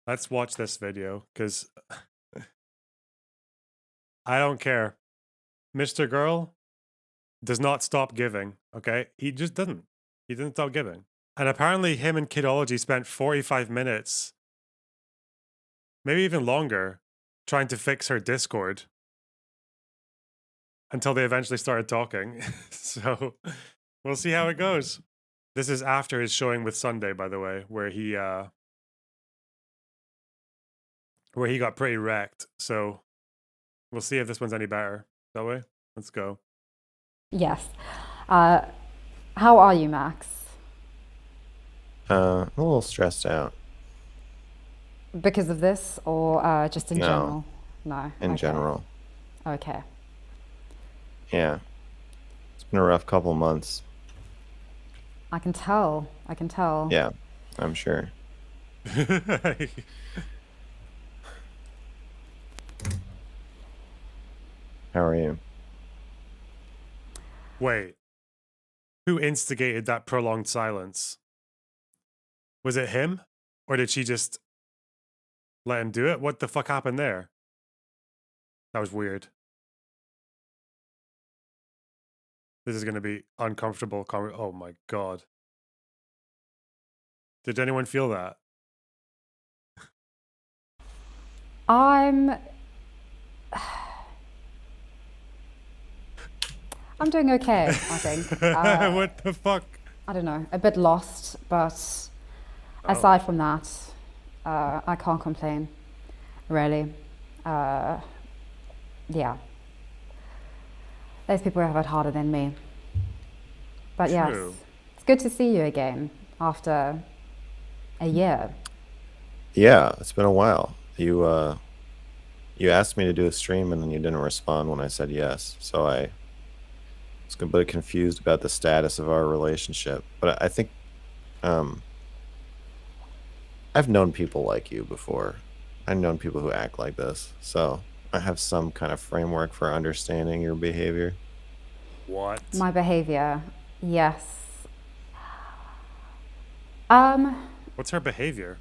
Let's watch this video, because I don't care. MrGirl does not stop giving, okay? He just doesn't. He didn't stop giving. And apparently him and Kidology spent 45 minutes, maybe even longer, trying to fix her Discord until they eventually started talking. So we'll see how it goes. This is after his showing with Sunday, by the way, where he got pretty wrecked. So we'll see if this one's any better. That way, let's go. Yes. How are you, Max? A little stressed out. Because of this, or just in No, general? No. in Okay. general. Okay. Yeah. It's been a rough couple months. I can tell. I can tell. Yeah, I'm sure. How are you? Wait, who instigated that prolonged silence? Was it him? Or did she just let him do it? What the fuck happened there? That was weird. This is going to be uncomfortable. Oh my god. Did anyone feel that? I'm doing okay, I think. What the fuck? I don't know, a bit lost, but Oh. aside from that, I can't complain, really. Yeah. There's people who have it harder than me. But yes, True. it's good to see you again after a year. Yeah, it's been a while. You asked me to do a stream and then you didn't respond when I said yes. So I was a bit confused about the status of our relationship. But I think I've known people like you before. I've known people who act like this. So I have some kind of framework for understanding your behavior. What? My behavior, yes. What's her behavior?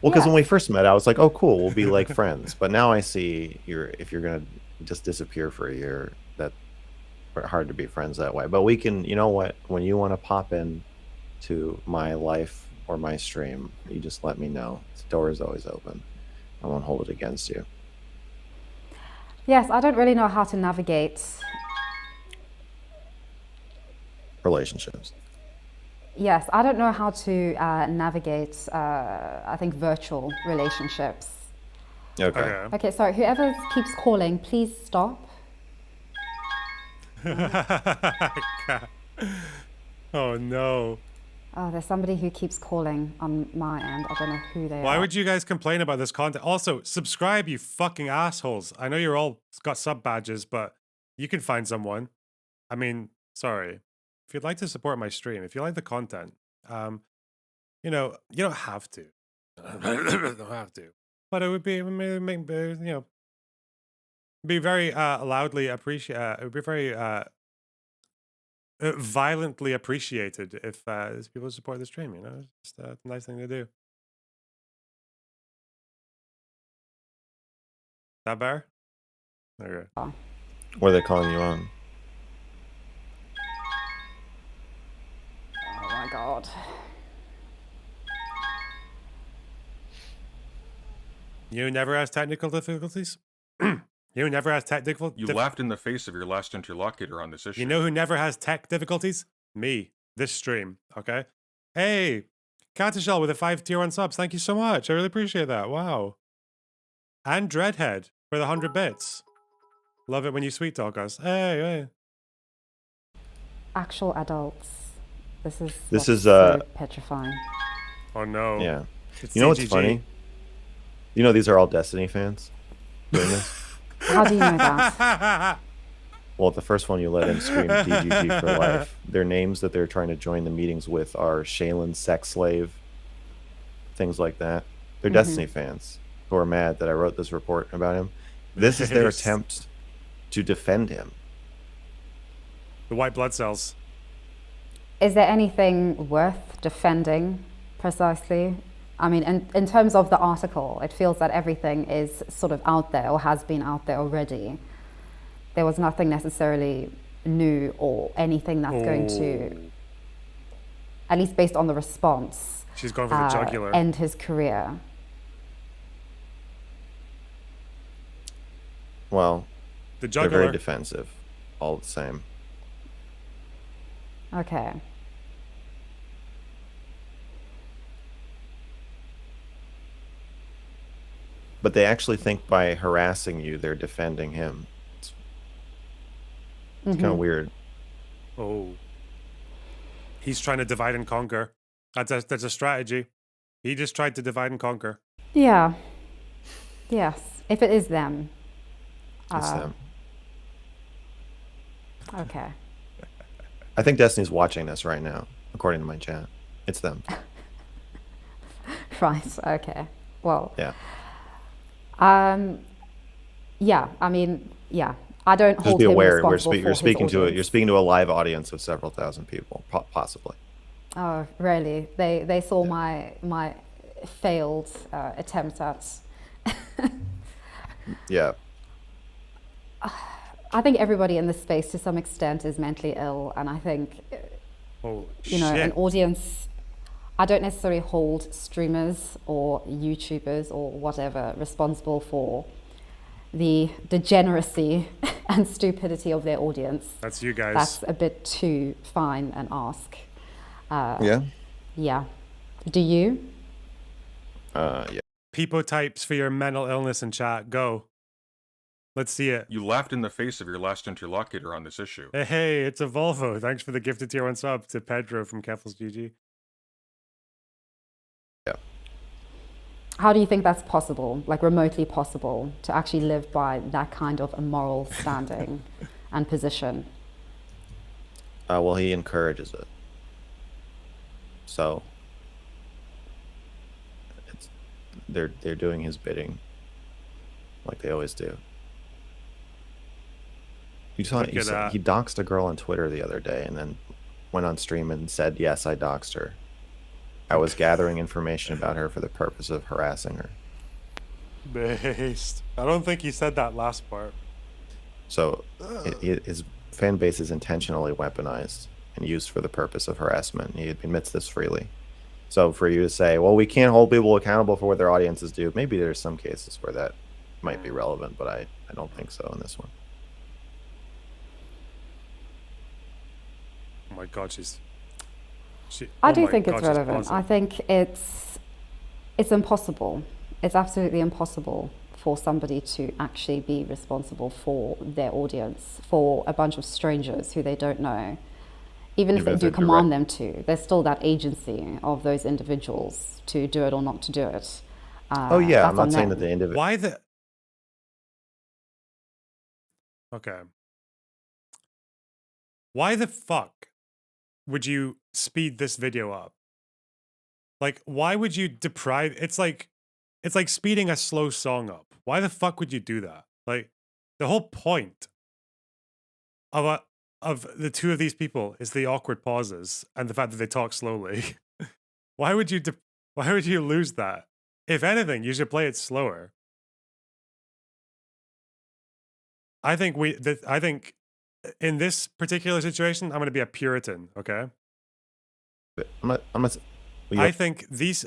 Well, because Yeah. when we first met, I was like, "Oh, cool, we'll be like friends." But now I see if you're gonna just disappear for a year, that's hard to be friends that way. But we can, you know what? When you want to pop in to my life or my stream, you just let me know. The door is always open. I won't hold it against you. Yes, I don't really know how to navigate. Relationships. Yes, I don't know how to navigate, I think, virtual relationships. Okay. Okay. Okay, sorry, whoever keeps calling, please stop. Oh no. Oh, there's somebody who keeps calling on my end. I don't know who they Why are. would you guys complain about this content? Also, subscribe, you fucking assholes. I know you're all got sub badges, but you can find someone. I mean, sorry. If you'd like to support my stream, if you like the content, you know, you don't have to. You don't have to. But it would be, be very loudly appreciate. It would be very violently appreciated if there's people support the stream. You know, it's just a nice thing to do. That better? Okay. What are they calling you on? Oh my God. You never has technical difficulties? You never has technical. You laughed in the face of your last interlocutor on this issue. You know who never has tech difficulties? Me. This stream. Okay. Hey, Catashell with the 5 tier 1 subs. Thank you so much. I really appreciate that. Wow. And Dreadhead for the 100 bits. Love it when you sweet talk us. Hey, hey. Actual adults. This is This so petrifying. Oh no. Yeah. It's You know what's CGG. funny? You know these are all Destiny fans doing this? How do you know that? Well, the first one you let in scream DGG for life. Their names that they're trying to join the meetings with are Shaylin Sex Slave, things like that. They're Destiny fans who are mad that I wrote this report about him. This is their Nice. attempt to defend him. The white blood cells. Is there anything worth defending precisely I mean, in terms of the article, it feels that everything is sort of out there or has been out there already. There was nothing necessarily new or anything that's going to, at least based on the response, She's going for the jugular. end his career. Well, The they're very jugular. defensive, all the same. Okay. But they actually think by harassing you, they're defending him. It's kind of weird. Oh. He's trying to divide and conquer. That's a strategy. He just tried to divide and conquer. Yeah. Yes. If it is them. It's them. Okay. I think Destiny's watching this right now, according to my chat. It's them. Right. Okay. Well. Yeah. Yeah. I mean, yeah. I don't Just hold be him aware. responsible for You're his speaking to audience. you're speaking to a live audience of several thousand people, possibly. Oh, really? They saw my failed attempt at. Yeah. I think everybody in this space, to some extent, is mentally ill, and I think Oh, you know, shit. an audience. I don't necessarily hold streamers or YouTubers or whatever responsible for the degeneracy and stupidity of their audience. That's you guys. That's a bit too fine an ask. Yeah. Yeah. Do you? Yeah. Peepo types for your mental illness in chat. Go. Let's see it. You laughed in the face of your last interlocutor on this issue. Hey, it's a Volvo. Thanks for the gifted tier 1 sub to Pedro from Keffels GG. Yeah. How do you think that's possible, like remotely possible, to actually live by that kind of a moral standing and position? Well, he encourages it. So they're doing his bidding, like they always do. You saw, Look at that. he doxed a girl on Twitter the other day, and then went on stream and said, "Yes, I doxed her. I was gathering information about her for the purpose of harassing her." Based. I don't think he said that last part. So his fan base is intentionally weaponized and used for the purpose of harassment. He admits this freely. So for you to say, well, we can't hold people accountable for what their audiences do, maybe there's some cases where that might be relevant, but I don't think so in this one. Oh my god, I oh do my think God, it's she's relevant. buzzing. I think it's impossible. It's absolutely impossible for somebody to actually be responsible for their audience, for a bunch of strangers who they don't know. Even if they do command them to, there's still that agency of those individuals to do it or not to do it. Oh yeah, that's I'm not on saying them. that the individual. Why the... Okay. Why the fuck would you speed this video up? Like, why would you deprive... It's like speeding a slow song up. Why the fuck would you do that? Like, the whole point of the two of these people is the awkward pauses and the fact that they talk slowly. Why would you lose that? If anything, you should play it slower. I think in this particular situation, I'm going to be a Puritan, okay? I think these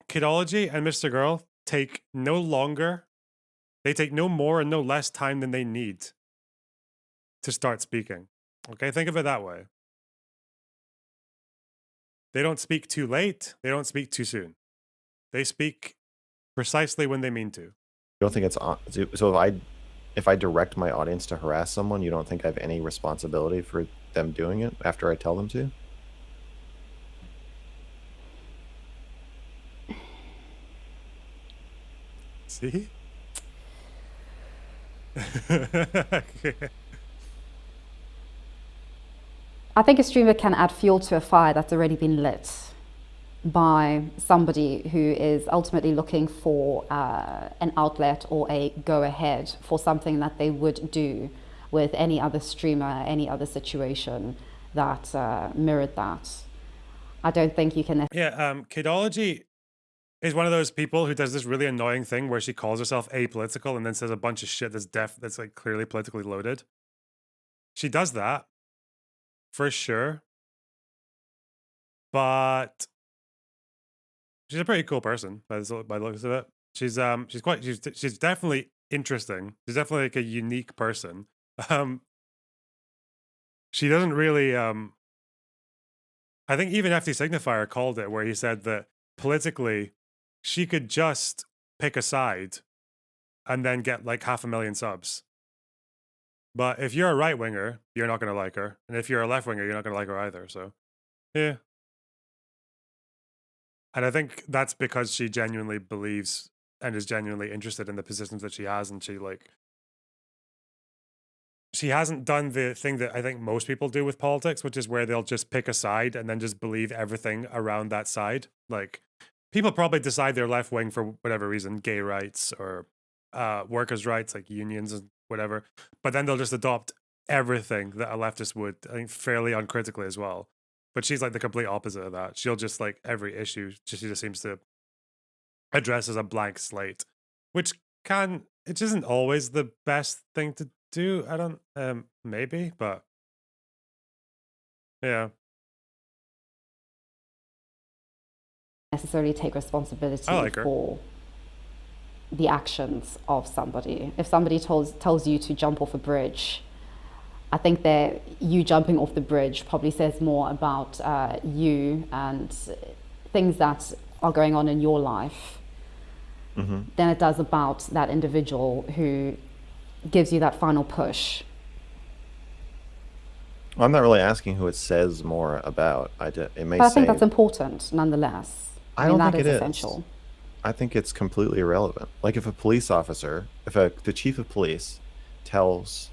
Kidology and MrGirl take no more and no less time than they need to start speaking. Okay, think of it that way. They don't speak too late. They don't speak too soon. They speak precisely when they mean to. You don't think it's on? So if I direct my audience to harass someone, you don't think I have any responsibility for them doing it after I tell them to? See? I think a streamer can add fuel to a fire that's already been lit by somebody who is ultimately looking for an outlet or a go-ahead for something that they would do with any other streamer, any other situation that mirrored that. I don't think you can. Yeah, Kidology is one of those people who does this really annoying thing where she calls herself apolitical and then says a bunch of shit that's like clearly politically loaded. She does that for sure, but she's a pretty cool person by the looks of it. She's definitely interesting. She's definitely like a unique person. She doesn't really I think even FT Signifier called it where he said that politically she could just pick a side and then get like 500,000 subs. But if you're a right winger, you're not going to like her. And if you're a left winger, you're not going to like her either. So, yeah. And I think that's because she genuinely believes and is genuinely interested in the positions that she has. And she hasn't done the thing that I think most people do with politics, which is where they'll just pick a side and then just believe everything around that side. Like, people probably decide they're left wing for whatever reason, gay rights or workers' rights, like unions and whatever. But then they'll just adopt everything that a leftist would, I think, fairly uncritically as well. But she's like the complete opposite of that. She'll just like every issue, she just seems to address as a blank slate, which it isn't always the best thing to do. I don't, maybe, but yeah. Necessarily take responsibility I like her. for the actions of somebody. If somebody tells you to jump off a bridge, I think that you jumping off the bridge probably says more about you and things that are going on in your life than it does about that individual who gives you that final push. Well, I'm not really asking who it says more about. It may But I say. think that's important nonetheless. I don't that think is it is. essential. I think it's completely irrelevant. Like if a police officer, the chief of police tells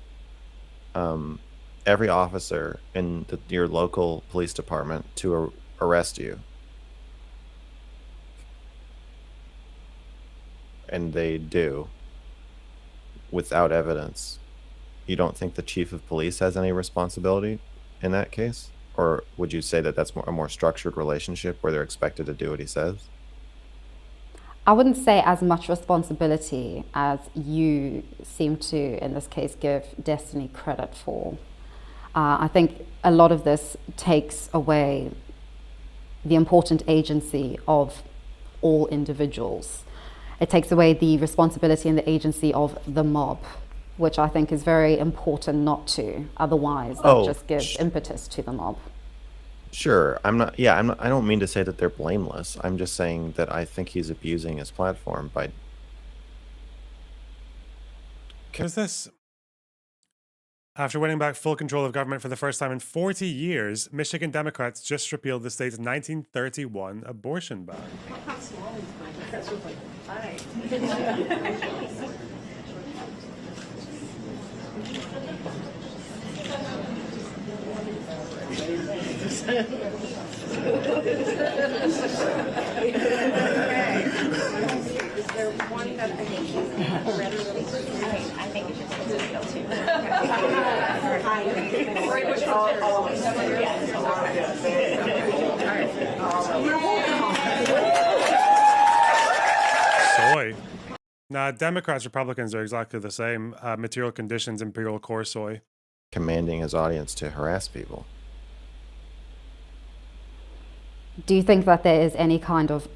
every officer in your local police department to arrest you, and they do without evidence, you don't think the chief of police has any responsibility in that case? Or would you say that that's a more structured relationship where they're expected to do what he says? I wouldn't say as much responsibility as you seem to, in this case, give Destiny credit for. I think a lot of this takes away the important agency of all individuals. It takes away the responsibility and the agency of the mob, which I think is very important not to. Otherwise, that just gives impetus to the mob. Sure. I don't mean to say that they're blameless. I'm just saying that I think he's abusing his platform by. Is this? After winning back full control of government for the first time in 40 years, Michigan Democrats just repealed the state's 1931 abortion ban. Is there one that I think you read really quickly? I think it's just a go to. Soy. Nah, Democrats, Republicans are exactly the same. Material conditions, imperial core soy. Commanding his audience to harass people. Do you think that there is any kind of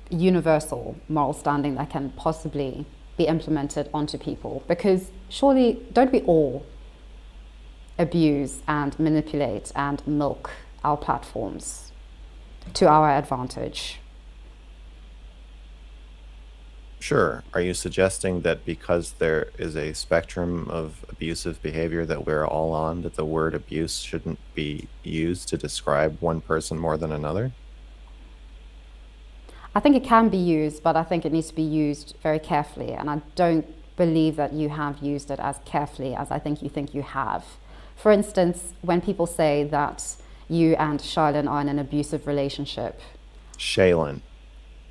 universal moral standing that can possibly be implemented onto people? Because surely, don't we all abuse and manipulate and milk our platforms to our advantage? Sure. Are you suggesting that because there is a spectrum of abusive behavior that we're all on, that the word abuse shouldn't be used to describe one person more than another? I think it can be used, but I think it needs to be used very carefully. And I don't believe that you have used it as carefully as I think you have. For instance, when people say that you and Shailin are in an abusive relationship. Shailin.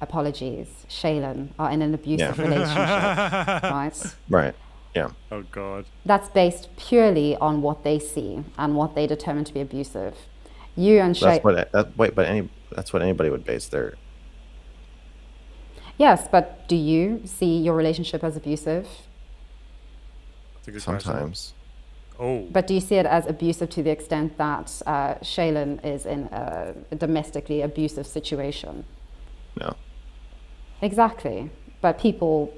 Apologies. Shailin are in an abusive relationship, right? Right. Yeah. Oh, God. That's based purely on what they see and what they determine to be abusive. You and That's Shay. what that's what anybody would base their. Yes, but do you see your relationship as abusive? That's a good question. Sometimes. Oh, But do you see it as abusive to the extent that Shaylin is in a domestically abusive situation? No. Exactly. But people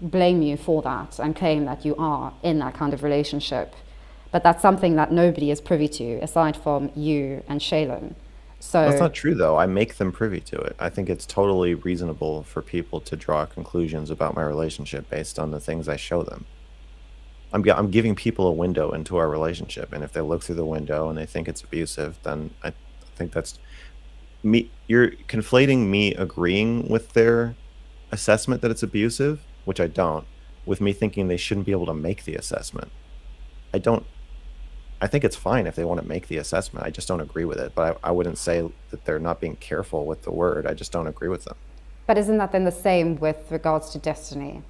blame you for that and claim that you are in that kind of relationship. But that's something that nobody is privy to aside from you and Shaylin. That's So, not true, though. I make them privy to it. I think it's totally reasonable for people to draw conclusions about my relationship based on the things I show them. I'm giving people a window into our relationship, and if they look through the window and they think it's abusive, then I think that's me. You're conflating me agreeing with their assessment that it's abusive, which I don't, with me thinking they shouldn't be able to make the assessment. I don't. I think it's fine if they want to make the assessment. I just don't agree with it. But I wouldn't say that they're not being careful with the word. I just don't agree with them. but isn't that then the same with regards to Destiny?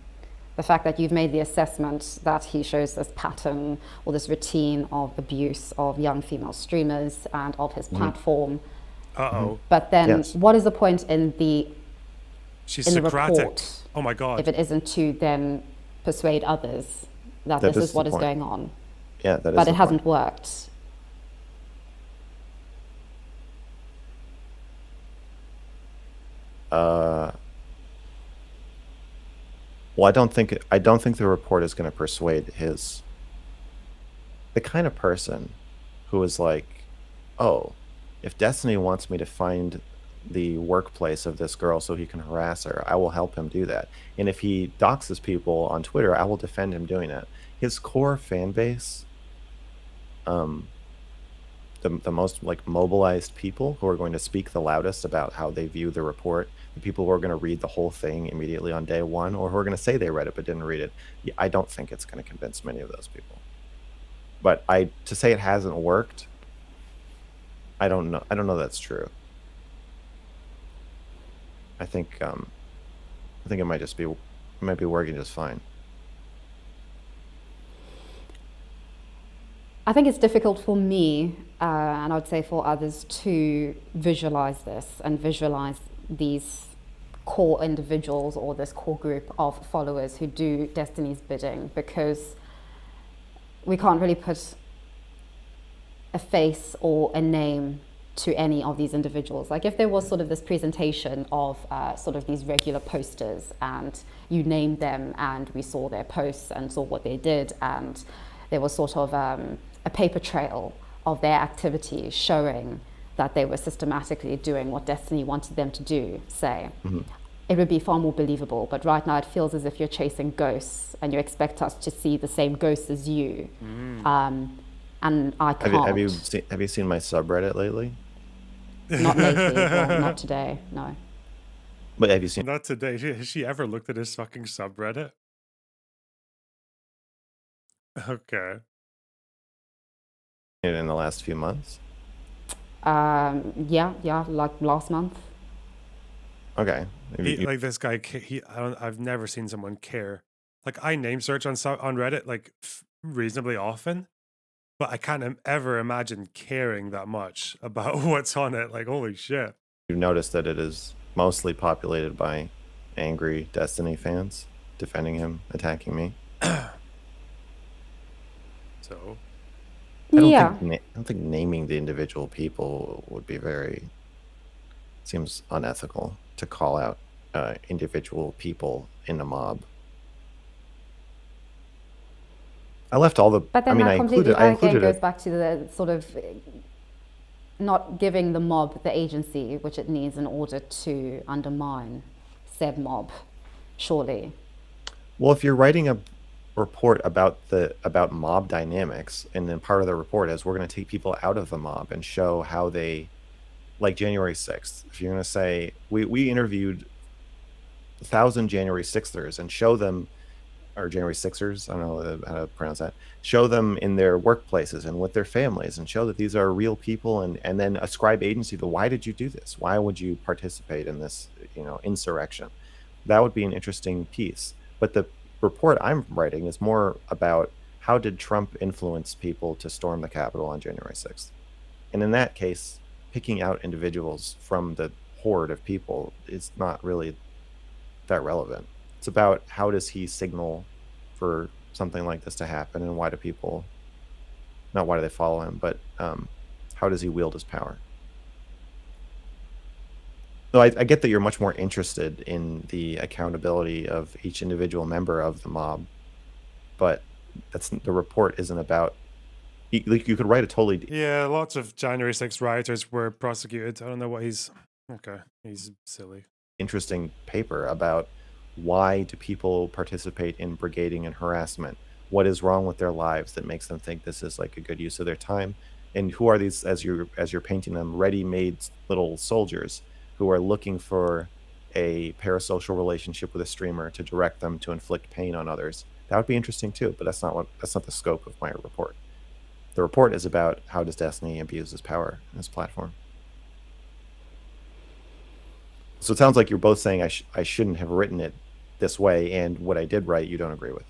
The fact that you've made the assessment that he shows this pattern or this routine of abuse of young female streamers and of his platform. uh-oh. But then Yes. what is the point in the She's in the Socratic. report Oh my God. if it isn't to then persuade others that That this is is what the is point. going on? Yeah, that is. But the it hasn't point. worked. Well, I don't think the report is going to persuade the kind of person who is like, oh, if Destiny wants me to find the workplace of this girl so he can harass her, I will help him do that. And if he doxes people on Twitter, I will defend him doing that. His core fan base, the most like mobilized people who are going to speak the loudest about how they view the report, the people who are going to read the whole thing immediately on day one, or who are going to say they read it but didn't read it. I don't think it's going to convince many of those people. But to say it hasn't worked, I don't know. I don't know that's true. I think it might just be working just fine. I think it's difficult for me, and I would say for others, to visualize this and visualize these core individuals or this core group of followers who do Destiny's bidding, because we can't really put a face or a name to any of these individuals. Like if there was sort of this presentation of sort of these regular posters and you named them and we saw their posts and saw what they did, and there was sort of a paper trail of their activities showing that they were systematically doing what Destiny wanted them to do, say, it would be far more believable. But right now it feels as if you're chasing ghosts and you expect us to see the same ghosts as you. And I can't. Have you seen my subreddit lately? Not lately, well, not today, no. But have you seen Not today. Has she ever looked at his fucking subreddit? Okay. it in the last few months? Yeah, like last month. Okay. Like this guy, I've never seen someone care. Like I name search on Reddit like reasonably often, but I can't ever imagine caring that much about what's on it. Like holy shit. You've noticed that it is mostly populated by angry Destiny fans defending him, attacking me. So Yeah. I don't think naming the individual people would be seems unethical to call out individual people in a mob. I left all the. But then I mean, that I completely included goes it. back to the sort of not giving the mob the agency which it needs in order to undermine said mob, surely. Well, if you're writing a report about mob dynamics, and then part of the report is we're going to take people out of the mob and show how they, like January 6th. If you're going to say we interviewed 1,000 January 6thers and show them, or January 6ers, I don't know how to pronounce that, show them in their workplaces and with their families and show that these are real people, and then ascribe agency to why did you do this? Why would you participate in this, insurrection? That would be an interesting piece. But the report I'm writing is more about how did Trump influence people to storm the Capitol on January 6th? And in that case, picking out individuals from the horde of people is not really that relevant. It's about how does he signal for something like this to happen, and why do people, not why do they follow him, but how does he wield his power? So I get that you're much more interested in the accountability of each individual member of the mob, but the report isn't about. You could write a totally. Yeah, lots of January 6th rioters were prosecuted. I don't know what he's. Okay, he's silly. Interesting paper about why do people participate in brigading and harassment? What is wrong with their lives that makes them think this is like a good use of their time? And who are these, as you're painting them, ready-made little soldiers who are looking for a parasocial relationship with a streamer to direct them to inflict pain on others? That would be interesting too, but that's not the scope of my report. The report is about how does Destiny abuse his power in his platform. So it sounds like you're both saying I shouldn't have written it this way, and what I did write you don't agree with.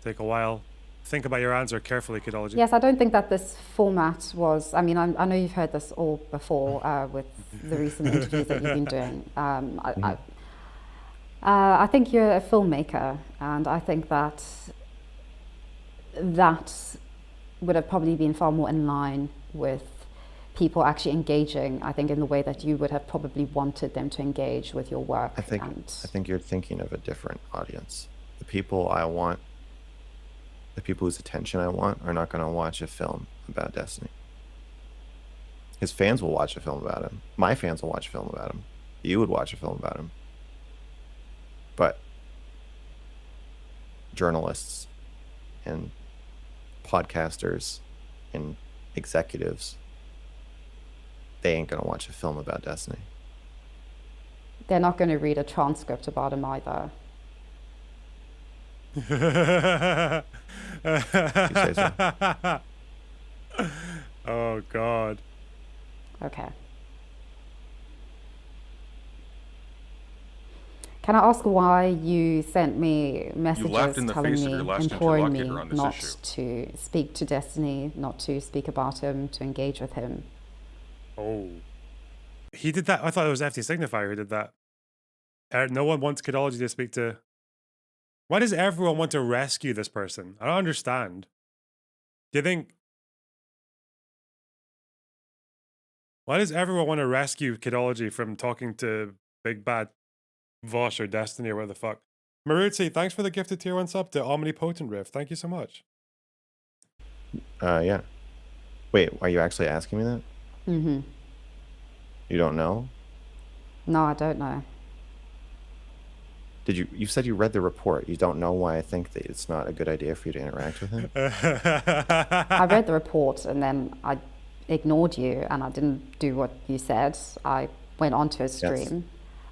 Take a while. Think about your answer carefully, Kidology. Yes, I don't think that this format was, I mean, I know you've heard this all before with the recent interviews that you've been doing. I think you're a filmmaker, and I think that would have probably been far more in line with people actually engaging, I think, in the way that you would have probably wanted them to engage with your work. I think you're thinking of a different audience. The people I want, the people whose attention I want, are not going to watch a film about Destiny. His fans will watch a film about him. My fans will watch a film about him. You would watch a film about him. But journalists and podcasters and executives, they ain't going to watch a film about Destiny. They're not going to read a transcript about him either. You say so. Oh, God. Okay. Can I ask why you sent me messages laughed in the telling face of me, your last imploring me interlocutor on this not issue. to speak to Destiny, not to speak about him, to engage with him? Oh. He did that? I thought it was FT Signifier who did that. No one wants Kidology to speak to... Why does everyone want to rescue this person? I don't understand. Do you think... Why does everyone want to rescue Kidology from talking to Big Bad Vosh or Destiny or whatever the fuck? Maruzzi, thanks for the gifted tier 1 sub to Omnipotent Rift. Thank you so much. Yeah. Wait, are you actually asking me that? Mm-hmm. You don't know? No, I don't know. You said you read the report. You don't know why I think that it's not a good idea for you to interact with him? I read the report and then I ignored you and I didn't do what you said. I went onto his stream.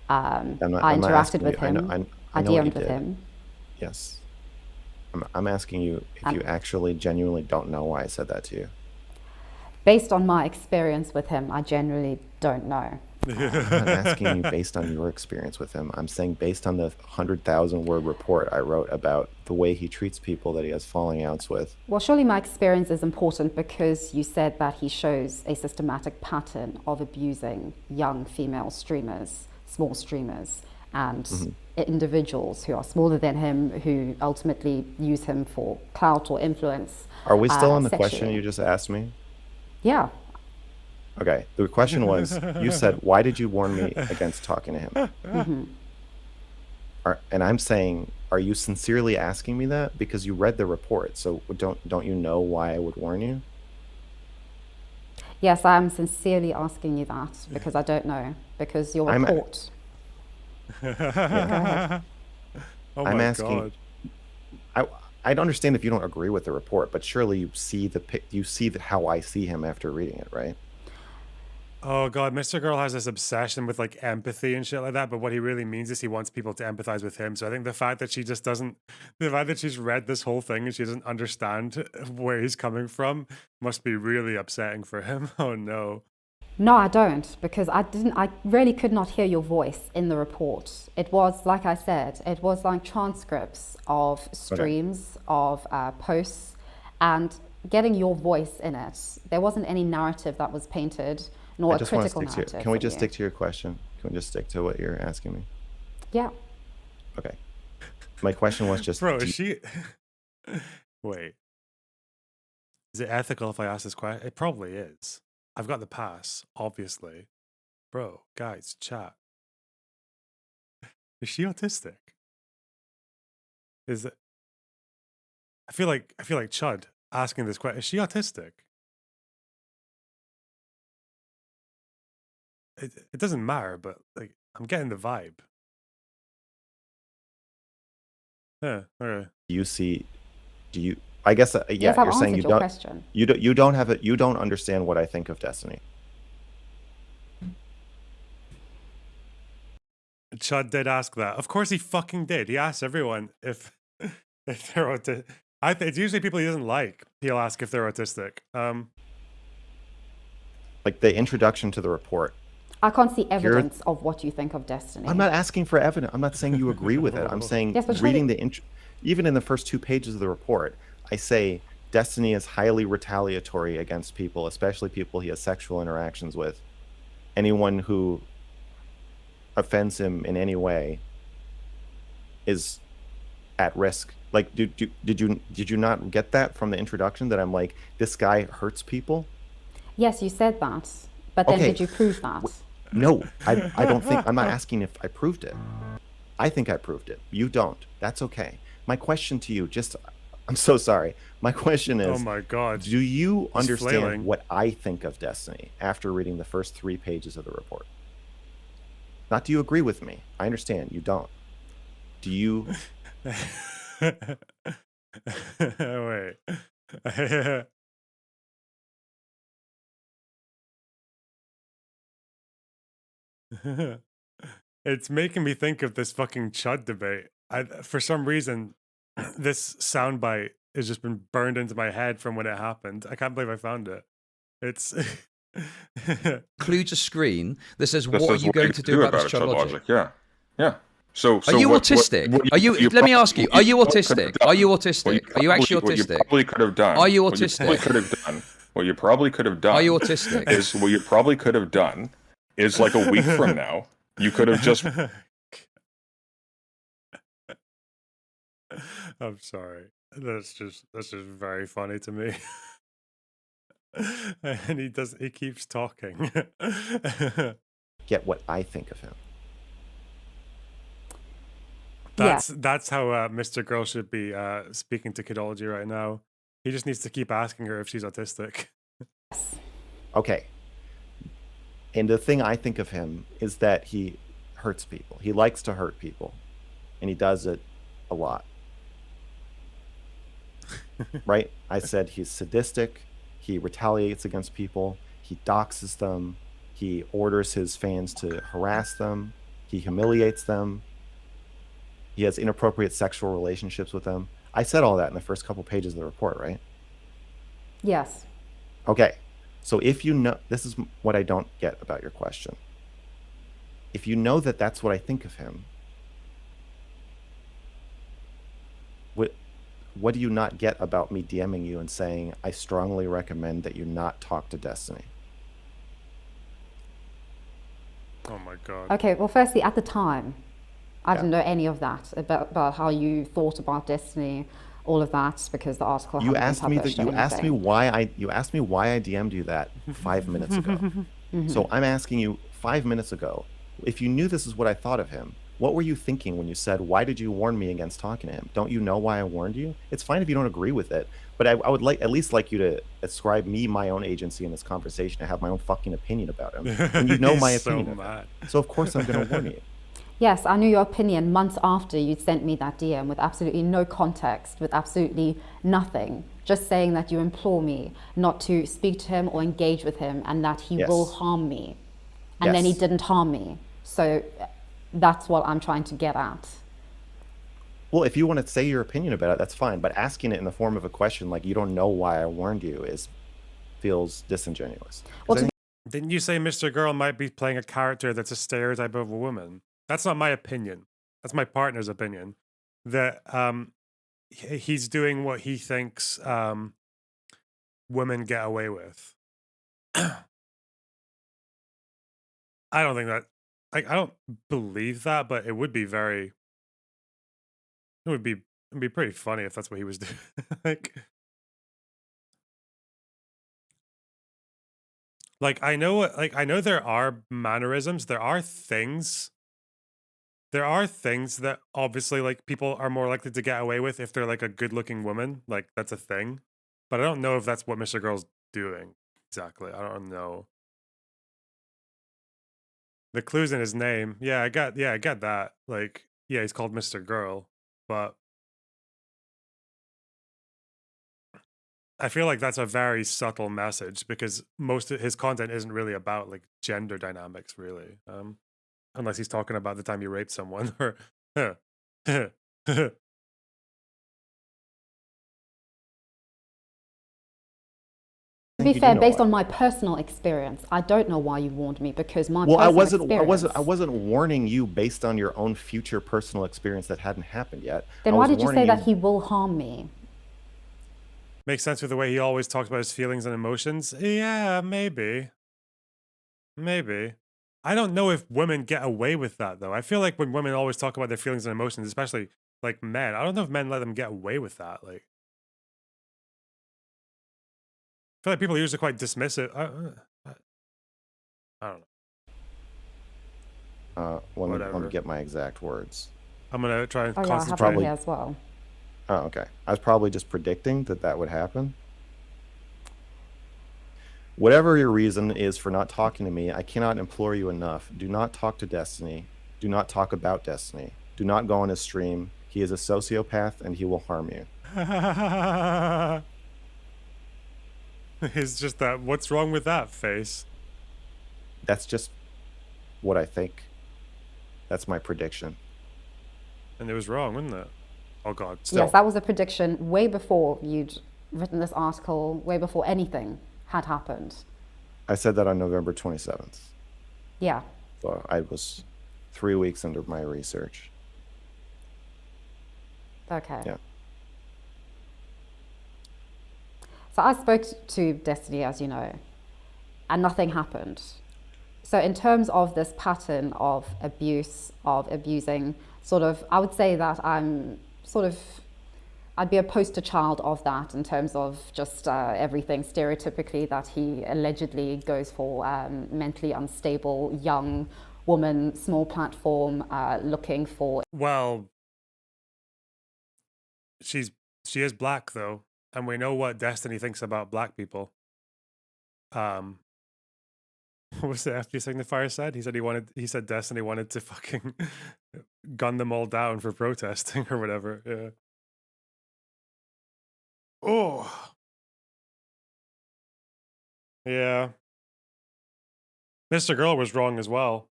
I interacted with him. I DM'd with him. Yes. I'm asking you if you actually genuinely don't know why I said that to you. Based on my experience with him, I genuinely don't know. I'm not asking you based on your experience with him. I'm saying based on the 100,000-word report I wrote about the way he treats people that he has falling outs with. Well, surely my experience is important because you said that he shows a systematic pattern of abusing young female streamers, small streamers, and individuals who are smaller than him, who ultimately use him for clout or influence. Are we still on the sexually. question you just asked me? Yeah. Okay, the question was, you said, why did you warn me against talking to him? And I'm saying, are you sincerely asking me that? Because you read the report, so don't you know why I would warn you? Yes, I'm sincerely asking you that because I don't know, because your report. Oh my I'm asking, God. I'd understand if you don't agree with the report, but surely you see how I see him after reading it, right? Oh God, MrGirl has this obsession with like empathy and shit like that, but what he really means is he wants people to empathize with him. So I think the fact that the fact that she's read this whole thing and she doesn't understand where he's coming from must be really upsetting for him. Oh no. No, I don't, because I really could not hear your voice in the report. It was, like I said, it was like transcripts of streams, of posts, and getting your voice in it. There wasn't any narrative that was painted, nor I a just want to critical stick to narrative. Can we from just you. stick to your question? Can we just stick to what you're asking me? Yeah. Okay. My question was just, Bro, do is she... Wait. Is it ethical if I ask this question? It probably is. I've got the pass, obviously. Bro, guys, chat. Is she autistic? Is it... I feel like Chud asking this question. Is she autistic? It doesn't matter, but like I'm getting the vibe. Yeah, okay. you see, do you, I guess, Yes, yeah, I've you're saying answered you your don't, question. you don't have it, you don't understand what I think of Destiny. Chud did ask that. Of course he fucking did. He asks everyone if they're autistic. It's usually people he doesn't like. He'll ask if they're autistic. Like the introduction to the report. I can't see evidence of what you think of Destiny. I'm not asking for evidence. I'm not saying you agree with it. I'm saying Yes, but reading surely- even in the first 2 pages of the report, I say Destiny is highly retaliatory against people, especially people he has sexual interactions with. Anyone who offends him in any way is at risk. Like, did you not get that from the introduction that I'm like, this guy hurts people? Yes, you said that. But then Okay. did you prove that? No, I don't think, I'm not asking if I proved it. I think I proved it. You don't. That's okay. My question to you, I'm so sorry. My question Oh is, my god. do you understand flailing. what I think of Destiny after reading the first 3 pages of the report? Not do you agree with me? I understand you don't. Do you? Wait. It's making me think of this fucking Chud debate. For some reason, this soundbite has just been burned into my head from when it happened. I can't believe I found it. It's Includes a screen that says, This "What are is you going to do about this it, Chud Chud logic?" Yeah, yeah. So Are you what, autistic? What Are you? Let me ask you: Are you autistic? Are you autistic? Are you actually What you autistic? probably could have done. Are you What you probably autistic? could have done. What you probably could have done. Are you autistic? Is what you probably could have done is like a week from now. You could have just. I'm sorry. That's just very funny to me. And he keeps talking. Get what I think of him. That's how MrGirl should be speaking to Kidology right now. He just needs to keep asking her if she's autistic. Okay. And the thing I think of him is that he hurts people. He likes to hurt people. And he does it a lot. Right? I said he's sadistic. He retaliates against people. He doxes them. He orders his fans to harass them. He humiliates them. He has inappropriate sexual relationships with them. I said all that in the first couple pages of the report, right? Yes. Okay. So if you know, this is what I don't get about your question. If you know that that's what I think of him, what do you not get about me DMing you and saying, I strongly recommend that you not talk to Destiny? Oh my god. Okay, well, firstly, at the time, I Yeah. didn't know any of that about how you thought about Destiny, all of that, because the article You hadn't asked been me published that or you asked me anything. why I DM'd you that 5 minutes ago. So I'm asking you 5 minutes ago, if you knew this is what I thought of him, what were you thinking when you said, why did you warn me against talking to him? Don't you know why I warned you? It's fine if you don't agree with it, but I would at least like you to ascribe me my own agency in this conversation and have my own fucking opinion about him. And you know my He's so opinion of mad. him. So of course I'm going to warn you. Yes, I knew your opinion months after you'd sent me that DM with absolutely no context, with absolutely nothing. Just saying that you implore me not to speak to him or engage with him and that he will Yes. harm me. And then he Yes. didn't harm me. So that's what I'm trying to get at. Well, if you want to say your opinion about it, that's fine. But asking it in the form of a question like you don't know why I warned you feels disingenuous. 'Cause Well, I to think Didn't you say MrGirl might be playing a character that's a stereotype of a woman? That's not my opinion. That's my partner's opinion. That he's doing what he thinks women get away with. I don't think that, like, I don't believe that, but it would be very, it'd be pretty funny if that's what he was doing. Like I know, I know there are mannerisms, there are things that obviously like people are more likely to get away with if they're like a good-looking woman. Like that's a thing, but I don't know if that's what Mr. Girl's doing exactly. I don't know. The clues in his name, yeah, I got that. Like, yeah, he's called Mr. Girl, but I feel like that's a very subtle message because most of his content isn't really about like gender dynamics, really. Unless he's talking about the time you raped someone or To be You do fair, know based why. on my personal experience, I don't know why you warned me because my Well, personal experience. I wasn't warning you based on your own future personal experience that hadn't happened yet. Then I why was did you warning say that he will harm me? makes sense with the way he always talks about his feelings and emotions. Yeah, maybe. Maybe. I don't know if women get away with that though. I feel like when women always talk about their feelings and emotions, especially like men, I don't know if men let them get away with that. Like, I feel like people are usually quite dismissive. I don't know. Let me Whatever. get my exact words. I'm gonna try and Oh yeah, I have that concentrate. here as well. Oh, okay. I was probably just predicting that would happen. Whatever your reason is for not talking to me, I cannot implore you enough. Do not talk to Destiny. Do not talk about Destiny. Do not go on his stream. He is a sociopath and he will harm you. It's just that, what's wrong with that face? That's just what I think. That's my prediction. And it was wrong, wasn't it? Oh God. Still, Yes, that was a prediction way before you'd written this article, way before anything had happened. I said that on November 27th. Yeah. So I was 3 weeks into my research. Okay. Yeah. So I spoke to Destiny, as you know, and nothing happened. So in terms of this pattern of abuse, of abusing, sort of, I would say that I'm sort of, I'd be a poster child of that in terms of just everything stereotypically that he allegedly goes for, mentally unstable, young woman, small platform, looking for. Well, she is black though, and we know what Destiny thinks about black people. What was the FP signifier said? He said Destiny wanted to fucking gun them all down for protesting or whatever. Yeah. Oh. Yeah. Mr. Girl was wrong as well.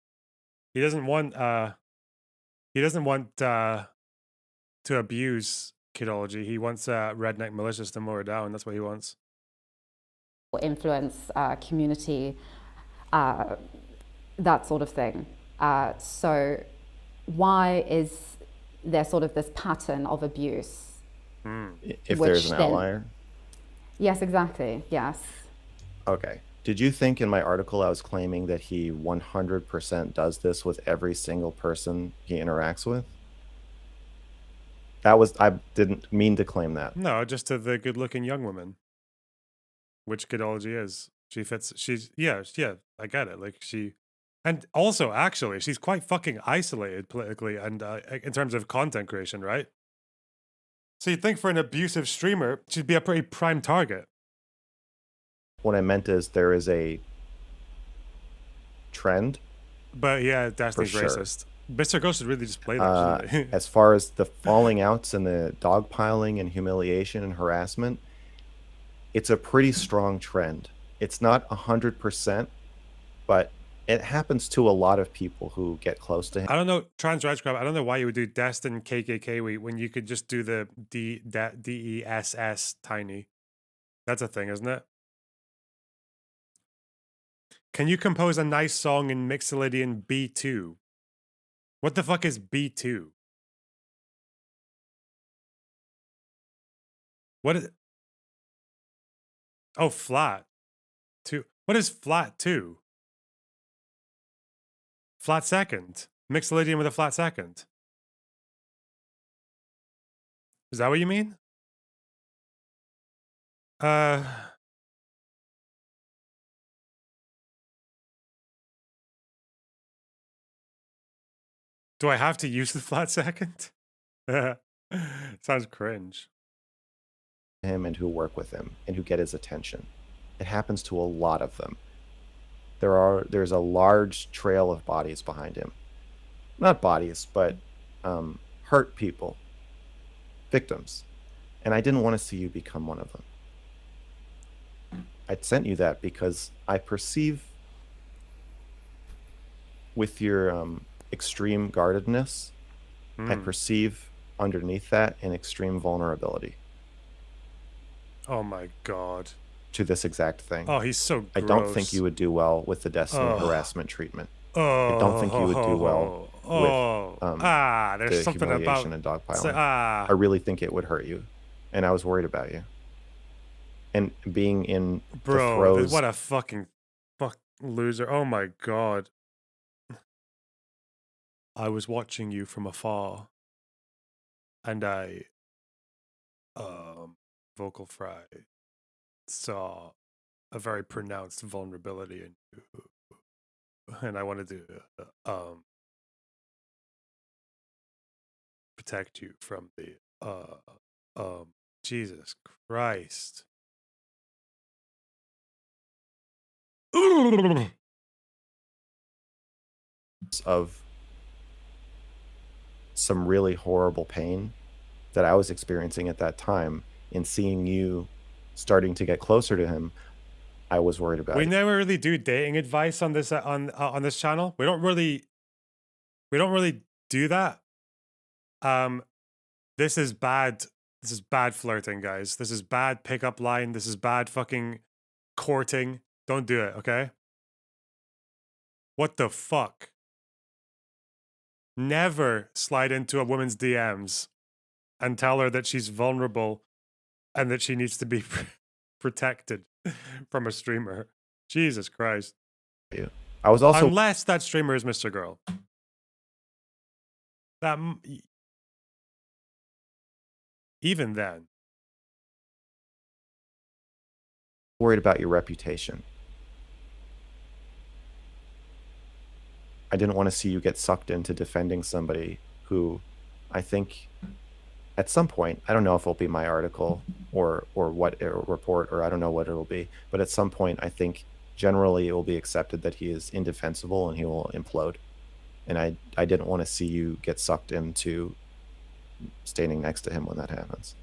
He doesn't want to abuse Kidology. He wants redneck militias to mow her down. That's what he wants. Influence, community, that sort of thing. So why is there sort of this pattern of abuse? If Which there's an then- outlier? Yes, exactly. Yes. Okay. Did you think in my article I was claiming that he 100% does this with every single person he interacts with? I didn't mean to claim that. No, just to the good-looking young woman, which Kidology is. She fits. Yeah. I get it. Like and also actually, she's quite fucking isolated politically and in terms of content creation, right? So you'd think for an abusive streamer, she'd be a pretty prime target. What I meant is there is a trend. But yeah, Destiny's sure. racist. Mr. Ghost should really just play that, shouldn't he? As far as the falling outs and the dogpiling and humiliation and harassment, it's a pretty strong trend. It's not 100%, but it happens to a lot of people who get close to him. I don't know, Trans Reg Crab, I don't know why you would do Destin KKK week when you could just do the DESS tiny. That's a thing, isn't it? Can you compose a nice song in Mixolydian B2? What the fuck is B2? What is Oh, flat 2. What is flat 2? Flat second. Mixolydian with a flat second. Is that what you mean? Uh, do I have to use the flat second? Sounds cringe. him and who work with him and who get his attention. It happens to a lot of them. There's a large trail of bodies behind him. Not bodies, but hurt people, victims. And I didn't want to see you become one of them. I sent you that because I perceive with your extreme guardedness, I perceive underneath that an extreme vulnerability Oh my god. to this exact thing. Oh, he's so gross. I don't think you would do well with the Destiny harassment treatment. Oh, I don't think you would do well with there's the something humiliation about and dogpiling. I really think it would hurt you, and I was worried about you. And being in the bro, throes, what a fucking loser. Oh my god. I was watching you from afar, and I vocal fry saw a very pronounced vulnerability in you, and I wanted to protect you from the Jesus Christ. of some really horrible pain that I was experiencing at that time, in seeing you starting to get closer to him, I was worried about We you. never really do dating advice on this on this channel. We don't really do that. This is bad. This is bad flirting, guys. This is bad pickup line. This is bad fucking courting. Don't do it, okay? What the fuck? Never slide into a woman's DMs and tell her that she's vulnerable and that she needs to be protected from a streamer. Jesus Christ. I was also Unless that streamer is MrGirl. That even then. worried about your reputation. I didn't want to see you get sucked into defending somebody who I think at some point, I don't know if it'll be my article or what report, or I don't know what it'll be, but at some point I think generally it will be accepted that he is indefensible and he will implode. And I didn't want to see you get sucked into standing next to him when that happens.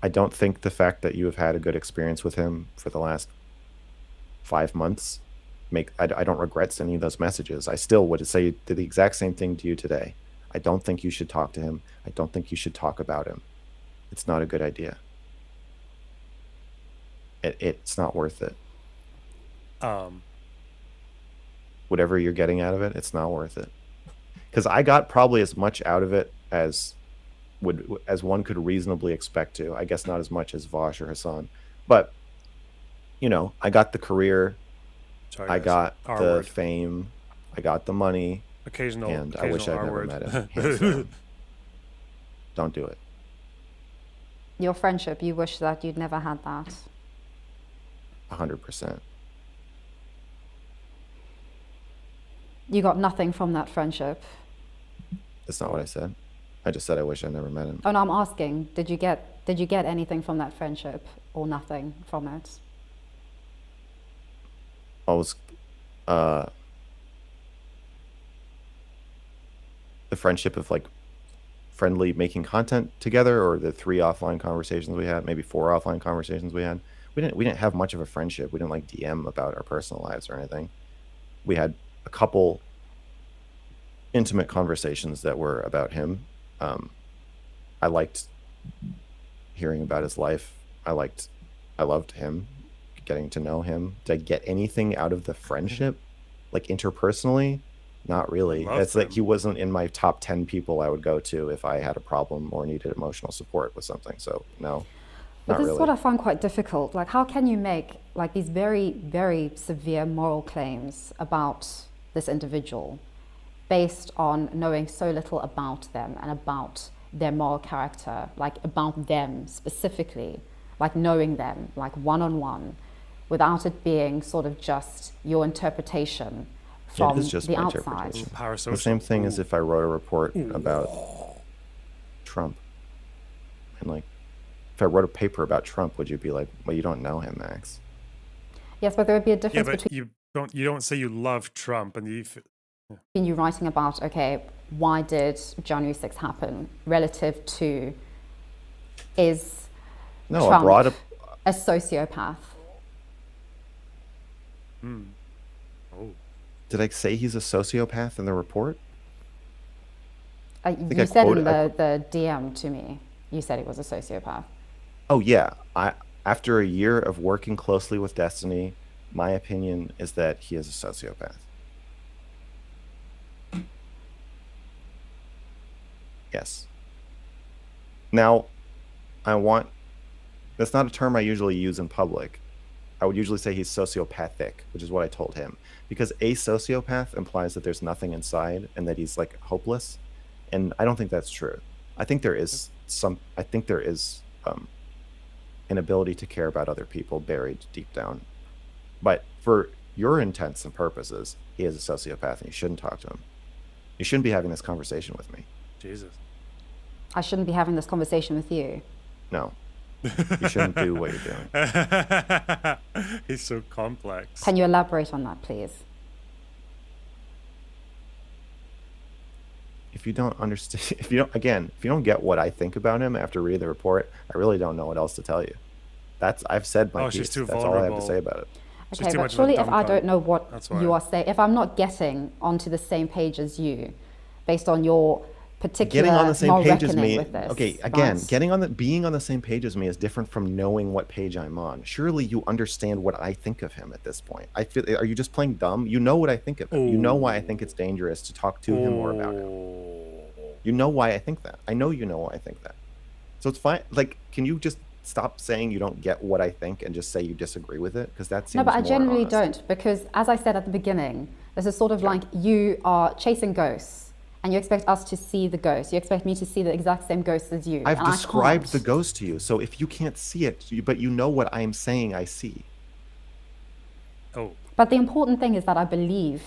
I don't think the fact that you have had a good experience with him for the last 5 months I don't regret sending those messages. I still would say the exact same thing to you today. I don't think you should talk to him. I don't think you should talk about him. It's not a good idea. It's not worth it. Whatever you're getting out of it, it's not worth it. Because I got probably as much out of it as one could reasonably expect to. I guess not as much as Vosh or Hassan, but you know, I got the career. Sorry, I guys. got R the word. fame. I got the money. Occasional. And I wish I'd R never word. met him. Hands down. Don't do it. Your friendship, you wish that you'd never had that. 100%. You got nothing from that friendship. That's not what I said. I just said I wish I never met him. Oh no, I'm asking, did you get anything from that friendship or nothing from it? I was the friendship of like friendly making content together, or the 3 offline conversations we had, maybe 4 offline conversations we had. We didn't have much of a friendship. We didn't like DM about our personal lives or anything. We had a couple intimate conversations that were about him. I liked hearing about his life. I loved him, getting to know him. Did I get anything out of the friendship, like interpersonally? Not really. Loved It's like him. he wasn't in my top 10 people I would go to if I had a problem or needed emotional support with something. So no. But Not this is really. what I find quite difficult. Like, how can you make like these very, very severe moral claims about this individual based on knowing so little about them and about their moral character, like about them specifically, like knowing them, like one-on-one, without it being sort of just your interpretation Yeah, from it is just the my outside? interpretation. Parasocial. The same thing as if I wrote a report about Trump. And like, if I wrote a paper about Trump, would you be like, well, you don't know him, Max? Yes, but there would be a Yeah, difference but between you don't say you love Trump and you writing about, okay, why did January 6th happen relative to is No, Trump I brought up. a sociopath? Oh. Did I say he's a sociopath in the report? think You I said in quoted- the DM to me, you said he was a sociopath. Oh yeah, after a year of working closely with Destiny, my opinion is that he is a sociopath. Yes. Now, that's not a term I usually use in public. I would usually say he's sociopathic, which is what I told him. Because a sociopath implies that there's nothing inside and that he's like hopeless. And I don't think that's true. I think there is an ability to care about other people buried deep down. But for your intents and purposes, he is a sociopath and you shouldn't talk to him. You shouldn't be having this conversation with me. Jesus. I shouldn't be having this conversation with you. No. You shouldn't do what you're doing. He's so complex. Can you elaborate on that, please? If you don't understand, if you don't get what I think about him after reading the report, I really don't know what else to tell you. I've said my Oh, she's piece. too That's all I have to vulnerable. say about it. She's Okay, too but much of a surely if dumb I cunt. don't know what That's you why. are saying, if I'm not getting onto the same page as you, based on your particular Getting on the same moral page as reckoning me. with this, Okay, again, right? being on the same page as me is different from knowing what page I'm on. Surely you understand what I think of him at this point. Are you just playing dumb? You know what I think of him. You know why I think it's dangerous to talk to him or about him. You know why I think that. I know you know why I think that. So it's fine. Like, can you just stop saying you don't get what I think and just say you disagree with it? Because that seems No, but I more generally honest. don't, because as I said at the beginning, this is sort of like you are chasing ghosts and you expect us to see the ghost. You expect me to see the exact same ghost as you. I've and I described the can't. ghost to you. So if you can't see it, but you know what I'm saying I see. Oh. But the important thing is that I believe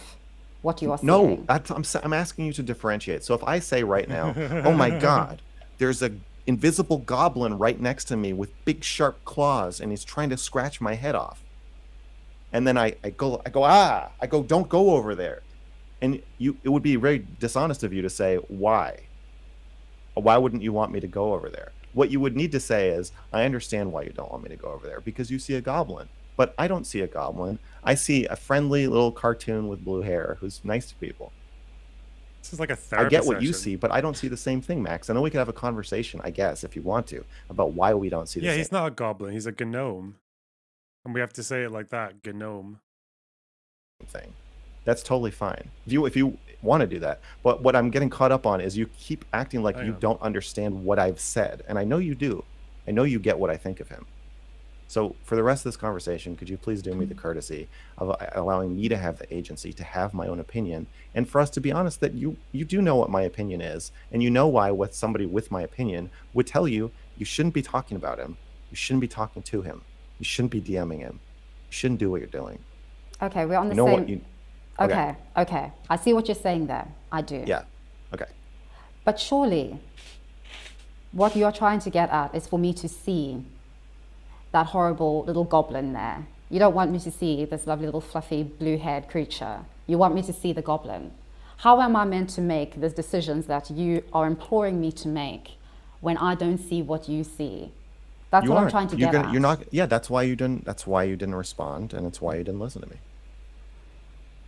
what you are No, saying. I'm asking you to differentiate. So if I say right now, oh my God, there's a invisible goblin right next to me with big sharp claws and he's trying to scratch my head off. And then I go, don't go over there. And it would be very dishonest of you to say, why? Why wouldn't you want me to go over there? What you would need to say is, I understand why you don't want me to go over there, because you see a goblin. But I don't see a goblin. I see a friendly little cartoon with blue hair who's nice to people. This is like a therapy I get what you session. see, but I don't see the same thing, Max. I know we could have a conversation, I guess, if you want to, about why we don't see the Yeah, same he's not a goblin. He's a gnome. And we have to say it like that, gnome. thing. That's totally fine. If you want to do that. But what I'm getting caught up on is you keep acting like you don't understand what I've said. And I know you do. I know you get what I think of him. So for the rest of this conversation, could you please do me the courtesy of allowing me to have the agency to have my own opinion, and for us to be honest that you do know what my opinion is, and you know why what somebody with my opinion would tell you shouldn't be talking about him, you shouldn't be talking to him, you shouldn't be DMing him, you shouldn't do what you're doing. Okay, we're on the You know same. what you? Okay. I see what you're saying there. I do. Yeah. Okay. But surely, what you're trying to get at is for me to see that horrible little goblin there. You don't want me to see this lovely little fluffy blue-haired creature. You want me to see the goblin. How am I meant to make the decisions that you are imploring me to make when I don't see what you see? That's what I'm trying to get at. You're not. Yeah, that's why you didn't. That's why you didn't respond, and it's why you didn't listen to me.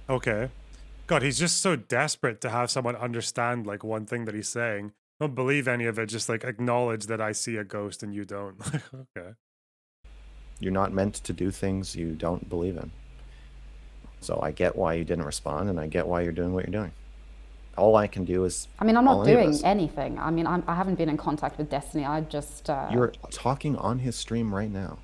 Okay. God, he's just so desperate to have someone understand like one thing that he's saying. Don't believe any of it. Just like acknowledge that I see a ghost and you don't. Okay. You're not meant to do things you don't believe in. So I get why you didn't respond, and I get why you're doing what you're doing. All I can do is I mean, I'm all not any of doing us. anything. I mean, I haven't been in contact with Destiny. I just, You're talking on his stream right now.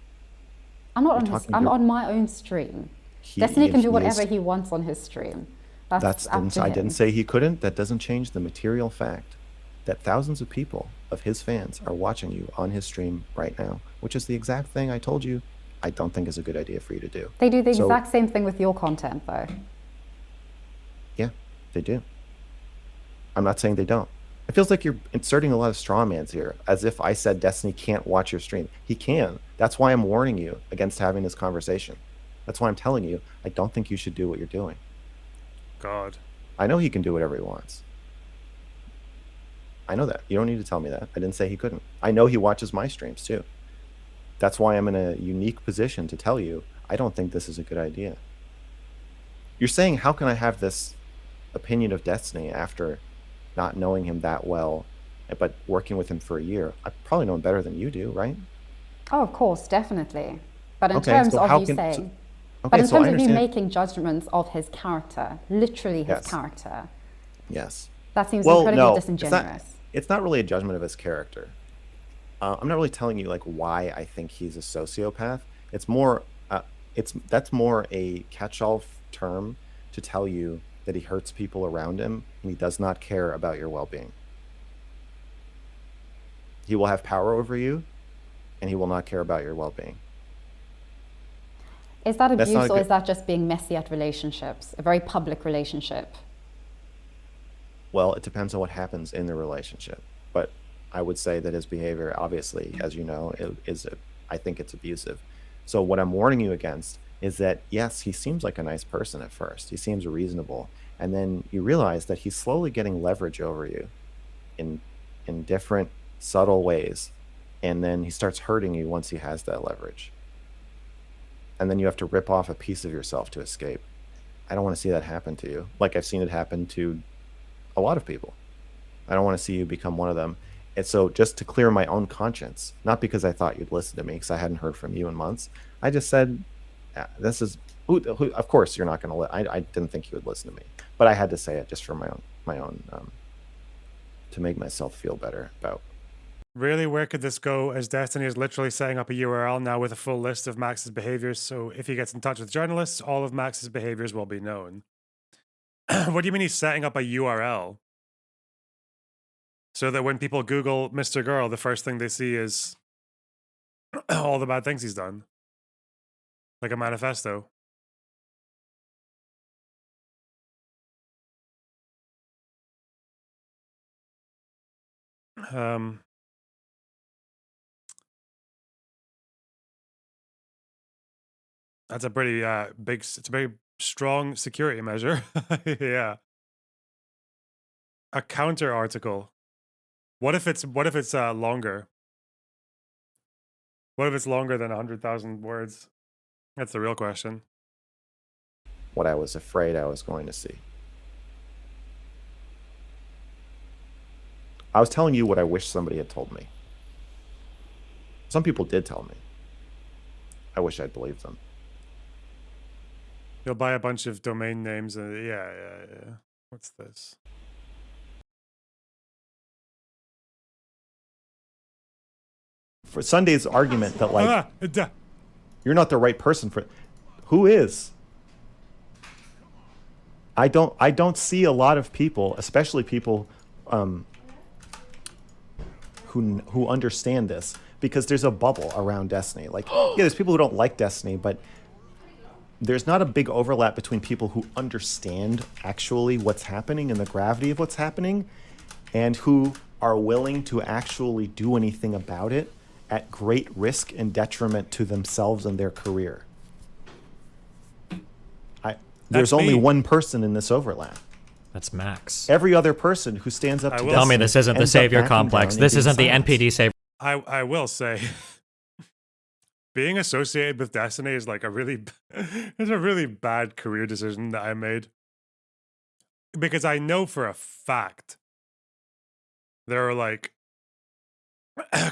I'm not You're on his, talking. I'm on my own stream. He Destiny can do he whatever is. he wants on his stream. That's up to I didn't him. say he couldn't. That doesn't change the material fact that thousands of people of his fans are watching you on his stream right now, which is the exact thing I told you I don't think is a good idea for you to do. They do the So- exact same thing with your content, though. Yeah, they do. I'm not saying they don't. It feels like you're inserting a lot of straw mans here, as if I said Destiny can't watch your stream. He can. That's why I'm warning you against having this conversation. That's why I'm telling you I don't think you should do what you're doing. God. I know he can do whatever he wants. I know that. You don't need to tell me that. I didn't say he couldn't. I know he watches my streams too. That's why I'm in a unique position to tell you I don't think this is a good idea. You're saying, how can I have this opinion of Destiny after not knowing him that well, but working with him for a year? I probably know him better than you do, right? Oh, of course, definitely. But in Okay, terms so of how you can- saying, so- but Okay, in so I terms of you understand. making judgments of his character, literally his Yes. character, Yes. that seems Well, incredibly no, disingenuous. it's not really a judgment of his character. I'm not really telling you like why I think he's a sociopath. It's more, that's more a catch-all term to tell you that he hurts people around him and he does not care about your well-being. He will have power over you, and he will not care about your well-being. Is that That's not abuse a or good- is that just being messy at relationships? A very public relationship? Well, it depends on what happens in the relationship, but I would say that his behavior, obviously, as you know, I think it's abusive. So what I'm warning you against is that, yes, he seems like a nice person at first. He seems reasonable. And then you realize that he's slowly getting leverage over you in different subtle ways. And then he starts hurting you once he has that leverage. And then you have to rip off a piece of yourself to escape. I don't want to see that happen to you. Like I've seen it happen to a lot of people. I don't want to see you become one of them. And so just to clear my own conscience, not because I thought you'd listen to me, because I hadn't heard from you in months, I just said, this is, of course you're not going to, I didn't think you would listen to me, but I had to say it just for my own, to make myself feel better about. Really, where could this go? As Destiny is literally setting up a URL now with a full list of Max's behaviors. So if he gets in touch with journalists, all of Max's behaviors will be known. What do you mean he's setting up a URL? So that when people Google MrGirl, the first thing they see is all the bad things he's done. Like a manifesto. That's a pretty it's a very strong security measure. Yeah. A counter article. What if it's longer? What if it's longer than 100,000 words? That's the real question. What I was afraid I was going to see. I was telling you what I wish somebody had told me. Some people did tell me. I wish I'd believed them. You'll buy a bunch of domain names and yeah. What's this? For Sunday's argument that like Ah, you're not the right person for, who is? I don't see a lot of people, especially people who understand this, because there's a bubble around Destiny. Like, yeah, there's people who don't like Destiny, but there's not a big overlap between people who understand actually what's happening and the gravity of what's happening, and who are willing to actually do anything about it at great risk and detriment to themselves and their career. There's only me. one person in this overlap. That's Max. Every other person who stands up I to will Tell me Destiny this isn't the ends up savior backing complex. down and This being isn't the silenced. NPD savior. I will say being associated with Destiny is like it's a really bad career decision that I made. Because I know for a fact there are like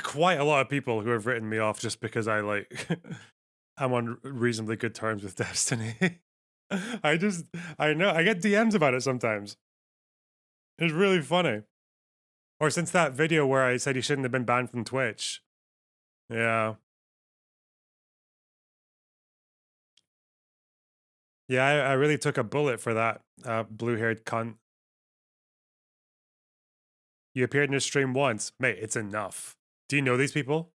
quite a lot of people who have written me off just because I like I'm on reasonably good terms with Destiny. I know I get DMs about it sometimes. It was really funny. Or since that video where I said he shouldn't have been banned from Twitch. Yeah. Yeah, I really took a bullet for that blue-haired cunt. You appeared in his stream once. Mate, it's enough. Do you know these people?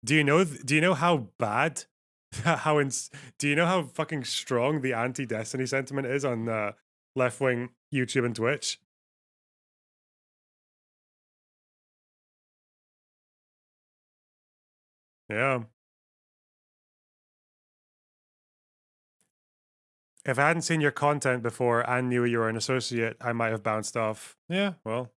Do you know how bad do you know how fucking strong the anti-Destiny sentiment is on left-wing YouTube and Twitch? Yeah. If I hadn't seen your content before and knew you were an associate, I might have bounced off. Yeah, well.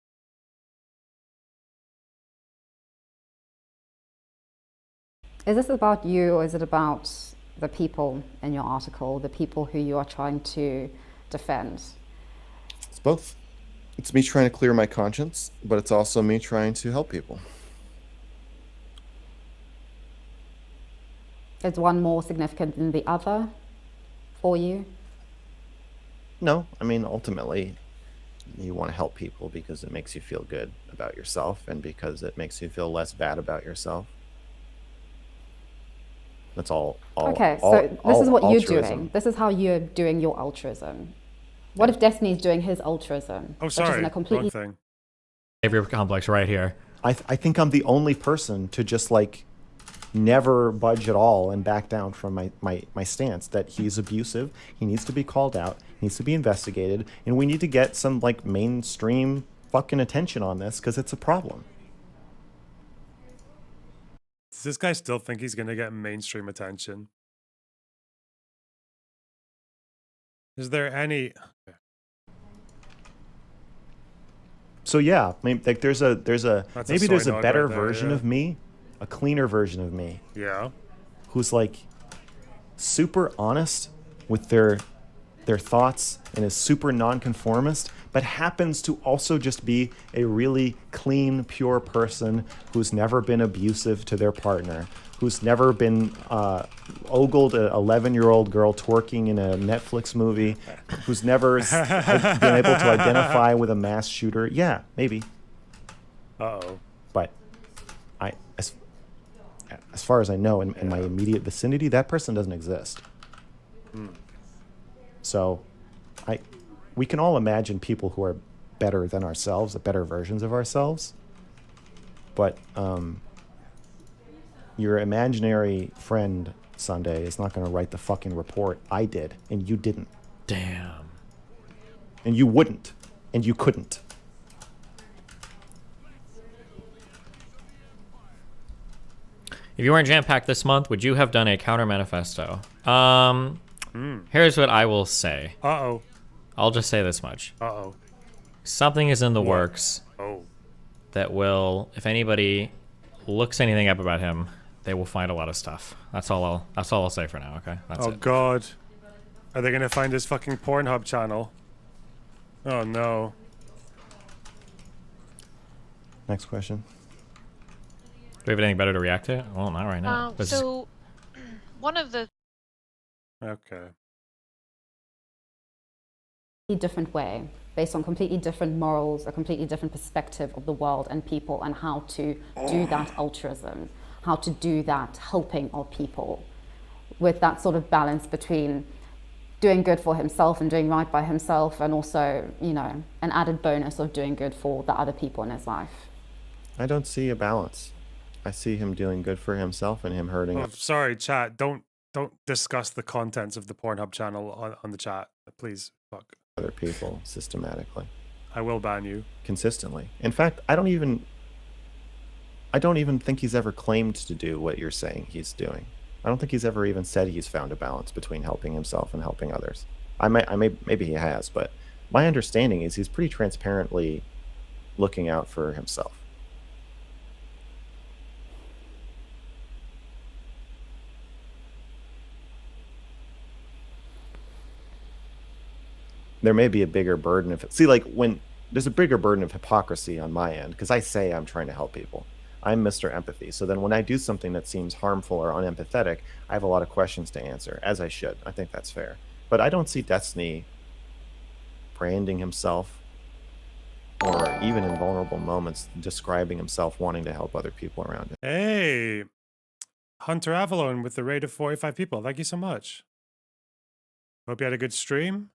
Is this about you, or is it about the people in your article, the people who you are trying to defend? It's both. It's me trying to clear my conscience, but it's also me trying to help people. Is one more significant than the other for you? No, I mean, ultimately, you want to help people because it makes you feel good about yourself and because it makes you feel less bad about yourself. That's all. Okay, so this is what you're altruism. doing. This is how you're doing your altruism. What if Destiny is doing his altruism? Oh, which is sorry. in a completely Wrong thing. Behavior complex right here. I think I'm the only person to just like never budge at all and back down from my stance that he's abusive. He needs to be called out. He needs to be investigated, and we need to get some like mainstream fucking attention on this because it's a problem. Does this guy still think he's gonna get mainstream attention? Is there any? So yeah, like there's a That's maybe soy there's a dog better right there, version yeah. of me, a cleaner version of me, Yeah. who's like super honest with their thoughts and is super nonconformist, but happens to also just be a really clean, pure person who's never been abusive to their partner, who's never been ogled an 11-year-old girl twerking in a Netflix movie, who's never been able to identify with a mass shooter. Yeah, maybe. Uh-oh. But as far as I know, in my immediate vicinity, that person doesn't exist. So we can all imagine people who are better than ourselves, better versions of ourselves. But your imaginary friend, Sunday, is not going to write the fucking report. I did, and you didn't. Damn. And you wouldn't, and you couldn't. If you weren't jam-packed this month, would you have done a counter manifesto? Here's what I will say. Uh-oh. I'll just say this much. Uh-oh. Something is in the works Oh. that will, if anybody looks anything up about him, they will find a lot of stuff. That's all I'll say for now, okay? That's Oh, it. God. Are they gonna find his fucking Pornhub channel? Oh, no. Next question. Do we have anything better to react to? Well, not right now. This is- So, one of the Okay. different way, based on completely different morals, a completely different perspective of the world and people, and how to do that altruism, how to do that helping of people, with that sort of balance between doing good for himself and doing right by himself, and also, you know, an added bonus of doing good for the other people in his life. I don't see a balance. I see him doing good for himself and him hurting Oh, sorry, chat. Don't discuss the contents of the Pornhub channel on the chat, please. Fuck. other people systematically, I will ban you. consistently. In fact, I don't even think he's ever claimed to do what you're saying he's doing. I don't think he's ever even said he's found a balance between helping himself and helping others. Maybe he has, but my understanding is he's pretty transparently looking out for himself. There may be a bigger burden of when there's a bigger burden of hypocrisy on my end, because I say I'm trying to help people. I'm Mr. Empathy. So then when I do something that seems harmful or unempathetic, I have a lot of questions to answer, as I should. I think that's fair. But I don't see Destiny branding himself or even in vulnerable moments, describing himself wanting to help other people around him. Hey, Hunter Avalon with the raid of 45 people. Thank you so much. Hope you had a good stream.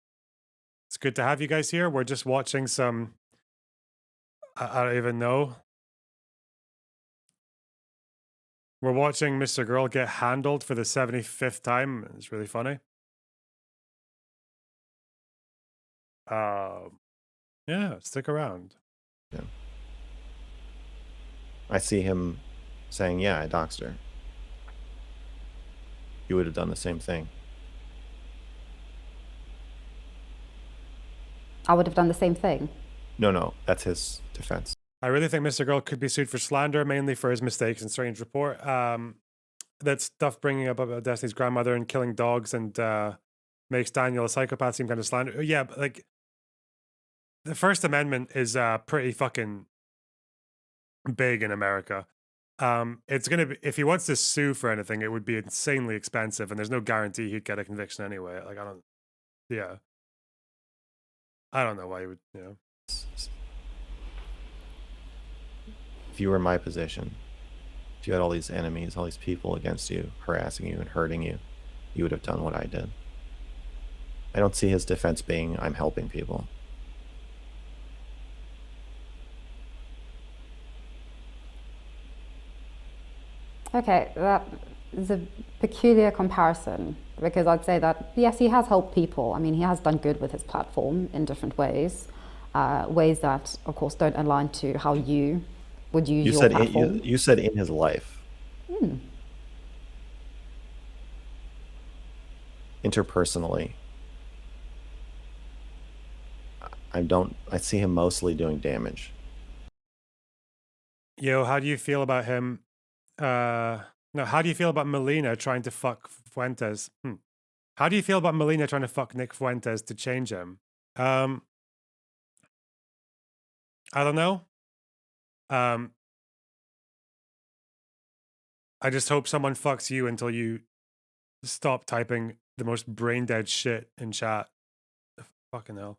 It's good to have you guys here. We're just watching some. I don't even know. We're watching MrGirl get handled for the 75th time. It's really funny. Yeah, stick around. Yeah. I see him saying, yeah, I doxed her. You would have done the same thing. I would have done the same thing. No, that's his defense. I really think MrGirl could be sued for slander, mainly for his mistakes in Strange Report. That stuff bringing up about Destiny's grandmother and killing dogs and makes Daniel a psychopath seem kind of slander. Yeah, but like the First Amendment is pretty fucking big in America. It's gonna be, if he wants to sue for anything, it would be insanely expensive, and there's no guarantee he'd get a conviction anyway. Like I don't know why he would. If you were in my position, if you had all these enemies, all these people against you, harassing you and hurting you, you would have done what I did. I don't see his defense being, I'm helping people. Okay, that is a peculiar comparison because I'd say that, yes, he has helped people. I mean, he has done good with his platform in different ways, ways that, of course, don't align to how you would use your platform. You said in his life. Interpersonally, I see him mostly doing damage. Yo, how do you feel about him? No, how do you feel about Melina trying to fuck Fuentes? How do you feel about Melina trying to fuck Nick Fuentes to change him? I don't know. I just hope someone fucks you until you stop typing the most brain dead shit in chat. Fucking hell.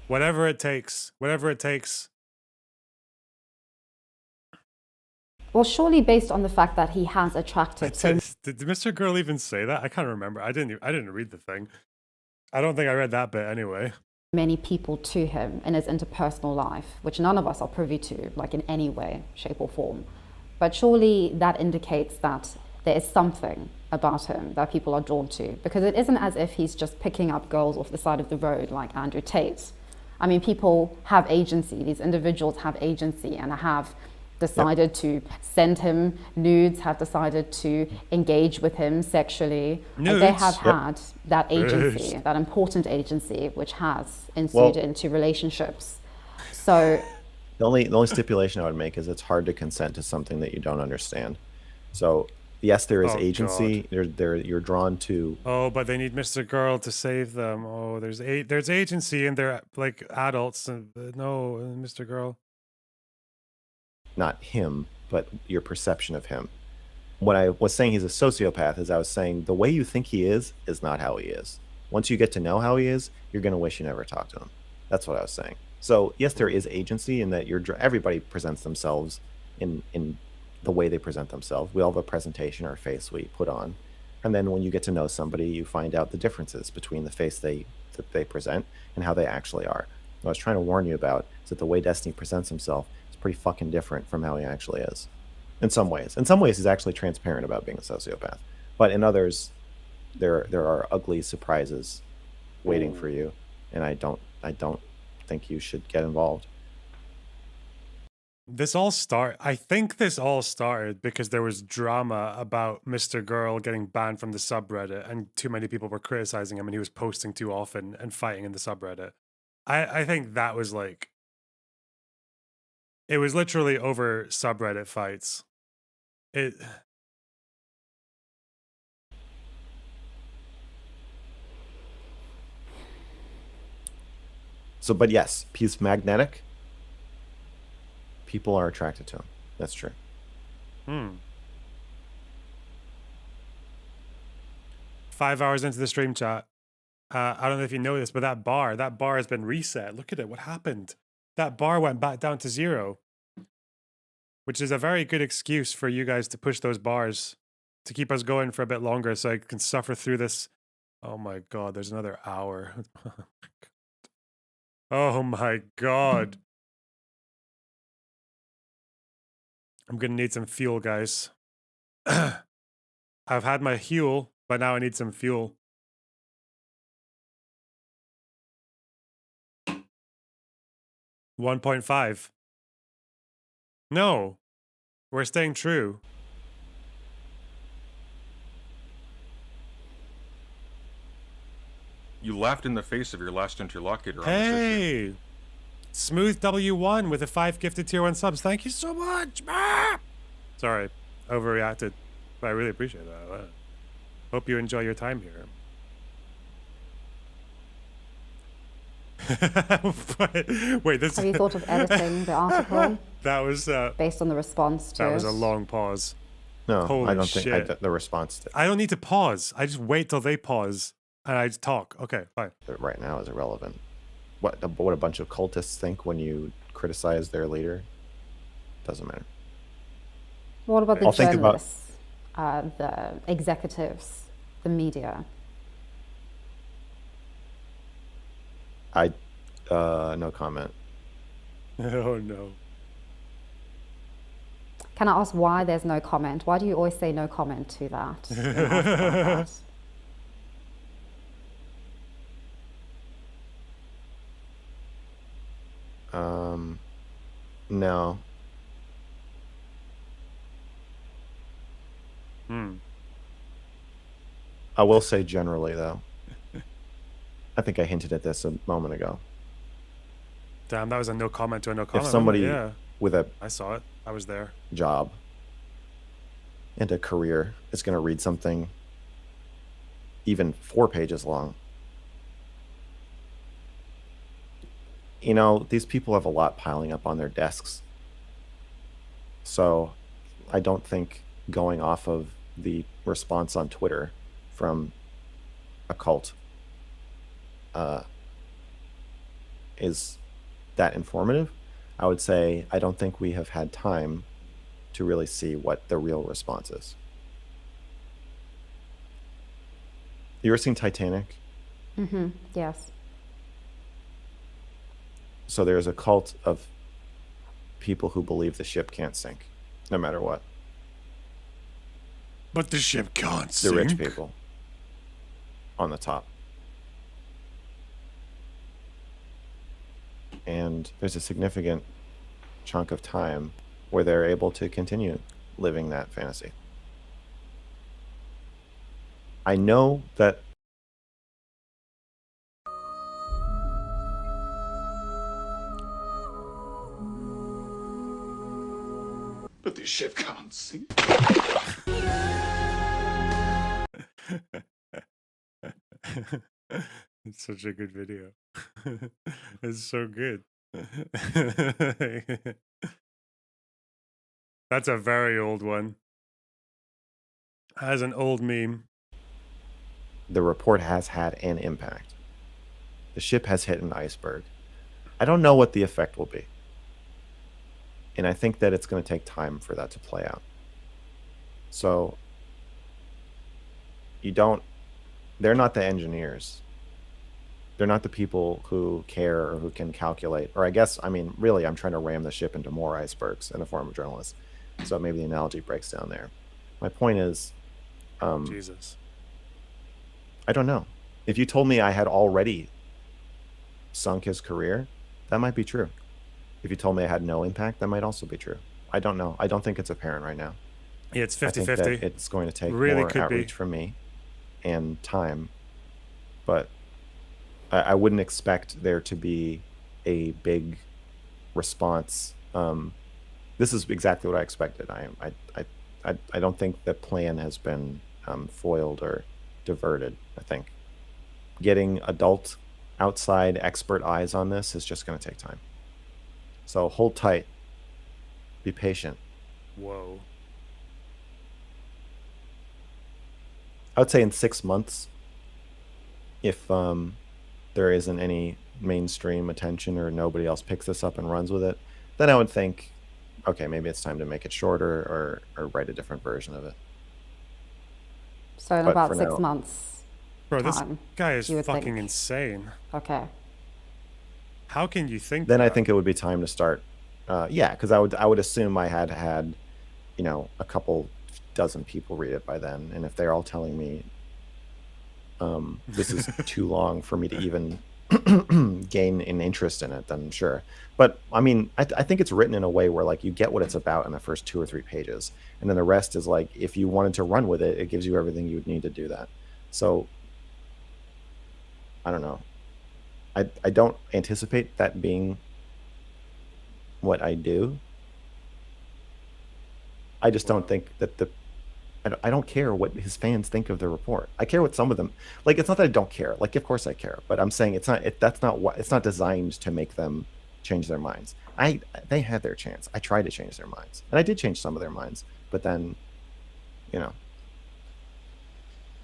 Whatever it takes. Whatever it takes. Well, surely based on the fact that he has attracted Did MrGirl even say that? I can't remember. I didn't read the thing. I don't think I read that bit anyway. many people to him in his interpersonal life, which none of us are privy to, like in any way, shape or form. But surely that indicates that there is something about him that people are drawn to, because it isn't as if he's just picking up girls off the side of the road like Andrew Tate. I mean, people have agency, these individuals have agency and have decided to send him nudes, have decided to engage with him sexually. Like they have had that agency, that important agency, which has ensued into relationships. So the only stipulation I would make is it's hard to consent to something that you don't understand. So yes, there is agency. You're drawn to. Oh, but they need MrGirl to save them. Oh, there's agency, and they're like adults. And no, MrGirl. Not him, but your perception of him. When I was saying he's a sociopath, is I was saying the way you think he is not how he is. Once you get to know how he is, you're gonna wish you never talked to him. That's what I was saying. So yes, there is agency in that everybody presents themselves in the way they present themselves. We all have a presentation or a face we put on, and then when you get to know somebody, you find out the differences between the face that they present and how they actually are. What I was trying to warn you about is that the way Destiny presents himself is pretty fucking different from how he actually is. In some ways. In some ways, he's actually transparent about being a sociopath, but in others, there are ugly surprises waiting for you, and I don't think you should get involved. I think this all started because there was drama about MrGirl getting banned from the subreddit, and too many people were criticizing him, and he was posting too often and fighting in the subreddit. I think that was like, it was literally over subreddit fights. So, but yes, he's magnetic. People are attracted to him. That's true. 5 hours into the stream chat. I don't know if you know this, but that bar has been reset. Look at it. What happened? That bar went back down to 0, which is a very good excuse for you guys to push those bars to keep us going for a bit longer so I can suffer through this. Oh my God, there's another hour. Oh my God. I'm gonna need some fuel, guys. I've had my fuel, but now I need some fuel. $1.5. No, we're staying true. You laughed in the face of your last interlocutor on this issue. Hey, Smooth W1 with the 5 gifted tier 1 subs. Thank you so much. Ah! Sorry, overreacted, but I really appreciate that. Hope you enjoy your time here. Wait, this. Have you thought of editing the article That was based on the response to that was it? a long pause. No, Holy I don't shit. think the response to I don't need to pause. I just wait till they pause and I just talk. Okay, fine. right now is irrelevant. What a bunch of cultists think when you criticize their leader doesn't matter. What about the I'll think about- journalists, the executives, the media? No comment. Oh no. Can I ask why there's no comment? Why do you always say no comment to that? when asked about that? No. I will say generally though. I think I hinted at this a moment ago. Damn, that was a no comment to a no comment. If somebody Yeah, with a I saw it. I was there. job and a career is going to read something even 4 pages long, you know, these people have a lot piling up on their desks. So I don't think going off of the response on Twitter from a cult is that informative. I would say I don't think we have had time to really see what the real response is. You ever seen Titanic? Mm-hmm. Yes. So there's a cult of people who believe the ship can't sink, no matter what. But the ship can't The sink. rich people on the top. And there's a significant chunk of time where they're able to continue living that fantasy. I know that But the ship can't sink. It's such a good video. It's so good. That's a very old one. As an old meme. the report has had an impact. The ship has hit an iceberg. I don't know what the effect will be. And I think that it's going to take time for that to play out. So they're not the engineers. They're not the people who care or who can calculate. Or I guess, I mean, really, I'm trying to ram the ship into more icebergs in the form of journalists. So maybe the analogy breaks down there. My point is, Jesus. I don't know. If you told me I had already sunk his career, that might be true. If you told me I had no impact, that might also be true. I don't know. I don't think it's apparent right now. Yeah, it's I think 50-50. that it's going to take Really more could be. outreach from me and time. But I wouldn't expect there to be a big response. This is exactly what I expected. I don't think the plan has been foiled or diverted. I think getting adult outside expert eyes on this is just going to take time. So hold tight. Be patient. Whoa. I would say in 6 months, if there isn't any mainstream attention or nobody else picks this up and runs with it, then I would think, okay, maybe it's time to make it shorter or write a different version of it. So in But about for 6 now, months Bro, this time, guy is you would fucking think. insane. Okay. How can you think then I that? think it would be time to start. Yeah, because I would assume I had, a couple dozen people read it by then, and if they're all telling me this is too long for me to even gain an interest in it, then sure. But I mean, I think it's written in a way where like you get what it's about in the first 2 or 3 pages, and then the rest is like if you wanted to run with it, it gives you everything you would need to do that. So I don't know. I don't anticipate that being what I do. I just don't think that I don't care what his fans think of the report. I care what some of them like. It's not that I don't care. Like, of course I care, but I'm saying it's not. That's not what. It's not designed to make them change their minds. They had their chance. I tried to change their minds, and I did change some of their minds. But then, you know,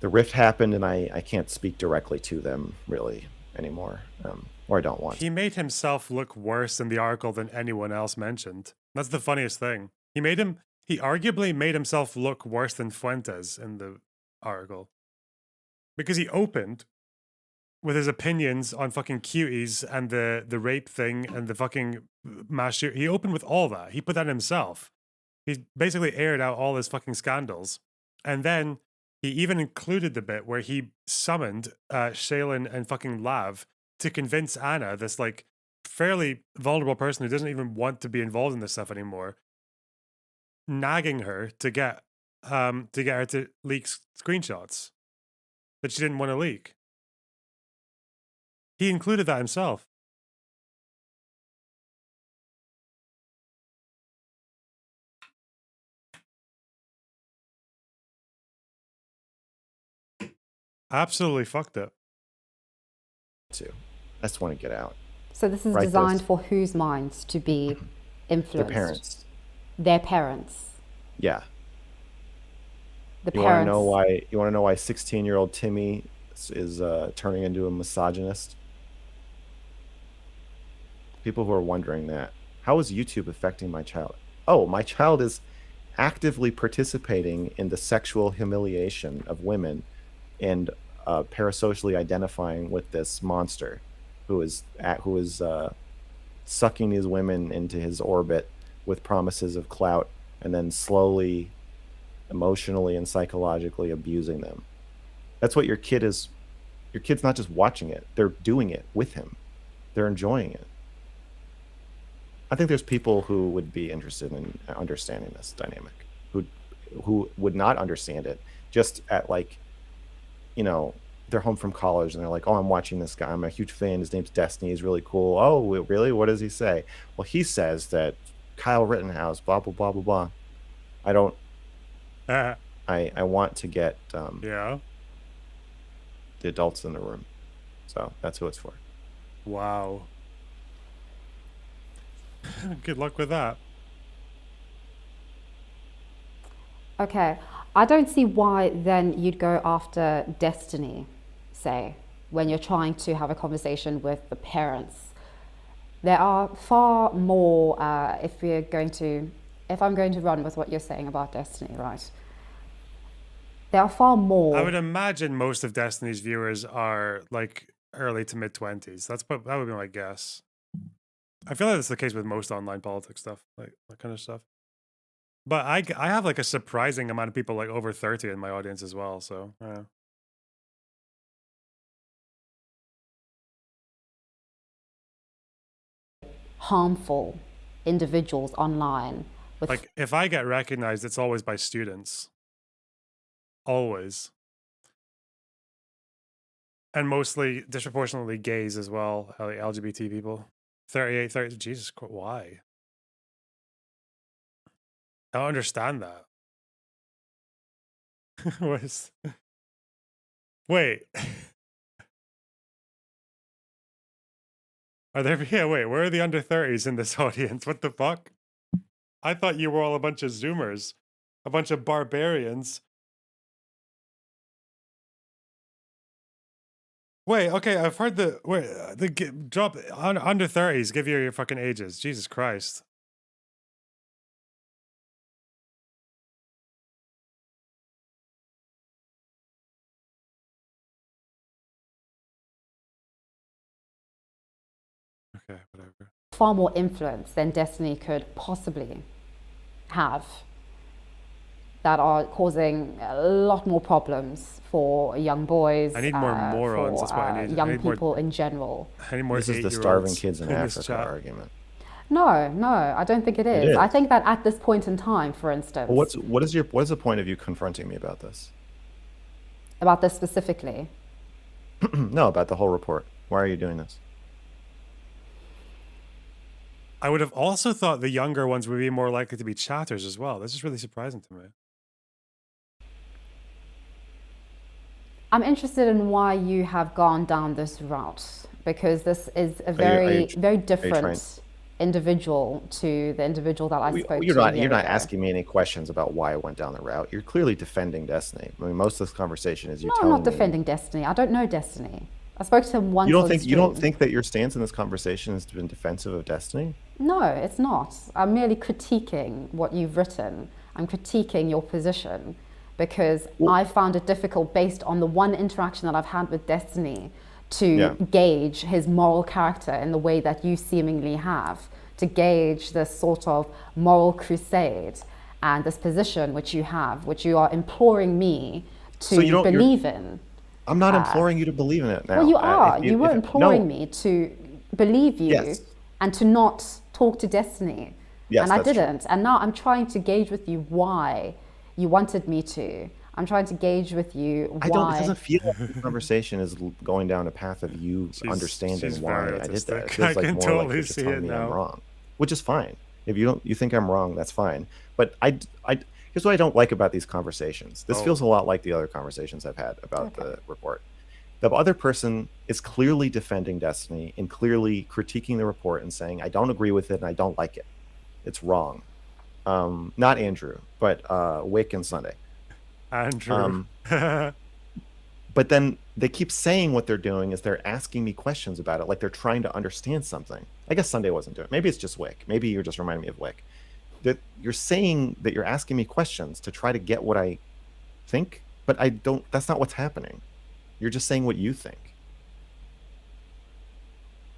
the rift happened, and I can't speak directly to them really anymore, or I don't want to. He made himself look worse in the article than anyone else mentioned. That's the funniest thing. He arguably made himself look worse than Fuentes in the article. Because he opened with his opinions on fucking cuties and the rape thing and the fucking mass shoot. He opened with all that. He put that himself. He basically aired out all his fucking scandals. And then he even included the bit where he summoned Shaylin and fucking Lav to convince Anna, this like fairly vulnerable person who doesn't even want to be involved in this stuff anymore, nagging her to get her to leak screenshots that she didn't want to leak. He included that himself. Absolutely fucked it. I just want to get out. So this is Write designed this. for whose minds to be Their influenced? parents. Their parents. Yeah. The You want to parents. know why? You want to know why 16-year-old Timmy is turning into a misogynist? People who are wondering that. How is YouTube affecting my child? Oh, my child is actively participating in the sexual humiliation of women and parasocially identifying with this monster who is sucking these women into his orbit with promises of clout and then slowly emotionally and psychologically abusing them. That's what your kid is. Your kid's not just watching it, they're doing it with him. They're enjoying it. I think there's people who would be interested in understanding this dynamic, who would not understand it just at like, they're home from college and they're like, oh, I'm watching this guy. I'm a huge fan. His name's Destiny. He's really cool. Oh, really? What does he say? Well, he says that Kyle Rittenhouse, blah, blah, blah, blah, blah. I don't, I want to get Yeah. the adults in the room. So that's who it's for. Wow. Good luck with that. Okay. I don't see why then you'd go after Destiny, say, when you're trying to have a conversation with the parents. There are far more, if I'm going to run with what you're saying about Destiny, right? There are far more. I would imagine most of Destiny's viewers are like early to mid 20s. That would be my guess. I feel like that's the case with most online politics stuff, like that kind of stuff. But I have like a surprising amount of people like over 30 in my audience as well. So harmful individuals online. Like if I get recognized, it's always by students. Always. And mostly disproportionately gays as well, like LGBT people. 38, 30, Jesus Christ, why? I don't understand that. Wait. Are there, yeah, wait, where are the under 30s in this audience? What the fuck? I thought you were all a bunch of Zoomers, a bunch of barbarians Wait, okay, I've heard drop under 30s, give you your fucking ages. Jesus Christ. Okay, whatever. Far more influence than Destiny could possibly have that are causing a lot more problems for young boys. I need more morons. For, That's what I need. young I need people more, in general. I need more. This is the starving kids in Africa argument. No, I don't think it is. It is. I think that at this point in time, for instance, Well, what is the point of you confronting me about this? about this specifically. No, about the whole report. Why are you doing this? I would have also thought the younger ones would be more likely to be chatters as well. This is really surprising to me. I'm interested in why you have gone down this route, because this is a very different individual to the individual that I spoke to. You're not asking me any questions about why I went down the route. You're clearly defending Destiny. I mean, most of this conversation is you telling me. No, I'm not defending Destiny. I don't know Destiny. I spoke to him once. You don't think that your stance in this conversation has been defensive of Destiny? No, it's not. I'm merely critiquing what you've written. I'm critiquing your position because I found it difficult, based on the one interaction that I've had with Destiny, to gauge his moral character in the way that you seemingly have, to gauge this sort of moral crusade and this position which you have, which you are imploring me to believe in. I'm not imploring you to believe in it now. Well, you are. You were imploring me to believe you and to not talk to Destiny. Yes, and I didn't. True. And now I'm trying to gauge with you why you wanted me to. I'm trying to gauge with you why. It doesn't feel like the conversation is going down a path of you understanding why I did that. It feels like more like you're just telling me I'm wrong, which is fine. If you think I'm wrong, that's fine. But here's what I don't like about these conversations. This feels a lot like the other conversations I've had about the report. The other person is clearly defending Destiny and clearly critiquing the report and saying, I don't agree with it and I don't like it. It's wrong. Not Andrew, but Wick and Sunday. Andrew. But then they keep saying what they're doing is they're asking me questions about it, like they're trying to understand something. I guess Sunday wasn't doing it. Maybe it's just Wick. Maybe you're just reminding me of Wick. That you're saying that you're asking me questions to try to get what I think, but I don't. That's not what's happening. You're just saying what you think.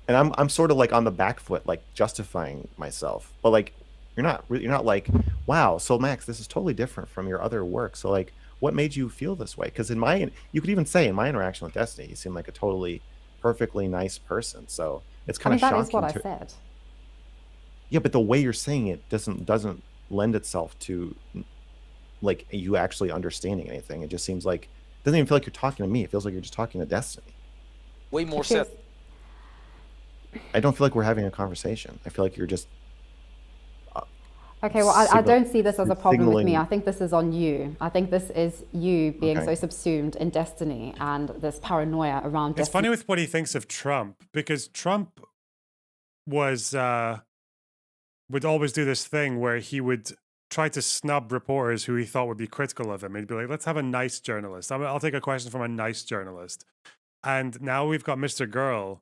And I'm sort of like on the back foot, like justifying myself. But like you're not like, wow, so Max, this is totally different from your other work. So like, what made you feel this way? Because you could even say in my interaction with Destiny, you seem like a totally perfectly nice person. So it's kind of shocking. That is what I said. Yeah, but the way you're saying it doesn't lend itself to like you actually understanding anything. It just seems like it doesn't even feel like you're talking to me. It feels like you're just talking to Destiny. Way more set. I don't feel like we're having a conversation. I feel like you're just okay, well, I don't see this as a problem with me. I think this is on you. I think this is you being so subsumed in Destiny and this paranoia around Destiny. It's funny with what he thinks of Trump, because Trump would always do this thing where he would try to snub reporters who he thought would be critical of him. He'd be like, let's have a nice journalist. I'll take a question from a nice journalist. And now we've got MrGirl.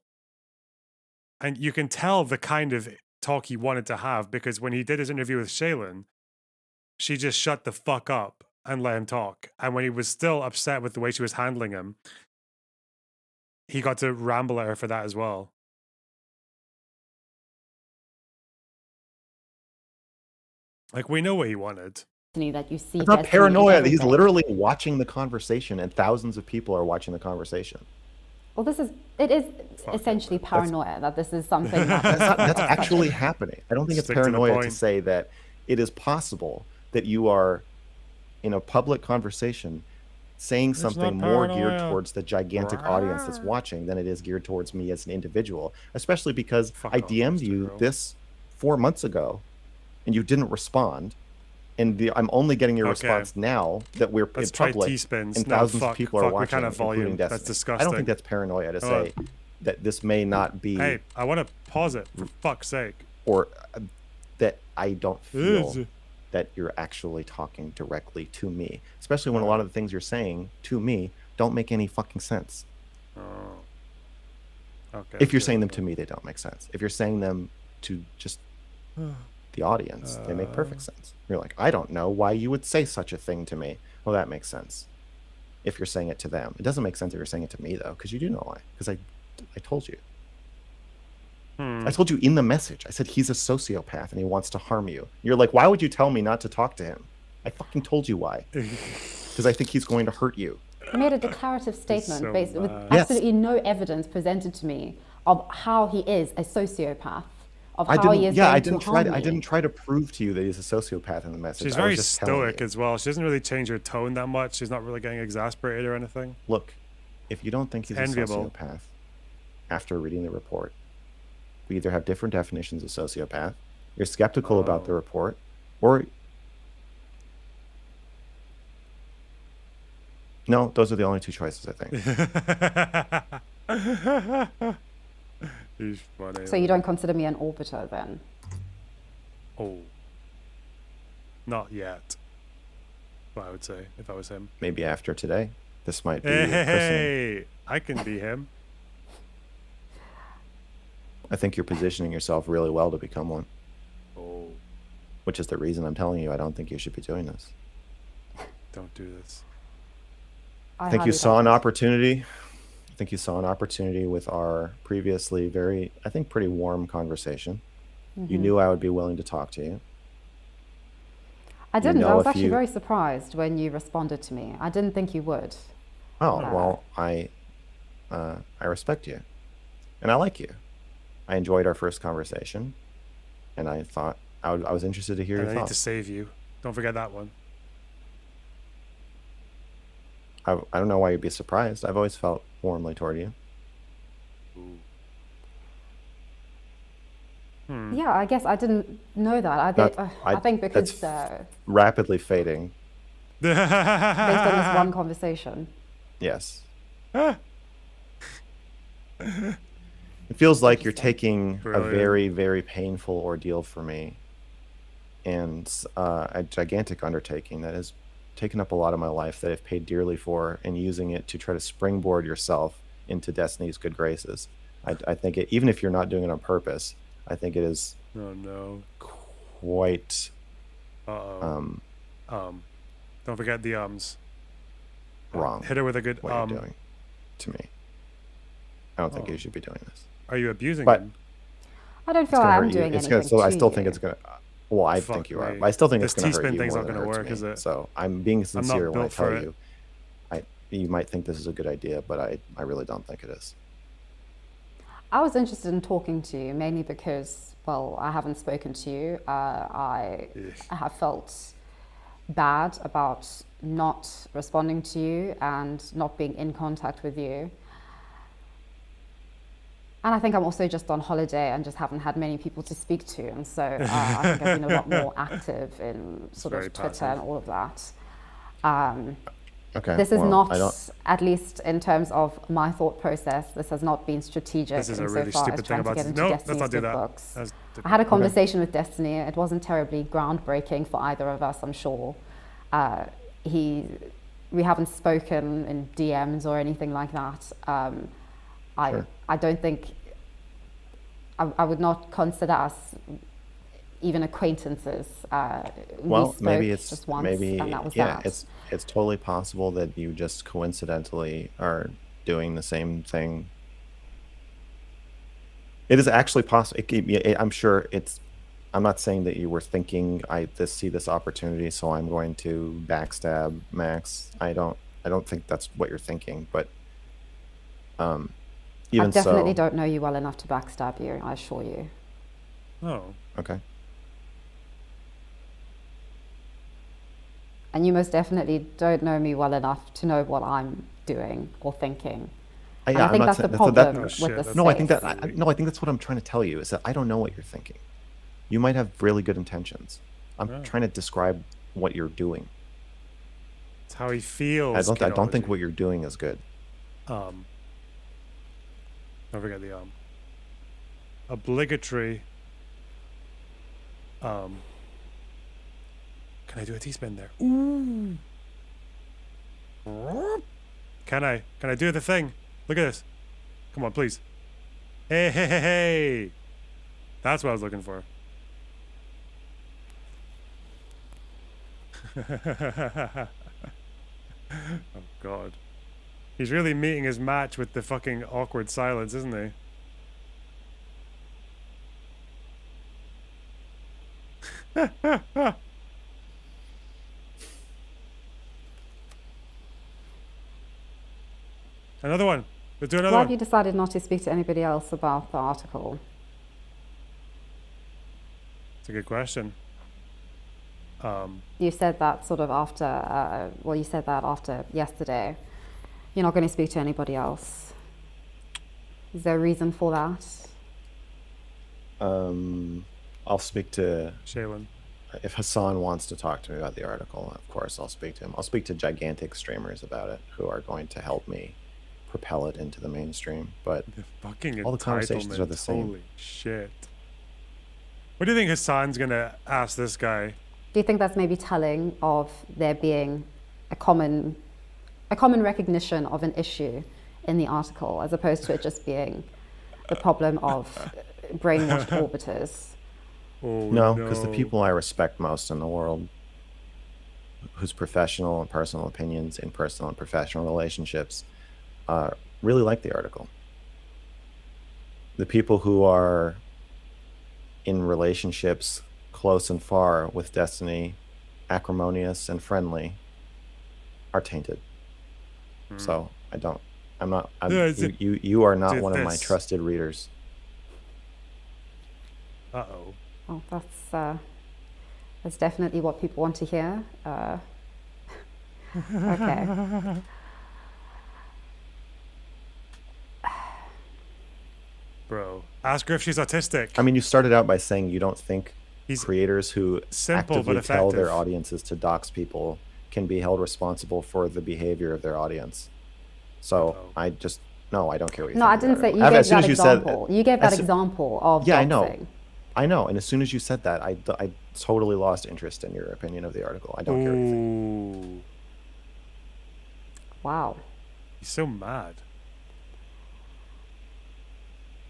And you can tell the kind of talk he wanted to have, because when he did his interview with Shaylin, she just shut the fuck up and let him talk. And when he was still upset with the way she was handling him, he got to ramble at her for that as well. Like, we know what he wanted. That you see. It's not paranoia. He's literally watching the conversation, and thousands of people are watching the conversation. Well, it is essentially paranoia that this is something that's actually happening. I don't think it's paranoia to say that it is possible that you are in a public conversation saying something more geared towards the gigantic audience that's watching than it is geared towards me as an individual, especially because I DM'd you this 4 months ago and you didn't respond. And I'm only getting your response now that we're in public and thousands of people are watching, including Destiny. That's disgusting. I don't think that's paranoia to say that this may not be... Hey, I want to pause it, for fuck's sake. Or that I don't feel that you're actually talking directly to me. Especially when a lot of the things you're saying to me don't make any fucking sense. Okay. If you're saying them to me, they don't make sense. If you're saying them to just the audience, they make perfect sense. You're like, I don't know why you would say such a thing to me. Well, that makes sense. If you're saying it to them, it doesn't make sense if you're saying it to me though, because you do know why. Because I told you. I told you in the message. I said he's a sociopath and he wants to harm you. You're like, why would you tell me not to talk to him? I fucking told you why. Because I think he's going to hurt you. He made a declarative statement so based with bad. absolutely no evidence presented to me of how he is a sociopath, of how he is I going to harm me. I didn't try to prove to you that he's a sociopath in the message. She's I was very just telling stoic you. as well. She doesn't really change her tone that much. She's not really getting exasperated or anything. Look, if you don't think he's Enviable. a sociopath after reading the report, we either have different definitions of sociopath, you're skeptical about the report, or no, those are the only two choices, I think. He's funny. So you don't consider me an orbiter then? Oh. Not yet. Well, I would say, if I was him. Maybe after today, this might be your christening. Hey, I can be him. I think you're positioning yourself really well to become one, Oh, which is the reason I'm telling you I don't think you should be doing this. don't do this. I think you saw an opportunity. I think you saw an opportunity with our previously I think pretty warm conversation. You knew I would be willing to talk to you. I didn't. know I was if actually you- very surprised when you responded to me. I didn't think you would. Oh, well, I respect you and I like you. I enjoyed our first conversation and I thought I was interested to hear And your I need to thoughts. save you. Don't forget that one. I don't know why you'd be surprised. I've always felt warmly toward you. Yeah, I guess I didn't know that. I think because that's rapidly fading. based on this one conversation. Yes. It feels like you're taking a Brilliant. very, very painful ordeal for me and a gigantic undertaking that has taken up a lot of my life that I've paid dearly for, and using it to try to springboard yourself into Destiny's good graces. I think even if you're not doing it on purpose, I think it is Oh no. quite Uh-oh. Don't forget the ums. wrong Hit her with a good what you're doing to me. I don't think you should be doing this. Are you abusing But- him? I don't It's feel gonna like hurt I'm you. doing It's anything gonna. So I to still you. think it's gonna. Well, I Fuck think you are. me. But I still think This it's gonna hurt T-spin you thing's more not than it gonna hurts work, me. is it? So I'm being sincere when I built for tell it. you. You might think this is a good idea, but I really don't think it is. I was interested in talking to you mainly because, well, I haven't spoken to you. I have felt bad about not responding to you and not being in contact with you. And I think I'm also just on holiday and just haven't had many people to speak to. And so I think I've been a lot more active in sort very of Twitter passive. and all of that. Okay. This is well, not, I don't. at least in terms of my thought process, this has not been strategic This is a insofar really as stupid thing trying to about get this. into No, let's Destiny's not do good that. books. That's I had a conversation with Destiny. It wasn't terribly groundbreaking for either of us, I'm sure. We haven't spoken in DMs or anything like that. Sure. I don't think, I would not consider us even acquaintances. Well, we spoke maybe it's just once, maybe and that was yeah. that. It's totally possible that you just coincidentally are doing the same thing. It is actually possible. I'm sure it's. I'm not saying that you were thinking I see this opportunity, so I'm going to backstab Max. I don't think that's what you're thinking, but even I definitely so, don't know you well enough to backstab you, I assure you. Oh. okay. And you most definitely don't know me well enough to know what I'm doing or thinking. And Yeah, I I'm think not that's the saying- problem Oh, with shit, the that's- space. No, I think that I think that's what I'm trying to tell you is that I don't know what you're thinking. You might have really good intentions. I'm Yeah. trying to describe what you're doing. It's how he feels. I don't think Kidology. what you're doing is good. Don't forget the obligatory. Can I do a T-spin there? Ooh. Can I do the thing? Look at this. Come on, please. Hey. That's what I was looking for. Oh God. He's really meeting his match with the fucking awkward silence, isn't he? Another one. Let's do another Why one. have you decided not to speak to anybody else about the article? It's a good question. You said that sort of after, well, you said that after yesterday. You're not going to speak to anybody else. Is there a reason for that? I'll speak to Shaylin. if Hassan wants to talk to me about the article. Of course, I'll speak to him. I'll speak to gigantic streamers about it who are going to help me propel it into the mainstream. But The fucking all the conversations are the entitlement, same. Holy shit. What do you think Hassan's gonna ask this guy? Do you think that's maybe telling of there being a common recognition of an issue in the article, as opposed to it just being the problem of brainwashed orbiters? Oh, No, because the people I respect most in the world, whose professional and personal opinions in personal and professional relationships, really like the article. The people who are in relationships close and far with Destiny, acrimonious and friendly, are tainted. So you are not one of my trusted readers. Uh-oh. Well, that's definitely what people want to hear. Okay. Bro. Ask her if she's autistic. I mean, you started out by saying you don't think He's creators who simple but actively tell their effective. audiences to dox people can be held responsible for the behavior of their audience. So I don't care what you No, I think. didn't say, you As gave soon that as you said- example. You gave that as- example of Yeah, doxing. I know. And as soon as you said that, I totally lost interest in your opinion of the article. I don't care what you think. Ooh. Wow. He's so mad.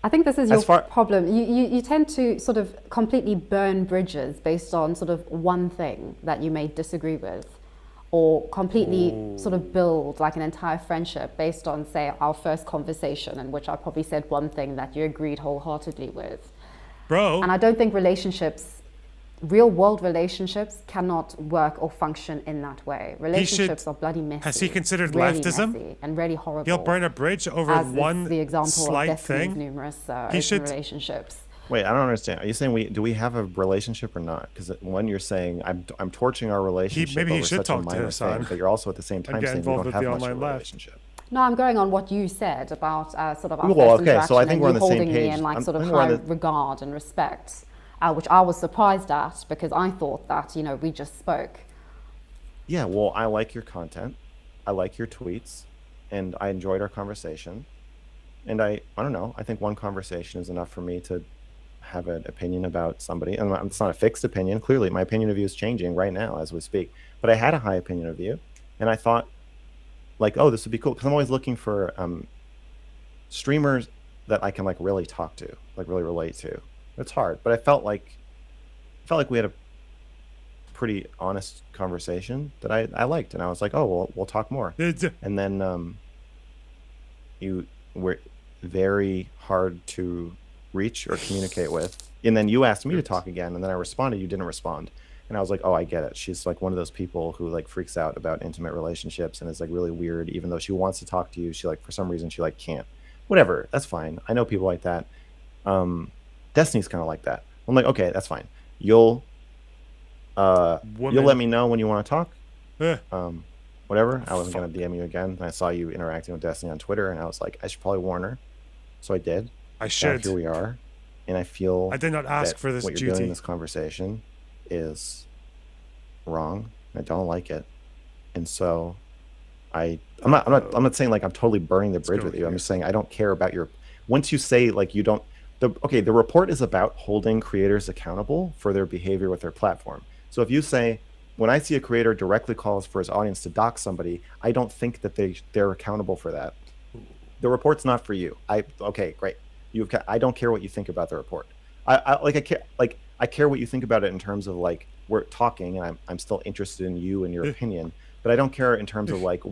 I think this is As your far- problem. You tend to sort of completely burn bridges based on sort of one thing that you may disagree with, or completely sort of build like an entire friendship based on, say, our first conversation in which I probably said one thing that you agreed wholeheartedly with. Bro. And I don't think real world relationships cannot work or function in that way. Relationships are bloody messy. Has he considered really leftism? messy and really horrible. He'll burn a bridge over as one is the example slight of Destiny's thing. numerous He open should- relationships. Wait, I don't understand. Are you saying do we have a relationship or not? Because when you're saying I'm torching our relationship maybe he over should such a talk to minor Hassan. thing, but you're also at the same time get saying we involved don't with have the much of a online left. relationship. No, I'm going on what you said about sort of our Well, first okay, so I interaction think and we're on you the same holding me page. in like I'm- sort of I think we're on high the- regard and respect, which I was surprised at because I thought that, we just spoke. Yeah, well, I like your content. I like your tweets, and I enjoyed our conversation. And I don't know. I think one conversation is enough for me to have an opinion about somebody. And it's not a fixed opinion. Clearly, my opinion of you is changing right now as we speak. But I had a high opinion of you, and I thought, like, oh, this would be cool. Because I'm always looking for streamers that I can like really talk to, like really relate to. It's hard, but I felt like we had a pretty honest conversation that I liked, and I was like, oh, well, we'll talk more. And then you were very hard to reach or communicate with, and then you asked me to talk again, and then I responded. You didn't respond, and I was like, oh, I get it. She's like one of those people who like freaks out about intimate relationships and is like really weird, even though she wants to talk to you. She like for some reason she like can't. Whatever, that's fine. I know people like that. Destiny's kind of like that. I'm like, okay, that's fine. You'll let me know when you want to talk. Whatever. I wasn't gonna DM you again. And I saw you interacting with Destiny on Twitter, and I was like, I should probably warn her. So I did. I Now should. here we are, and I feel I did not ask that for this what you're doing duty. in this conversation is wrong. I don't like it, and so I'm not saying like I'm totally burning the bridge go with you. I'm here. just saying I don't care about your. Once you say like you don't, the report is about holding creators accountable for their behavior with their platform. So if you say, when I see a creator directly calls for his audience to dox somebody, I don't think that they're accountable for that. The report's not for you. Okay, great. I don't care what you think about the report. I care what you think about it in terms of like we're talking, and I'm still interested in you and your opinion. But I don't care in terms of like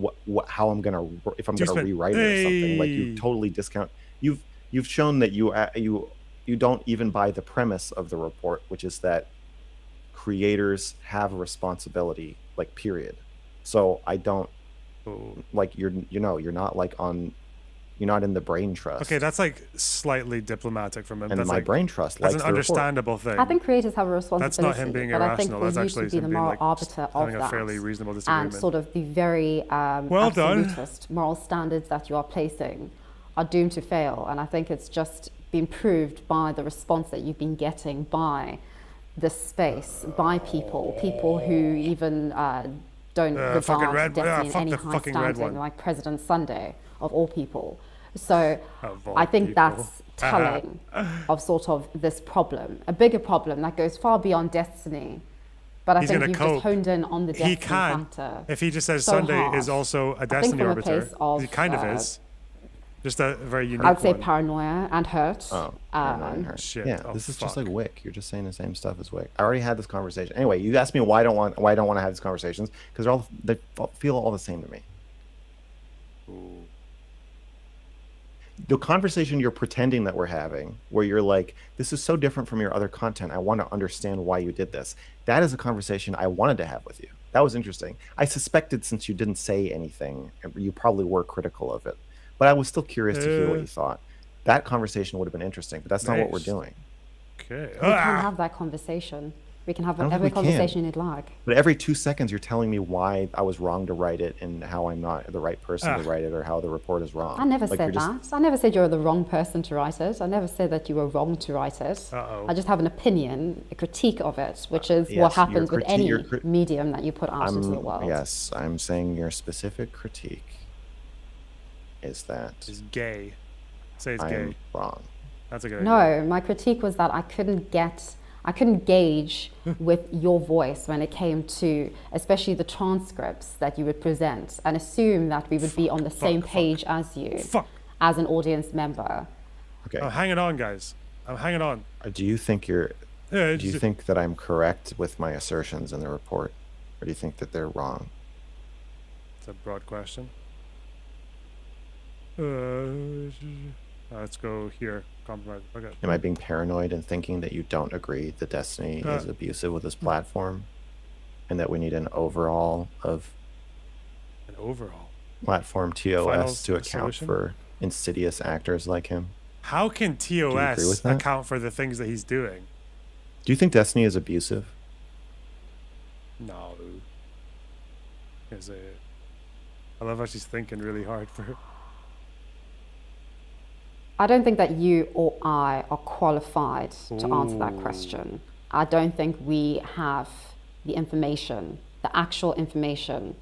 how I'm gonna if I'm gonna rewrite it or something. Like you totally discount. You've shown that you don't even buy the premise of the report, which is that creators have a responsibility, like period. So I don't like you're not like on. You're not in the brain trust. Okay, that's like slightly diplomatic from him. And that's my like, brain trust that's likes an understandable thing. I think creators have a responsibility. That's not him being but irrational. I That's think for actually you to be the him being moral like arbiter of having a that fairly reasonable disagreement. and sort of the very Well done. absolutist moral standards that you are placing are doomed to fail. And I think it's just been proved by the response that you've been getting by this space, by people who even don't regard Destiny in any high standing, like President Sunday of all people. So I think that's telling of sort of this problem, a bigger problem that goes far beyond Destiny. But I think you've just honed in on the Destiny factor. If he just says so Sunday hard. is also a I think Destiny from a arbiter, place of, he kind of is. Just a very unique I'd say one. paranoia and hurt. Oh, paranoia and hurt. Shit. Yeah, Oh, this is just fuck. like Wick. You're just saying the same stuff as Wick. I already had this conversation. Anyway, you asked me why I don't want to have these conversations because they feel all the same to me. Ooh. The conversation you're pretending that we're having, where you're like, this is so different from your other content. I want to understand why you did this. That is a conversation I wanted to have with you. That was interesting. I suspected since you didn't say anything, you probably were critical of it. But I was still curious to hear what you thought. That conversation would have been interesting, but that's not what we're doing. Okay. We can have that conversation. We can have whatever conversation you'd like. But every 2 seconds, you're telling me why I was wrong to write it and how I'm not the right person to write it or how the report is wrong. I never said that. I never said you're the wrong person to write it. I never said that you were wrong to write it. I just have an opinion, a critique of it, which is what happens with any medium that you put out into the world. Yes, I'm saying your specific critique is that It's gay. Say it's I'm gay. wrong. That's a good idea. No, my critique was that I couldn't gauge with your voice when it came to especially the transcripts that you would present and assume that we would be on the same page as you as an audience member. Okay. I'm hanging on, guys. I'm hanging on. Do you think do you think that I'm correct with my assertions in the report, or do you think that they're wrong? It's a broad question. Let's go here. Compromise. Okay. Am I being paranoid and thinking that you don't agree that Destiny is abusive with this platform, and that we need an overhaul of platform TOS to account for insidious actors like him? How can TOS account for the things that he's doing? Do you think Destiny is abusive? No. I love how she's thinking really hard for her. I don't think that you or I are qualified to answer that question. I don't think we have the information, the actual information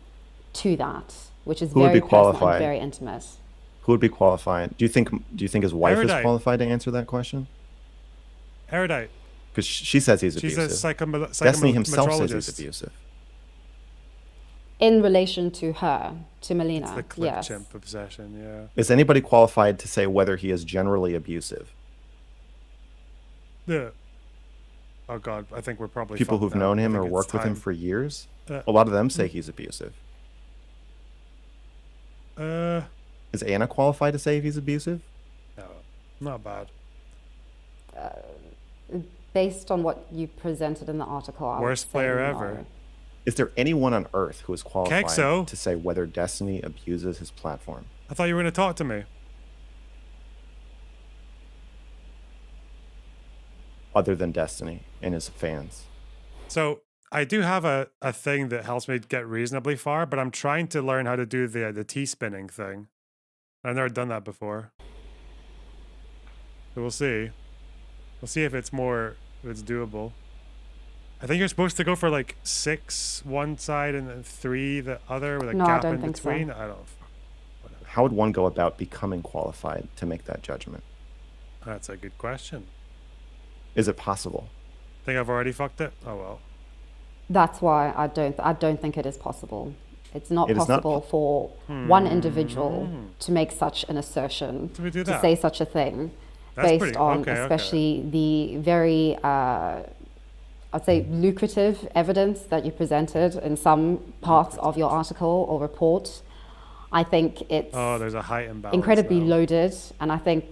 to that, which is very personal and very intimate. Who would be qualified? Do you think his wife is qualified to answer that question? Erudite. Because she says he's abusive. She's a Destiny himself says he's abusive. In relation to her, to Melina, it's the clip chimp obsession, yeah. Is anybody qualified to say whether he is generally abusive? Yeah. Oh God, I think we're probably people who've known him or worked with him for years. A lot of them say he's abusive. Is Anna qualified to say if he's abusive? No, not bad. Based on what you presented in the article, I worst player ever. Is there anyone on Earth who is qualified to say whether Destiny abuses his platform? I thought you were going to talk to me. Other than Destiny and his fans. So I do have a thing that helps me get reasonably far, but I'm trying to learn how to do the T-spinning thing. I've never done that before. So we'll see. We'll see if it's doable. I think you're supposed to go for like 6 one side and then 3 the other with a gap in between. So. I don't. Whatever. How would one go about becoming qualified to make that judgment? That's a good question. Is it possible? Think I've already fucked it? Oh well. That's why I don't think it is possible. It's not possible for one individual to make such an assertion, to say such a thing. That's based pretty on okay. especially the very, I'd say, lucrative evidence that you presented in some parts of your article or report. I think it's there's a height imbalance. incredibly now. loaded, and I think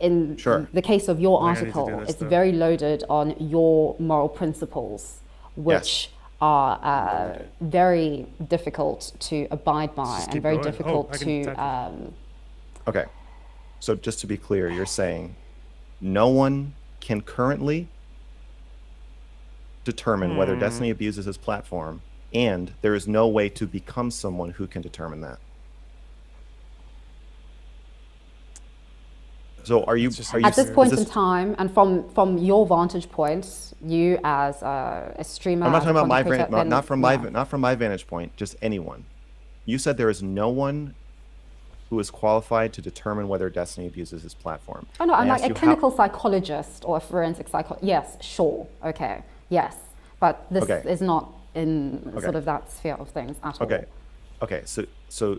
in Sure. the case of your I think I need to do article, this it's though. very loaded on your moral principles, which are very difficult to abide by Just and keep very going. difficult I can to. type Okay. So just to be clear, you're saying no one can currently determine whether Destiny abuses his platform, and there is no way to become someone who can determine that. So are you At this point is in time, and from your vantage point, you as a streamer, I'm not as a talking about my content creator, not from my yeah. not from my vantage point, just anyone. You said there is no one who is qualified to determine whether Destiny abuses his platform. Oh no, I'm I like asked a you how- clinical psychologist or a forensic psychologist. Yes, sure, okay, yes, but this Okay. is not in Okay. sort of that sphere of things at all. Okay, so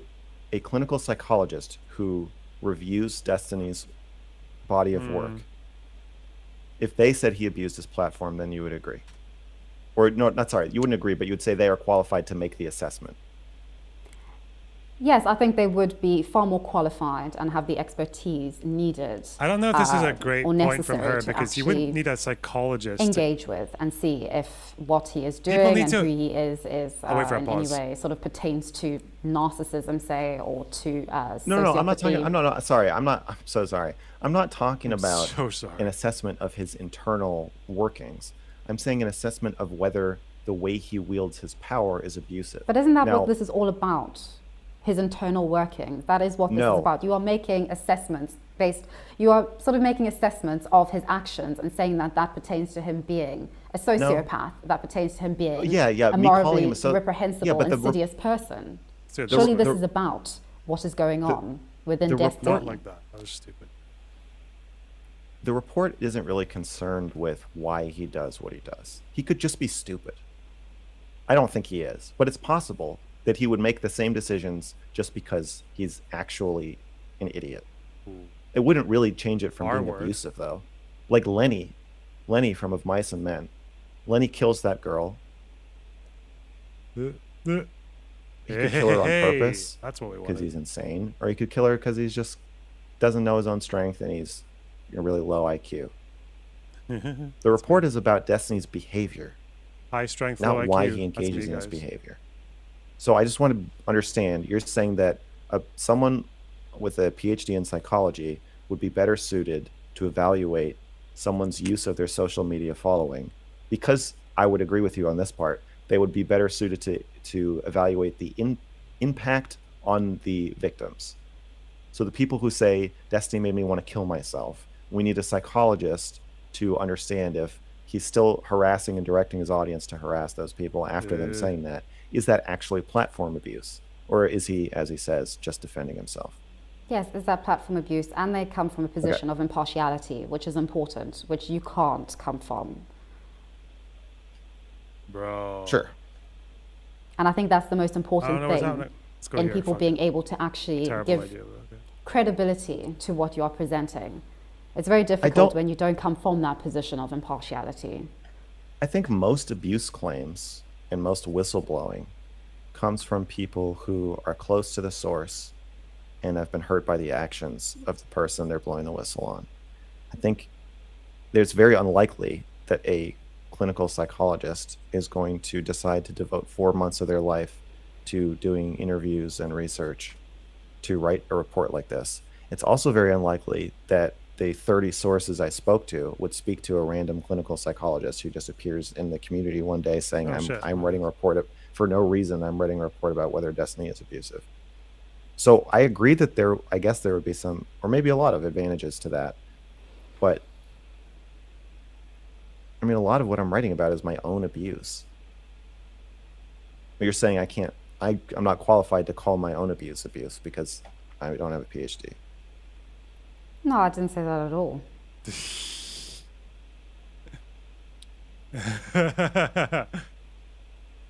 a clinical psychologist who reviews Destiny's body of work, if they said he abused his platform, then you would agree. Or no, not sorry, you wouldn't agree, but you would say they are qualified to make the assessment. Yes, I think they would be far more qualified and have the expertise needed. I don't know if this is a great or point from necessary her to because you wouldn't actually need a psychologist. to- engage with and see if what he is People doing need and to- who he is I'll wait for a in any pause. way sort of pertains to narcissism, say, or to No, I'm not talking. sociopathy. I'm not. Sorry, I'm not. I'm so sorry. I'm not talking about so sorry. an assessment of his internal workings. I'm saying an assessment of whether the way he wields his power is abusive. But isn't that Now- what this is all about? His internal workings. That is what this No. is about. You are making assessments you are sort of making assessments of his actions and saying that that pertains to him being a sociopath, that pertains to him being Yeah, a me calling morally him a representable, but the insidious person. So Surely this the- is about what is going on within the Destiny. Not like that. That was stupid. The report isn't really concerned with why he does what he does. He could just be stupid. I don't think he is, but it's possible that he would make the same decisions just because he's actually an idiot. It wouldn't really change it from R being word. abusive, though. Like Lenny from Of Mice and Men. Lenny kills that girl. He could kill her on purpose That's what we because wanted. he's insane, or he could kill her because he's just doesn't know his own strength and he's a really low IQ. The report is about Destiny's behavior, High strength, not low why IQ. he engages That's me, in his guys. behavior. So I just want to understand, you're saying that someone with a PhD in psychology would be better suited to evaluate someone's use of their social media following, because I would agree with you on this part, they would be better suited to evaluate the impact on the victims. So the people who say, Destiny made me want to kill myself, we need a psychologist to understand if he's still harassing and directing his audience to harass those people after them saying that. Is that actually platform abuse? Or is he, as he says, just defending himself? Yes, it's that platform abuse, and they come from a position of impartiality, which is important, which you can't come from. Bro. Sure. And I think that's the most I don't important know what's thing happening. Let's go in here. people Fuck being it. able to actually Terrible give idea. But okay. credibility to what you are presenting. It's very difficult don't- when you don't come from that position of impartiality. I think most abuse claims and most whistleblowing comes from people who are close to the source and have been hurt by the actions of the person they're blowing the whistle on. I think it's very unlikely that a clinical psychologist is going to decide to devote 4 months of their life to doing interviews and research to write a report like this. It's also very unlikely that the 30 sources I spoke to would speak to a random clinical psychologist who just appears in the community one day saying, I'm writing a report for no reason. I'm writing a report about whether Destiny is abusive. So I agree that I guess there would be some, or maybe a lot of advantages to that. But I mean, a lot of what I'm writing about is my own abuse. But you're saying I'm not qualified to call my own abuse because I don't have a PhD. No, I didn't say that at all.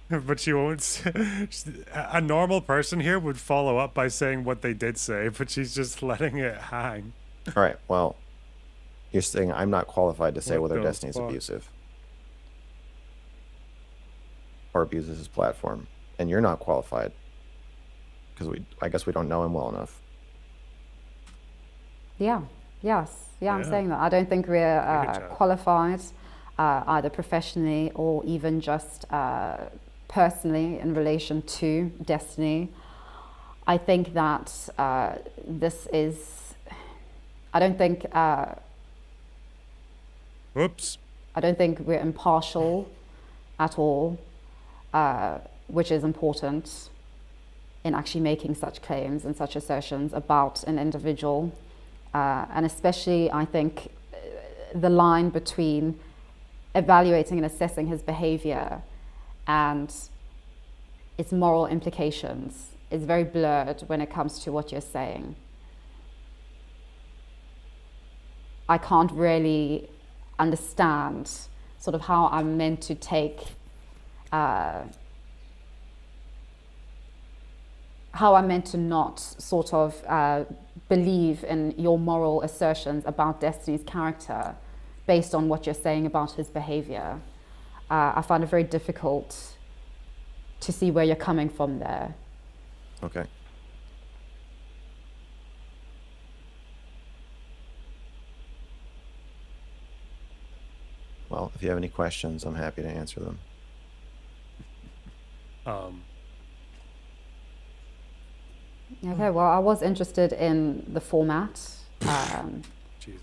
But she won't. A normal person here would follow up by saying what they did say, but she's just letting it hang. All right. Well, You're saying I'm not qualified to say What whether the Destiny's fuck? abusive or abuses his platform, and you're not qualified because I guess we don't know him well enough. Yeah, yes, I'm Yeah. saying that. I don't think we're chat. qualified, either professionally or even just personally in relation to Destiny. I think that this is, I don't think, Oops. I don't think we're impartial at all, which is important in actually making such claims and such assertions about an individual. And especially, I think, the line between evaluating and assessing his behavior and its moral implications is very blurred when it comes to what you're saying. I can't really understand sort of how I'm meant to take, how I'm meant to not sort of believe in your moral assertions about Destiny's character based on what you're saying about his behavior. I find it very difficult to see where you're coming from there. Okay. Well, if you have any questions, I'm happy to answer them. Okay, well, I was interested in the format.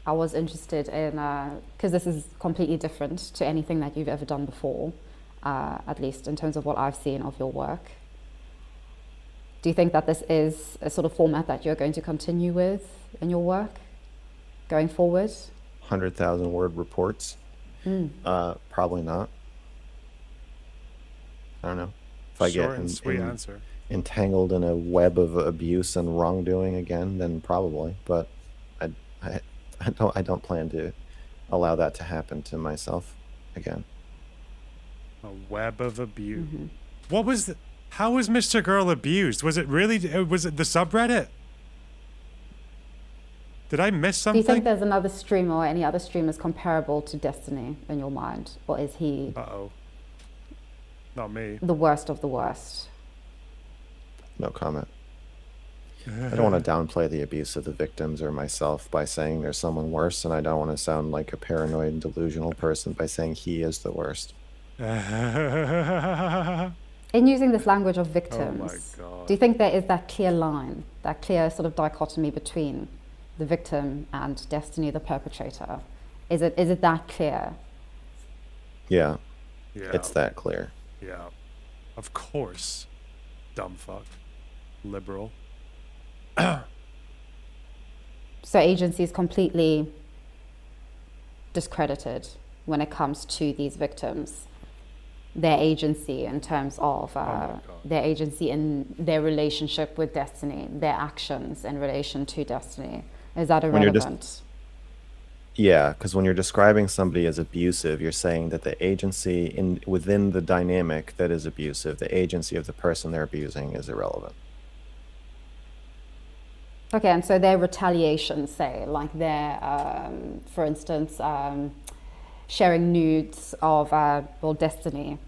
I was interested in, because this is completely different to anything that you've ever done before, at least in terms of what I've seen of your work. Do you think that this is a sort of format that you're going to continue with in your work going forward? 100,000 word reports? Probably not. I don't know. If I Short get and sweet answer. entangled in a web of abuse and wrongdoing again, then probably. But I don't plan to allow that to happen to myself again. A web of abuse. What was the, how was MrGirl abused? Was it really, was it the subreddit? Did I miss Do you something? think there's another streamer or any other streamers comparable to Destiny in your mind? Or is he Uh-oh. Not me. the worst of the worst? No comment. I don't want to downplay the abuse of the victims or myself by saying there's someone worse, and I don't want to sound like a paranoid and delusional person by saying he is the worst. In using this language of victims, God. do you think there is that clear line, that clear sort of dichotomy between the victim and Destiny, the perpetrator? Is it that clear? Yeah, Yeah. it's that clear. Yeah. Of course. Dumb fuck. Liberal. So agency is completely discredited when it comes to these victims. Their agency in terms of their agency in their relationship with Destiny, their actions in relation to Destiny. Is that When you're irrelevant? Yeah, because when you're describing somebody as abusive, you're saying that the agency within the dynamic that is abusive, the agency of the person they're abusing is irrelevant. Okay, and so their retaliation, say, like their, for instance, sharing nudes of Destiny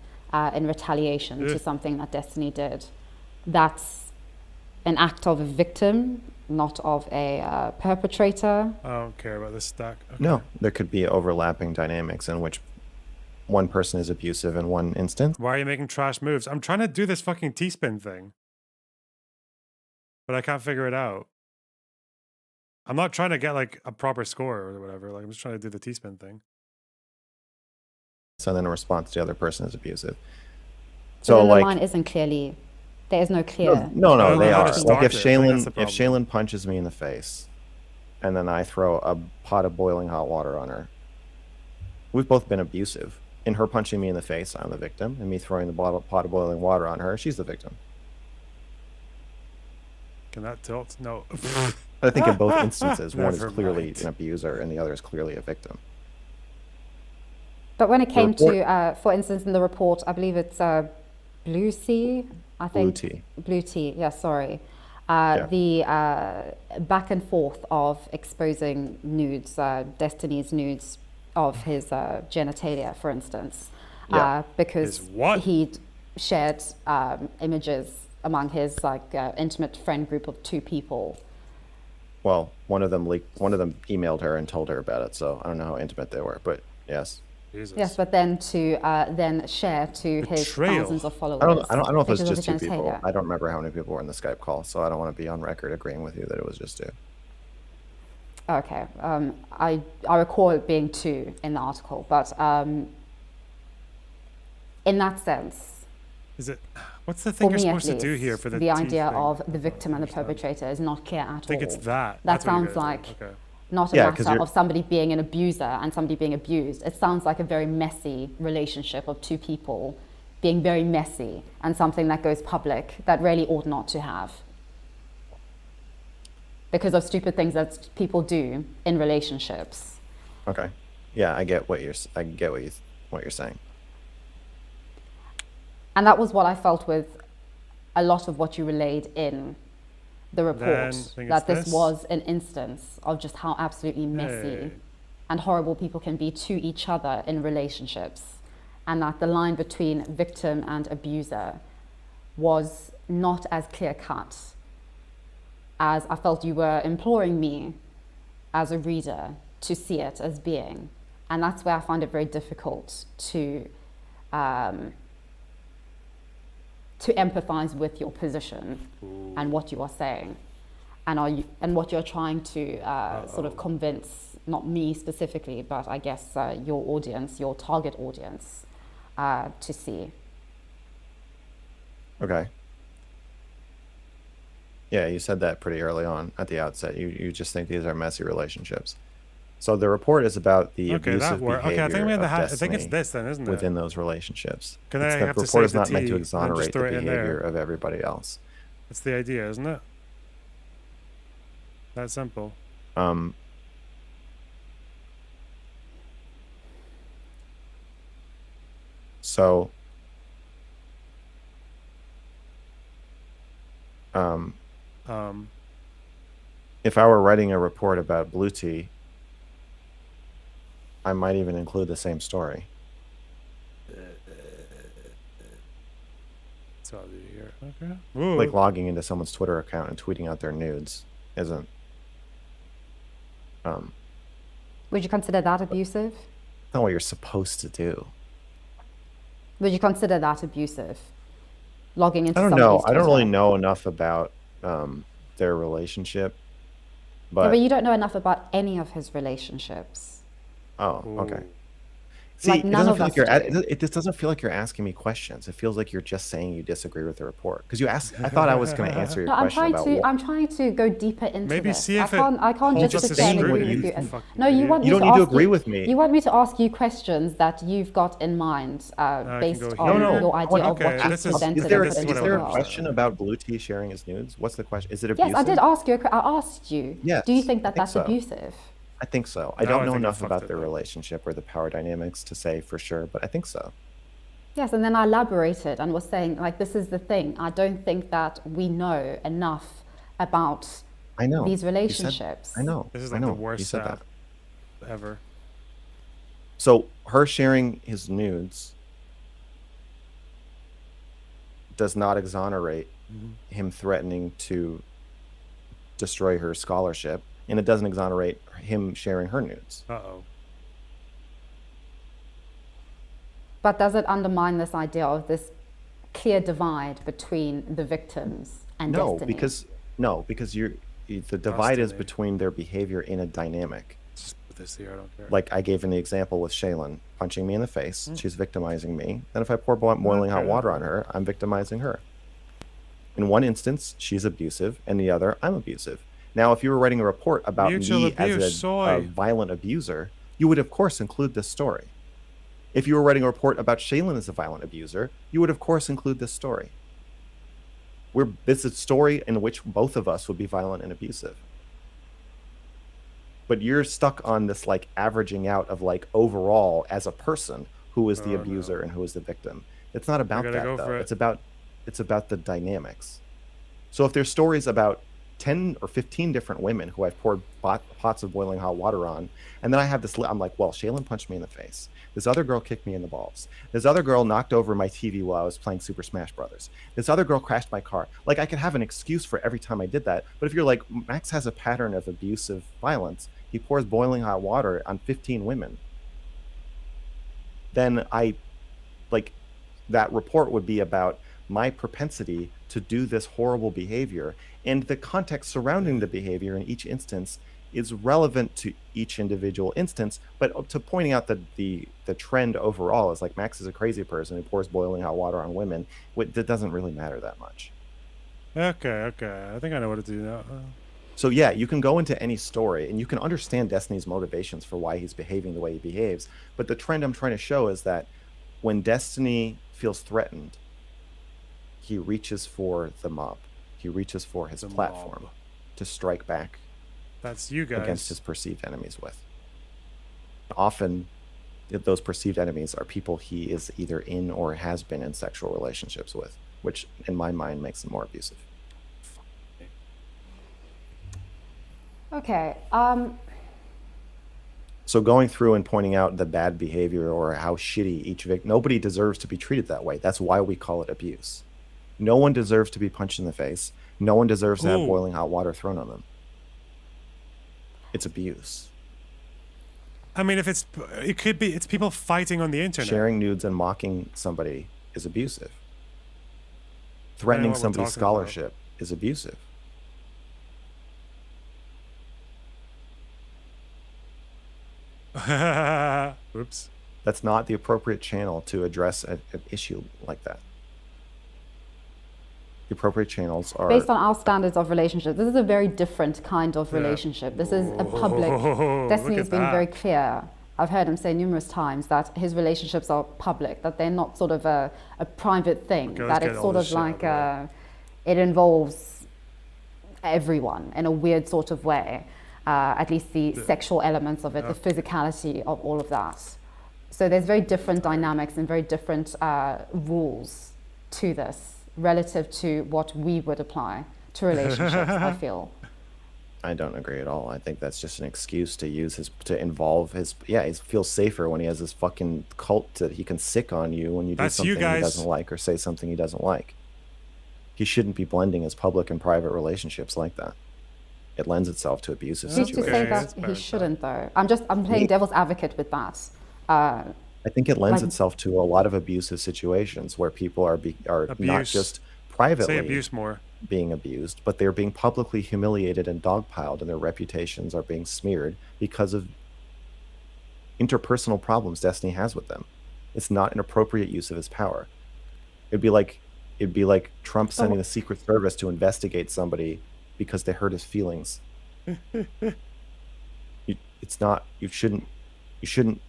in retaliation to something that Destiny did, that's an act of a victim, not of a perpetrator. I don't care about this stack. Okay. No, there could be overlapping dynamics in which one person is abusive in one instance. Why are you making trash moves? I'm trying to do this fucking T-spin thing. But I can't figure it out. I'm not trying to get like a proper score or whatever. Like I'm just trying to do the T-spin thing. So then in response, the other person is abusive. So So then the like, line isn't clearly, there is no clear. no, I don't they know how are. to Like start if it. I think that's the Shaylin punches me in the face, and then I throw a pot of boiling hot water on her, we've both been abusive. In her punching me in the face, I'm the victim, and me throwing the pot of boiling water on her, she's the victim. Can that tilt? No. I think in both instances, one is Never clearly mind. an abuser and the other is clearly a victim. But when it came report- to, for instance, in the report, I believe it's Blue Sea, I think. Blue Tea. Blue Tea, yeah, sorry. The back and forth of exposing nudes, Destiny's nudes of his genitalia, for instance, because His what? he'd shared images among his intimate friend group of 2 people. Well, one of them emailed her and told her about it, so I don't know how intimate they were, but yes. Jesus. Yes, but then to then share to his Betrayal. thousands of followers. I don't know if it was pictures of just his 2 people. genitalia. I don't remember how many people were in the Skype call, so I don't want to be on record agreeing with you that it was just 2. Okay, I recall it being 2 in the article, but in that sense, Is it? What's the for thing you're me at supposed to do least, here for the the idea thing? of the victim and the perpetrator is not clear at all. I think it's that. That That's what you sounds gotta like do. Okay. not a Yeah, 'cause matter you're- of somebody being an abuser and somebody being abused. It sounds like a very messy relationship of 2 people being very messy and something that goes public that really ought not to have, because of stupid things that people do in relationships. Okay. Yeah, I get what you're saying. And that was what I felt with a lot of what you relayed in the Then, report, I think that it's this this. was an instance of just how absolutely messy Hey. and horrible people can be to each other in relationships, and that the line between victim and abuser was not as clear cut as I felt you were imploring me as a reader to see it as being. And that's where I find it very difficult to empathize with your position and what you are saying, and what you're trying to sort of convince, not me specifically, but I guess your audience, your target audience, to see. Okay. Yeah, you said that pretty early on at the outset. You just think these are messy relationships. So the report is about the Okay, abusive that worked. behavior Okay, I think we have of I think it's Destiny this then, isn't it? within those relationships. Can The I have to report save is the not meant tea to and just exonerate the throw it in there? behavior of everybody else. That's the idea, isn't it? That simple. So if I were writing a report about blue tea, I might even include the same story. That's all I do here. Okay. Ooh. Like logging into someone's Twitter account and tweeting out their nudes isn't. Would you consider that abusive? Not what you're supposed to do. Would you consider that abusive? Logging into I don't know. somebody's I don't really Twitter? know enough about their relationship, Yeah, but but you don't know enough about any of his relationships. oh, okay. Ooh. See, Like, it none doesn't of feel us like you're do. it just doesn't feel like you're asking me questions. It feels like you're just saying you disagree with the report. Because you asked, I thought I was going to answer your No, question about what. I'm trying to go deeper into Maybe this. see if it I can't holds just up sit to there and scrutiny. agree You with you. fucking No, you idiot. want me You don't to need to ask agree you, with me. You want me to ask you questions that you've got in mind can based go on here. No, your idea of okay, what you've this is- presented Is there, and this put is is what into I there the a want. world. question about blue tea sharing his nudes? What's the question? Is it Yes, abusive? I did ask you. I asked you. Yes, Do you think I that think that's so. abusive? I think so. I No, don't I know think you enough fucked about it their though. relationship or the power dynamics to say for sure, but I think so. Yes, and then I elaborated and was saying, like, this is the thing. I don't think that we know enough about I know. these You said- relationships. I know. This is I like the know. worst You said stab that. ever. So her sharing his nudes does not exonerate him threatening to destroy her scholarship, and it doesn't exonerate him sharing her nudes. Uh-oh. But does it undermine this idea of this clear divide between the victims and No, destiny? because the divide is Destiny. between their behavior in a dynamic. Just put this here, I don't care. Like I gave in the example with Shaylin punching me in the face, she's victimizing me. Then if I pour boiling hot Okay. water on her, I'm victimizing her. In one instance, she's abusive, and the other, I'm abusive. Now, if you were writing a report about Mutual me abuse, as a soy. violent abuser, you would of course include this story. If you were writing a report about Shaylin as a violent abuser, you would of course include this story. This is a story in which both of us would be violent and abusive. But you're stuck on this like averaging out of like overall as a person who is the Oh, abuser no. and who is the victim. It's not about gotta that go though. for it. It's about the dynamics. So if there's stories about 10 or 15 different women who I've poured pots of boiling hot water on, and then I have this, I'm like, well, Shaylin punched me in the face. This other girl kicked me in the balls. This other girl knocked over my TV while I was playing Super Smash Brothers. This other girl crashed my car. Like, I could have an excuse for every time I did that. But if you're like, Max has a pattern of abusive violence, he pours boiling hot water on 15 women, then that report would be about my propensity to do this horrible behavior, and the context surrounding the behavior in each instance is relevant to each individual instance, but to pointing out that the trend overall is like Max is a crazy person who pours boiling hot water on women. That doesn't really matter that much. Okay. I think I know what to do now. So yeah, you can go into any story and you can understand Destiny's motivations for why he's behaving the way he behaves. But the trend I'm trying to show is that when Destiny feels threatened, he reaches for the mob. He reaches for his platform to strike back. That's you guys. Against his perceived enemies with. Often, those perceived enemies are people he is either in or has been in sexual relationships with, which in my mind makes them more abusive. Okay. So going through and pointing out the bad behavior or how shitty each victim, nobody deserves to be treated that way. That's why we call it abuse. No one deserves to be punched in the face. No one deserves to have boiling hot water thrown on them. It's abuse. I mean, it's people fighting on the internet. Sharing nudes and mocking somebody is abusive. Threatening somebody's scholarship is abusive. Oops. That's not the appropriate channel to address an issue like that. The appropriate channels are based on our standards of relationship. This is a very different kind of relationship. This is a public. Destiny has been very clear. I've heard him say numerous times that his relationships are public, that they're not sort of a private thing, that it's sort of like it involves everyone in a weird sort of way, at least the sexual elements of it, the physicality of all of that. So there's very different dynamics and very different rules to this relative to what we would apply to relationships, I feel. I don't agree at all. I think that's just an excuse to use to involve his, he feels safer when he has this fucking cult that he can sick on you when you do something he doesn't like or say something he doesn't like. He shouldn't be blending his public and private relationships like that. It lends itself to abusive situations. Who's to say that he shouldn't though? I'm playing devil's advocate with that. I think it lends itself to a lot of abusive situations where people are not just privately being abused, but they're being publicly humiliated and dogpiled, and their reputations are being smeared because of interpersonal problems Destiny has with them. It's not an appropriate use of his power. It'd be like Trump sending the Secret Service to investigate somebody because they hurt his feelings. You shouldn't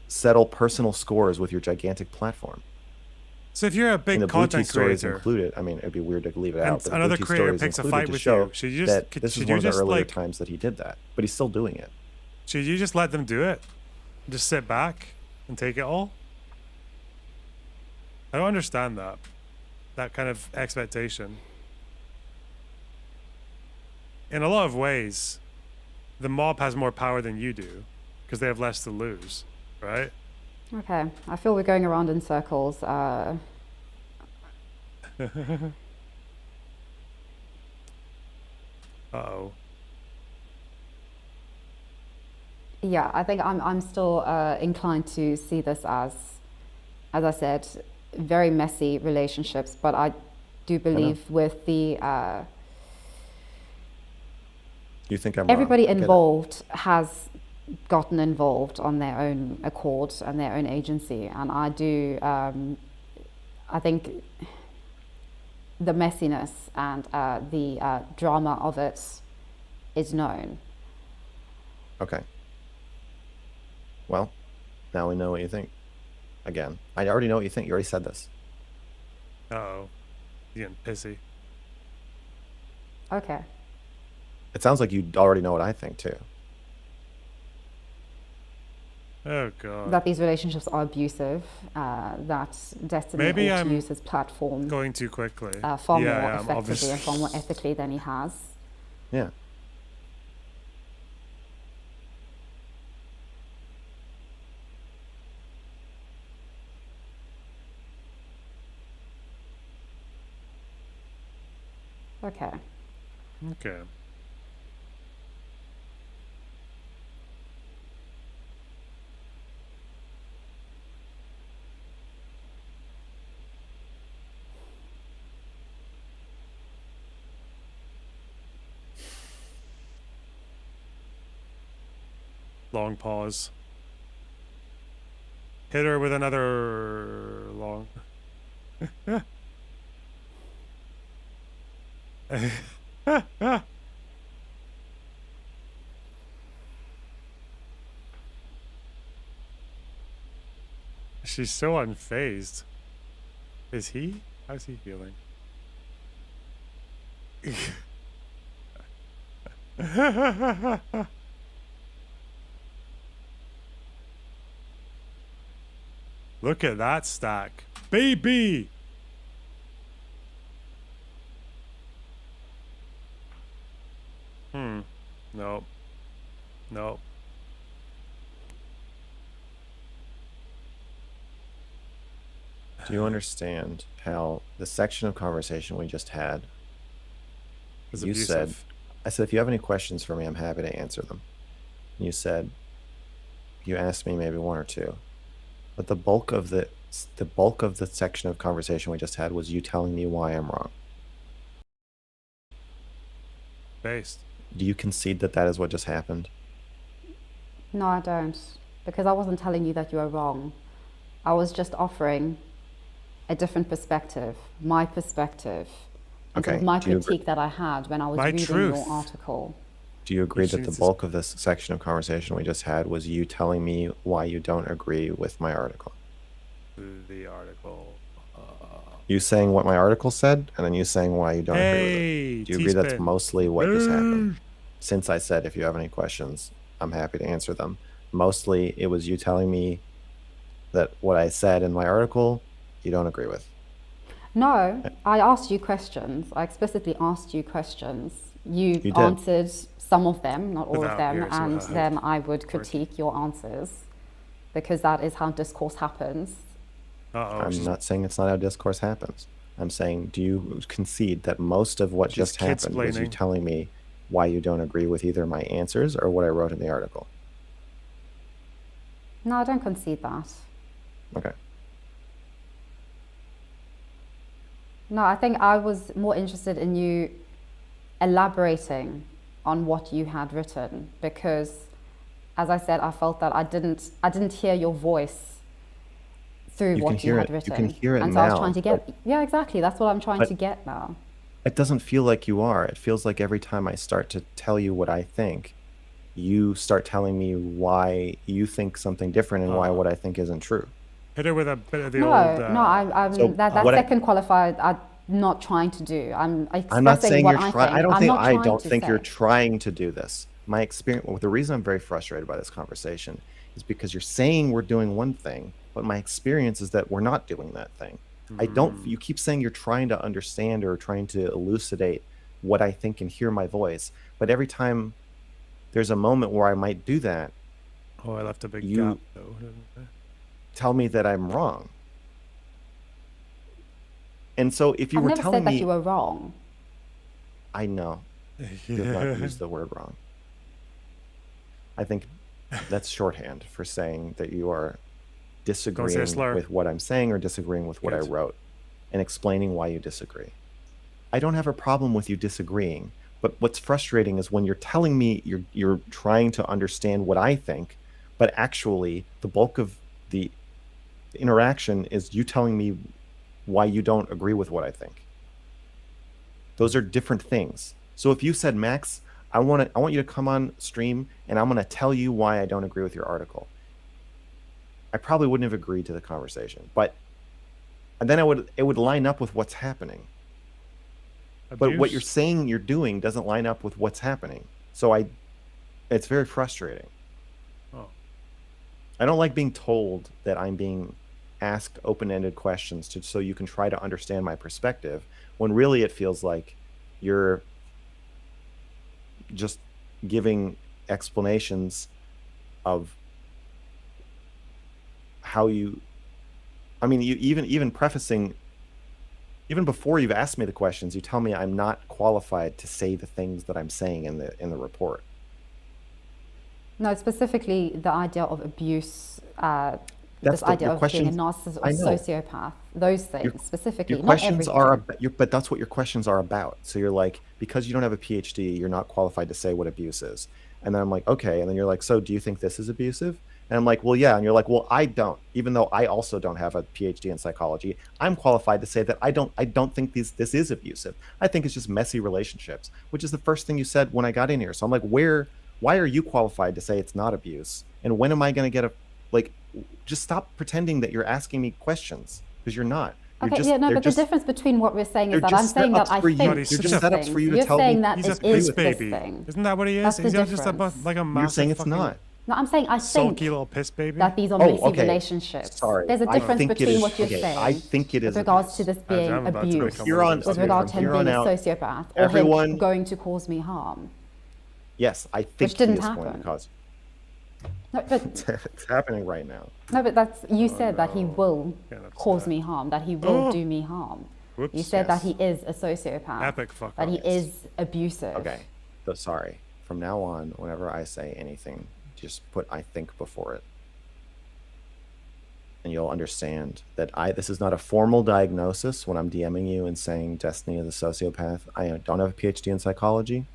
settle personal scores with your gigantic platform. So if you're a big content creator, included, I mean, it'd be weird to leave it out. But another creator picks a fight with you. Should you just? This is one of the earlier times that he did that, but he's still doing it. Should you just let them do it? Just sit back and take it all? I don't understand that kind of expectation. In a lot of ways, the mob has more power than you do because they have less to lose, right? Okay, I feel we're going around in circles. Uh-oh. Yeah, I think I'm still inclined to see this as I said, very messy relationships. But I do believe with the you think I'm everybody wrong? Involved has gotten involved on their own accord and their own agency, and I do. I think the messiness and the drama of it is known. Okay. Well, now we know what you think. Again, I already know what you think. You already said this. Uh-oh. You're getting pissy. Okay. It sounds like you already know what I think, too. Oh god. that these relationships are abusive, that Destiny Maybe ought to I'm use his platform going too quickly. far Yeah, more I am, effectively obviously. and far more ethically than he has. Yeah. Okay. Okay. Long pause. Hit her with another long. She's so unfazed. Is he? How's he feeling? Look at that stack. Baby! Nope. Nope. Do you understand how the section of conversation we just had, It's you said, abusive. I said, if you have any questions for me, I'm happy to answer them. You said, you asked me maybe one or two, but the bulk of the section of conversation we just had was you telling me why I'm wrong. Based. Do you concede that that is what just happened? No, I don't. Because I wasn't telling you that you were wrong. I was just offering a different perspective, my perspective, and sort of my critique that I had when I was reading your article. Do you agree that the bulk of this section of conversation we just had was you telling me why you don't agree with my article? The article. You saying what my article said, and then you saying why you don't agree with it. Do you agree that's mostly what just happened? Since I said if you have any questions, I'm happy to answer them. Mostly it was you telling me that what I said in my article, you don't agree with. No, I asked you questions. I explicitly asked you questions. You answered some of them, not all of them, and then I would critique your answers because that is how discourse happens. I'm not saying it's not how discourse happens. I'm saying, do you concede that most of what just happened was you telling me why you don't agree with either my answers or what I wrote in the article? No, I don't concede that. Okay. No, I think I was more interested in you elaborating on what you had written because, as I said, I felt that I didn't hear your voice through what you had written. You can hear it and now. So I was trying to get, yeah, exactly. That's what I'm trying to get now. It doesn't feel like you are. It feels like every time I start to tell you what I think, you start telling me why you think something different and why what I think isn't true. Hit her with a bit of the no, old... I'm so that second qualified, I'm not trying to do. I'm not saying what you're trying. I don't think you're say. trying to do this. My experience, the reason I'm very frustrated by this conversation is because you're saying we're doing one thing, but my experience is that we're not doing that thing. You keep saying you're trying to understand or trying to elucidate what I think and hear my voice, but every time there's a moment where I might do that, I left a big gap though. Tell me that I'm wrong. And so if you were telling me that you were wrong. I know. You have not used the word wrong. I think that's shorthand for saying that you are disagreeing with what I'm saying or disagreeing with what I wrote and explaining why you disagree. I don't have a problem with you disagreeing, but what's frustrating is when you're telling me you're trying to understand what I think, but actually the bulk of the interaction is you telling me why you don't agree with what I think. Those are different things. So if you said, Max, I want you to come on stream and I'm going to tell you why I don't agree with your article, I probably wouldn't have agreed to the conversation, but then it would line up with what's happening. But what you're saying you're doing doesn't line up with what's happening. So it's very frustrating. I don't like being told that I'm being asked open-ended questions so you can try to understand my perspective, when really it feels like you're just giving explanations of how you, I mean, you even prefacing, even before you've asked me the questions, you tell me I'm not qualified to say the things that I'm saying in the report. No, specifically the idea of abuse, That's this idea your of being a questions. narcissist or I know. sociopath, those things specifically, Your not questions everything. are, but that's what your questions are about. So you're like, because you don't have a PhD, you're not qualified to say what abuse is. And then I'm like, okay. And then you're like, so do you think this is abusive? And I'm like, well, yeah. And you're like, well, I don't. Even though I also don't have a PhD in psychology, I'm qualified to say that I don't think this is abusive. I think it's just messy relationships, which is the first thing you said when I got in here. So I'm like, why are you qualified to say it's not abuse? And when am I going to get just stop pretending that you're asking me questions, because you're not. You're Okay, yeah, no, but the difference between what we're saying is that I'm saying that I think they're just setups for you to you're tell me. saying that He's a it is piss this baby. thing. Isn't that what he is? That's the He's just a, difference. like a massive You're saying it's fucking not. No, I'm saying I think sulky little piss baby. that these are Oh, messy okay. relationships. Sorry. There's a I difference think it between is- what you're okay, saying I think it is with regards to abuse. this being I'm about to abuse, become You're on- with okay, regard to from him here being a on out, sociopath or everyone- him going to cause me harm. Yes, I think Which didn't he is going happen. to cause. No, but It's happening right now. no, but that's you said that he will Yeah, that's cause that. me harm, that he will do me harm. Whoops. You said that Yes. he is a sociopath. Epic fuck that he up. is abusive. Okay. So sorry. From now on, whenever I say anything, just put "I think" before it, and you'll understand that this is not a formal diagnosis when I'm DMing you and saying Destiny is a sociopath. I don't have a PhD in psychology.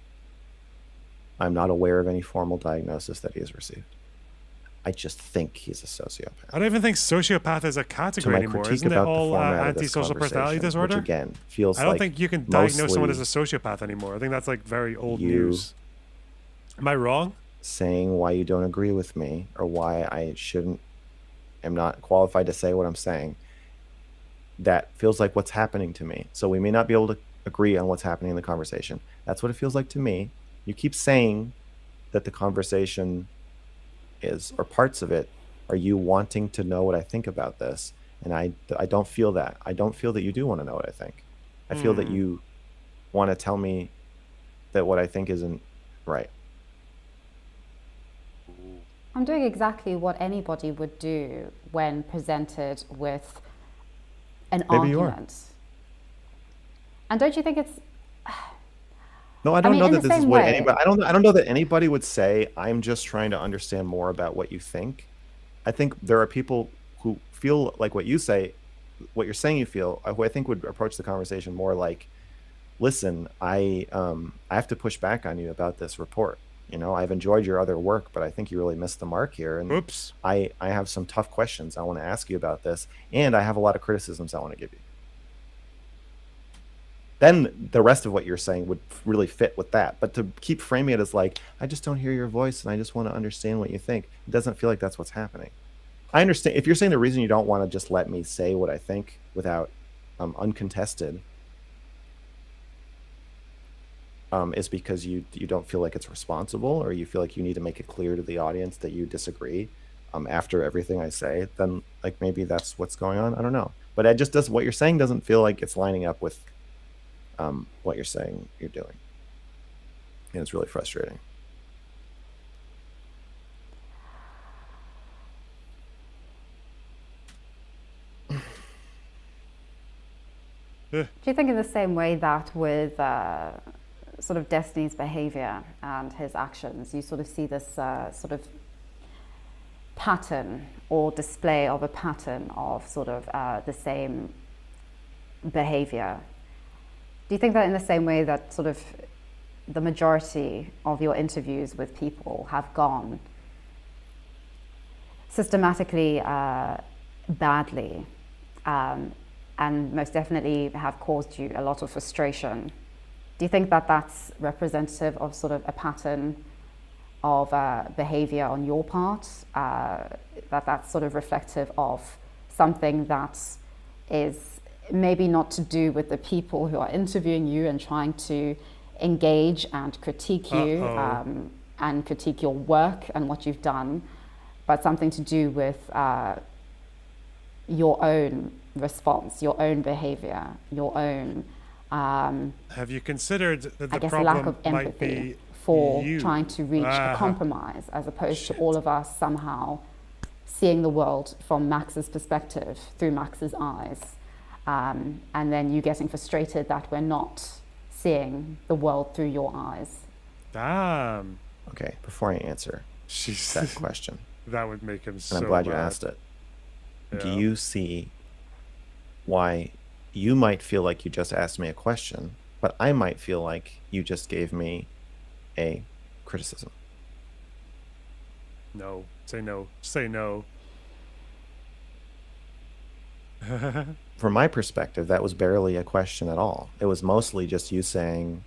I'm not aware of any formal diagnosis that he has received. I just think he's a sociopath. I don't even think sociopath is a To category my anymore. critique Isn't it about the all format of this antisocial personality conversation, disorder? which again feels I don't like think you can diagnose someone as a mostly sociopath anymore. I think that's like very old you news. Am I wrong? saying why you don't agree with me or why I am not qualified to say what I'm saying. That feels like what's happening to me. So we may not be able to agree on what's happening in the conversation. That's what it feels like to me. You keep saying that the conversation is, or parts of it, are you wanting to know what I think about this? And I don't feel that. I don't feel that you do want to know what I think. I feel that you want to tell me that what I think isn't right. I'm doing exactly what anybody would do when presented with an Maybe you are. argument. And don't you think it's No, I don't mean, know in that the this is same what way- anybody. I don't know that anybody would say. I'm just trying to understand more about what you think. I think there are people who feel like what you say, what you're saying you feel, who I think would approach the conversation more like, "Listen, I have to push back on you about this report. You know, I've enjoyed your other work, but I think you really missed the mark here. And Oops. I have some tough questions I want to ask you about this, and I have a lot of criticisms I want to give you." Then the rest of what you're saying would really fit with that. But to keep framing it as like, I just don't hear your voice and I just want to understand what you think, it doesn't feel like that's what's happening. I understand if you're saying the reason you don't want to just let me say what I think without uncontested is because you don't feel like it's responsible, or you feel like you need to make it clear to the audience that you disagree after everything I say, then like maybe that's what's going on. I don't know. But it just doesn't, what you're saying doesn't feel like it's lining up with what you're saying you're doing. And it's really frustrating. Do you think in the same way that with sort of Destiny's behavior and his actions, you sort of see this sort of pattern or display of a pattern of sort of the same behavior? Do you think that in the same way that sort of the majority of your interviews with people have gone systematically badly, and most definitely have caused you a lot of frustration? Do you think that that's representative of sort of a pattern of behavior on your part, that that's sort of reflective of something that is maybe not to do with the people who are interviewing you and trying to engage and critique you and critique your work and what you've done, but something to do with your own response, your own behavior, your own, Have you considered that I the guess, problem lack of might empathy be for you? trying to reach a compromise, as opposed to all of us somehow seeing the world from Max's perspective, through Max's eyes, and then you getting frustrated that we're not seeing the world through your eyes. Damn. Okay, before I answer Jeez. that question, That would make him and so I'm glad mad. you asked it. Do Yeah. you see why you might feel like you just asked me a question, but I might feel like you just gave me a criticism? No. Say no. Say no. From my perspective, that was barely a question at all. It was mostly just you saying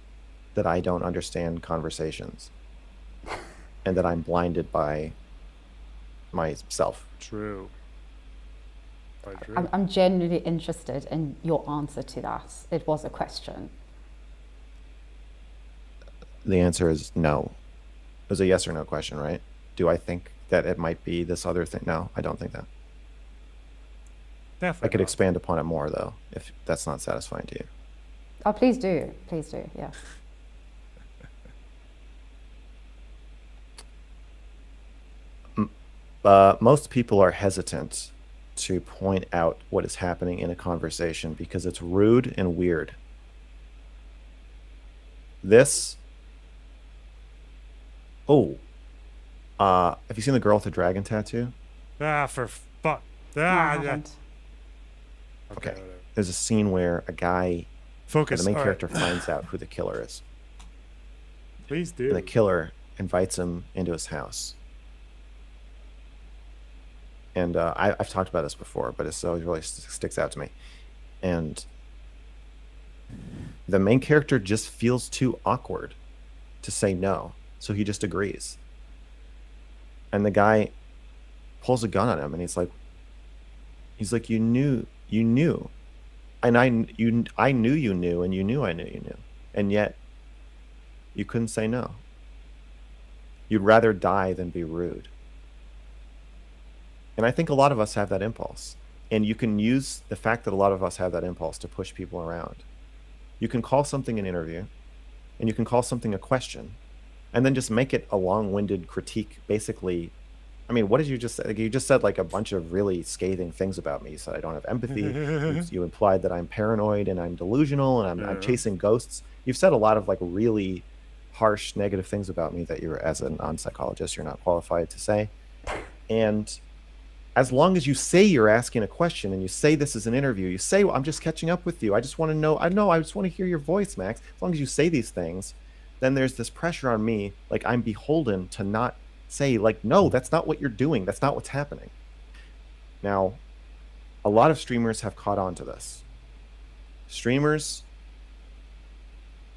that I don't understand conversations and that I'm blinded by myself. True. Quite true. I'm genuinely interested in your answer to that. It was a question. The answer is no. It was a yes or no question, right? Do I think that it might be this other thing? No, I don't think that. Definitely. I could not. expand upon it more, though, if that's not satisfying to you. Oh, please do. Please do, yes. Most people are hesitant to point out what is happening in a conversation because it's rude and weird. This. Oh. Have you seen the girl with the dragon tattoo? Ah, for fuck. No, I Ah, yeah. haven't. Okay. Whatever. There's a scene where a guy, Focus. the main All character, right. finds out who the killer is. Please do. And the killer invites him into his house. And I've talked about this before, but it always really sticks out to me. And the main character just feels too awkward to say no, so he just agrees. And the guy pulls a gun on him, and he's like, you knew, and I knew you knew, and you knew I knew you knew, and yet you couldn't say no. You'd rather die than be rude. And I think a lot of us have that impulse. And you can use the fact that a lot of us have that impulse to push people around. You can call something an interview, and you can call something a question, and then just make it a long-winded critique. Basically, I mean, what did you just say? Like, you just said like a bunch of really scathing things about me. You said I don't have empathy. You implied that I'm paranoid and I'm delusional and I'm chasing ghosts. You've said a lot of like really harsh, negative things about me that you're, as a non-psychologist, you're not qualified to say. And as long as you say you're asking a question and you say this is an interview, you say, well, I'm just catching up with you. I just want to know. I just want to hear your voice, Max. As long as you say these things, then there's this pressure on me, like I'm beholden to not say, like, no, that's not what you're doing. That's not what's happening. Now, a lot of streamers have caught on to this. Streamers,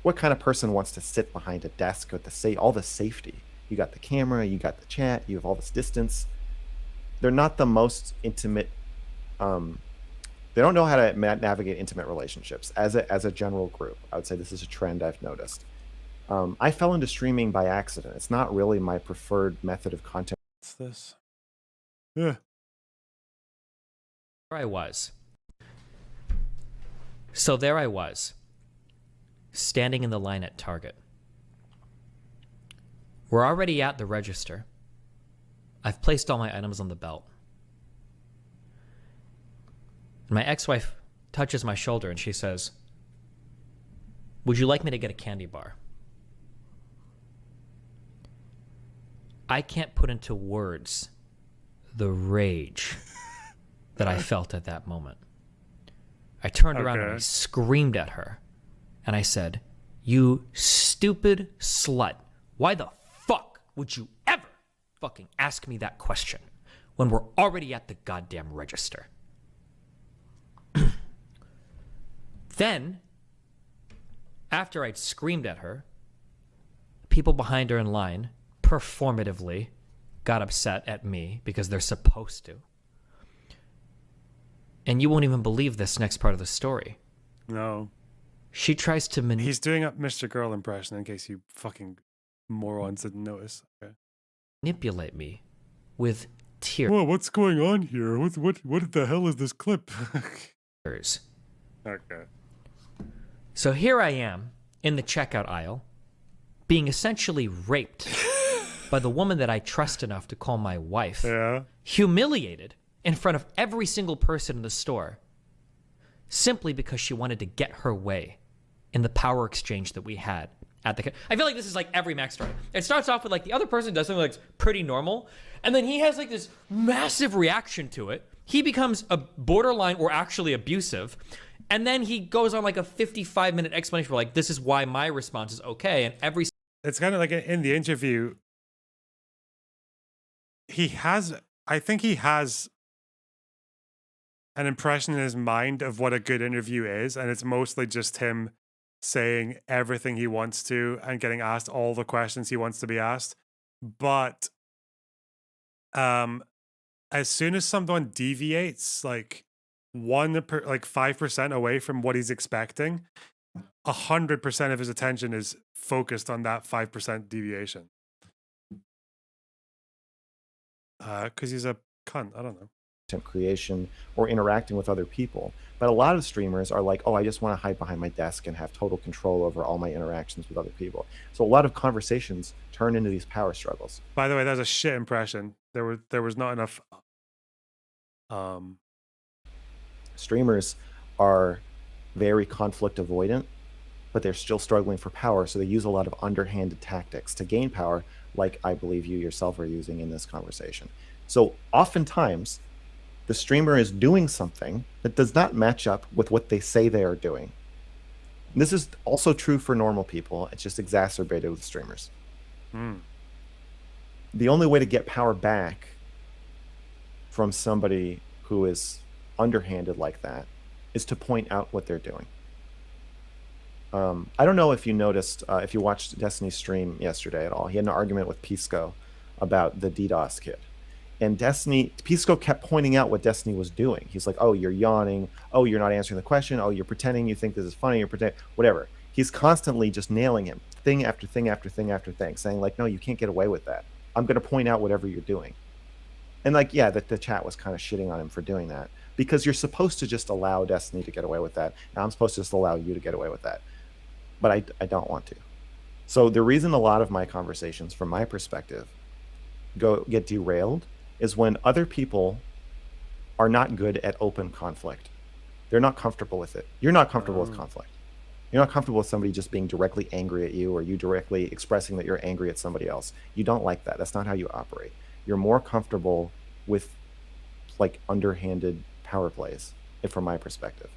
what kind of person wants to sit behind a desk with all the safety? You got the camera, you got the chat, you have all this distance. They're not the most intimate. They don't know how to navigate intimate relationships as a general group. I would say this is a trend I've noticed. I fell into streaming by accident. It's not really my preferred method of content. What's this? Ugh. There I was. So there I was, standing in the line at Target. We're already at the register. I've placed all my items on the belt. And my ex-wife touches my shoulder and she says, "Would you like me to get a candy bar?" I can't put into words the rage that I felt at that moment. I turned around and I screamed at her. And I said, "You stupid slut. Why the fuck would you ever fucking ask me that question when we're already at the goddamn register?" Then, after I'd screamed at her, people behind her in line performatively got upset at me because they're supposed to. And you won't even believe this next part of the story. No. She tries to He's doing a MrGirl impression in case you fucking morons didn't notice. Okay. manipulate me with tears. Whoa, what's going on here? What the hell is this clip? Okay. So here I am in the checkout aisle, being essentially raped by the woman that I trust enough to call my wife, Yeah. humiliated in front of every single person in the store, simply because she wanted to get her way in the power exchange that we had at the. I feel like this is like every Mac story. It starts off with like the other person does something like pretty normal, and then he has like this massive reaction to it. He becomes a borderline or actually abusive, and then he goes on like a 55-minute explanation for like, this is why my response is okay, and every. It's kind of like in the interview, I think he has an impression in his mind of what a good interview is, and it's mostly just him saying everything he wants to and getting asked all the questions he wants to be asked. But as soon as someone deviates like 5% away from what he's expecting, 100% of his attention is focused on that 5% deviation. Because he's a cunt. I don't know. Creation or interacting with other people. But a lot of streamers are like, oh, I just want to hide behind my desk and have total control over all my interactions with other people. So a lot of conversations turn into these power struggles. By the way, that was a shit impression. There was not enough. Streamers are very conflict avoidant, but they're still struggling for power. So they use a lot of underhanded tactics to gain power, like I believe you yourself are using in this conversation. So oftentimes, the streamer is doing something that does not match up with what they say they are doing. And this is also true for normal people. It's just exacerbated with streamers. The only way to get power back from somebody who is underhanded like that is to point out what they're doing. I don't know if you noticed, if you watched Destiny's stream yesterday at all. He had an argument with Pisco about the DDoS kid. And Pisco kept pointing out what Destiny was doing. He's like, oh, you're yawning. Oh, you're not answering the question. Oh, you're pretending you think this is funny. You're pretending, whatever. He's constantly just nailing him, thing after thing after thing after thing, saying like, no, you can't get away with that. I'm going to point out whatever you're doing. And like, yeah, the chat was kind of shitting on him for doing that, because you're supposed to just allow Destiny to get away with that. And I'm supposed to just allow you to get away with that. But I don't want to. So the reason a lot of my conversations, from my perspective, get derailed is when other people are not good at open conflict. They're not comfortable with it. You're not comfortable with conflict. You're not comfortable with somebody just being directly angry at you, or you directly expressing that you're angry at somebody else. You don't like that. That's not how you operate. You're more comfortable with like underhanded power plays, from my perspective.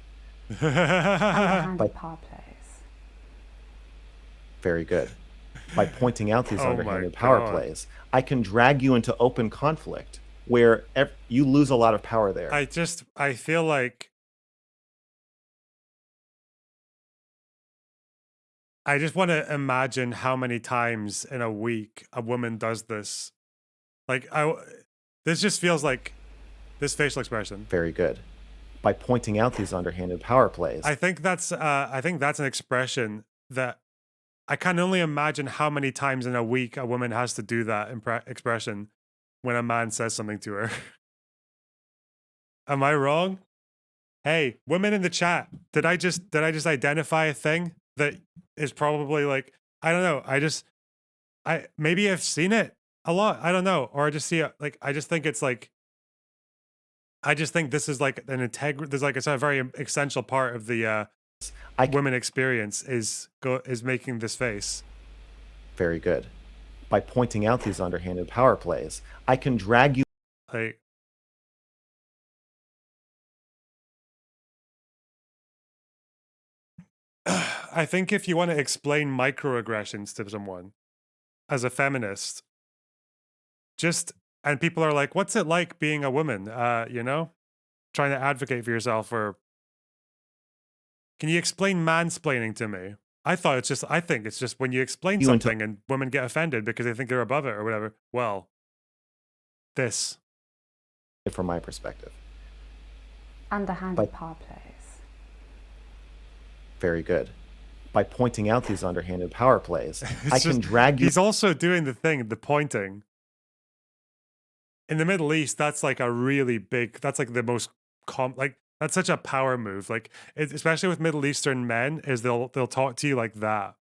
Underhanded power plays. Very good. By pointing out these Oh underhanded my power God. plays, I can drag you into open conflict where you lose a lot of power there. I feel like I just want to imagine how many times in a week a woman does this. Like, this just feels like this facial expression. Very good. By pointing out these underhanded power plays. I think that's an expression that I can only imagine how many times in a week a woman has to do that expression when a man says something to her. Am I wrong? Hey, women in the chat, did I just identify a thing that is probably like, I don't know, maybe I've seen it a lot, I don't know, or I just see it, like, I just think it's like, I just think this is like an there's like, it's a very essential part of the women experience is making this face. Very good. By pointing out these underhanded power plays, I can drag you. Like, I think if you want to explain microaggressions to someone as a feminist, and people are like, what's it like being a woman? You know, trying to advocate for yourself, or can you explain mansplaining to me? I think it's just when you explain something and women get offended because they think they're above it or whatever. Well, this. From my perspective. Underhanded power plays. Very good. By pointing out these underhanded power plays, I can drag you. He's also doing the thing, the pointing. in the Middle East, that's like a really big. That's like the most like that's such a power move. Like especially with Middle Eastern men, is they'll talk to you like that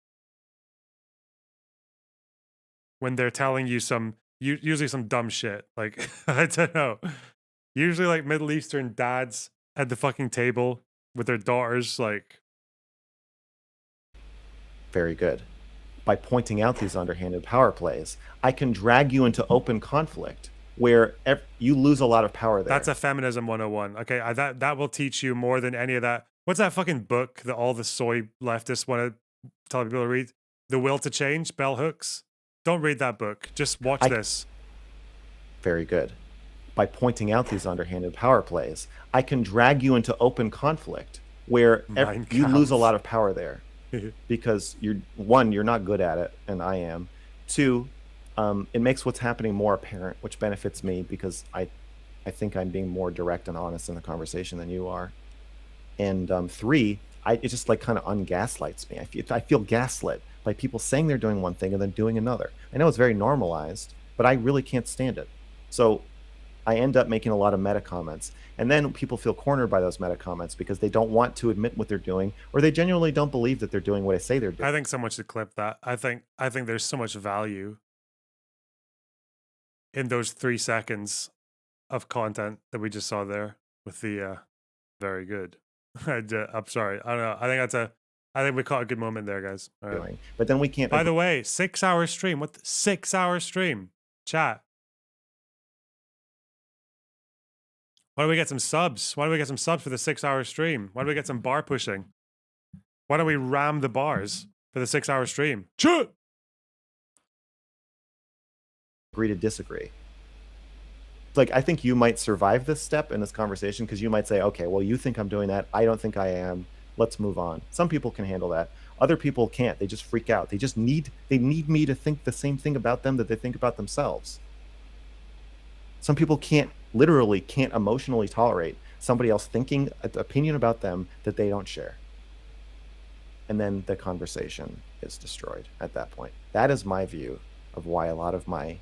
when they're telling you some usually some dumb shit. Like I don't know. Usually like Middle Eastern dads at the fucking table with their daughters, like Very good. By pointing out these underhanded power plays, I can drag you into open conflict where you lose a lot of power there. that's a feminism 101. Okay, that will teach you more than any of that. What's that fucking book that all the soy leftists want to tell people to read? The Will to Change, Bell Hooks. Don't read that book. Just watch this. Very good. By pointing out these underhanded power plays, I can drag you into open conflict where you lose a lot of power there because you're not good at it, and I am. 2, it makes what's happening more apparent, which benefits me because I think I'm being more direct and honest in the conversation than you are. And 3, it just like kind of ungaslights me. I feel gaslit by people saying they're doing one thing and then doing another. I know it's very normalized, but I really can't stand it. So I end up making a lot of meta comments, and then people feel cornered by those meta comments because they don't want to admit what they're doing, or they genuinely don't believe that they're doing what I say they're doing. I think someone should clip that. I think there's so much value in those 3 seconds of content that we just saw there with the very good. I'm sorry. I don't know. I think we caught a good moment there, guys. All right. But then we can't. By the way, 6-hour stream. What? 6-hour stream. Chat. Why don't we get some subs? Why don't we get some subs for the 6-hour stream? Why don't we get some bar pushing? Why don't we ram the bars for the 6-hour stream? Chat. Agree to disagree. Like, I think you might survive this step in this conversation because you might say, okay, well, you think I'm doing that. I don't think I am. Let's move on. Some people can handle that. Other people can't. They just freak out. They need me to think the same thing about them that they think about themselves. Some people literally can't emotionally tolerate somebody else thinking an opinion about them that they don't share. And then the conversation is destroyed at that point. That is my view of why a lot of my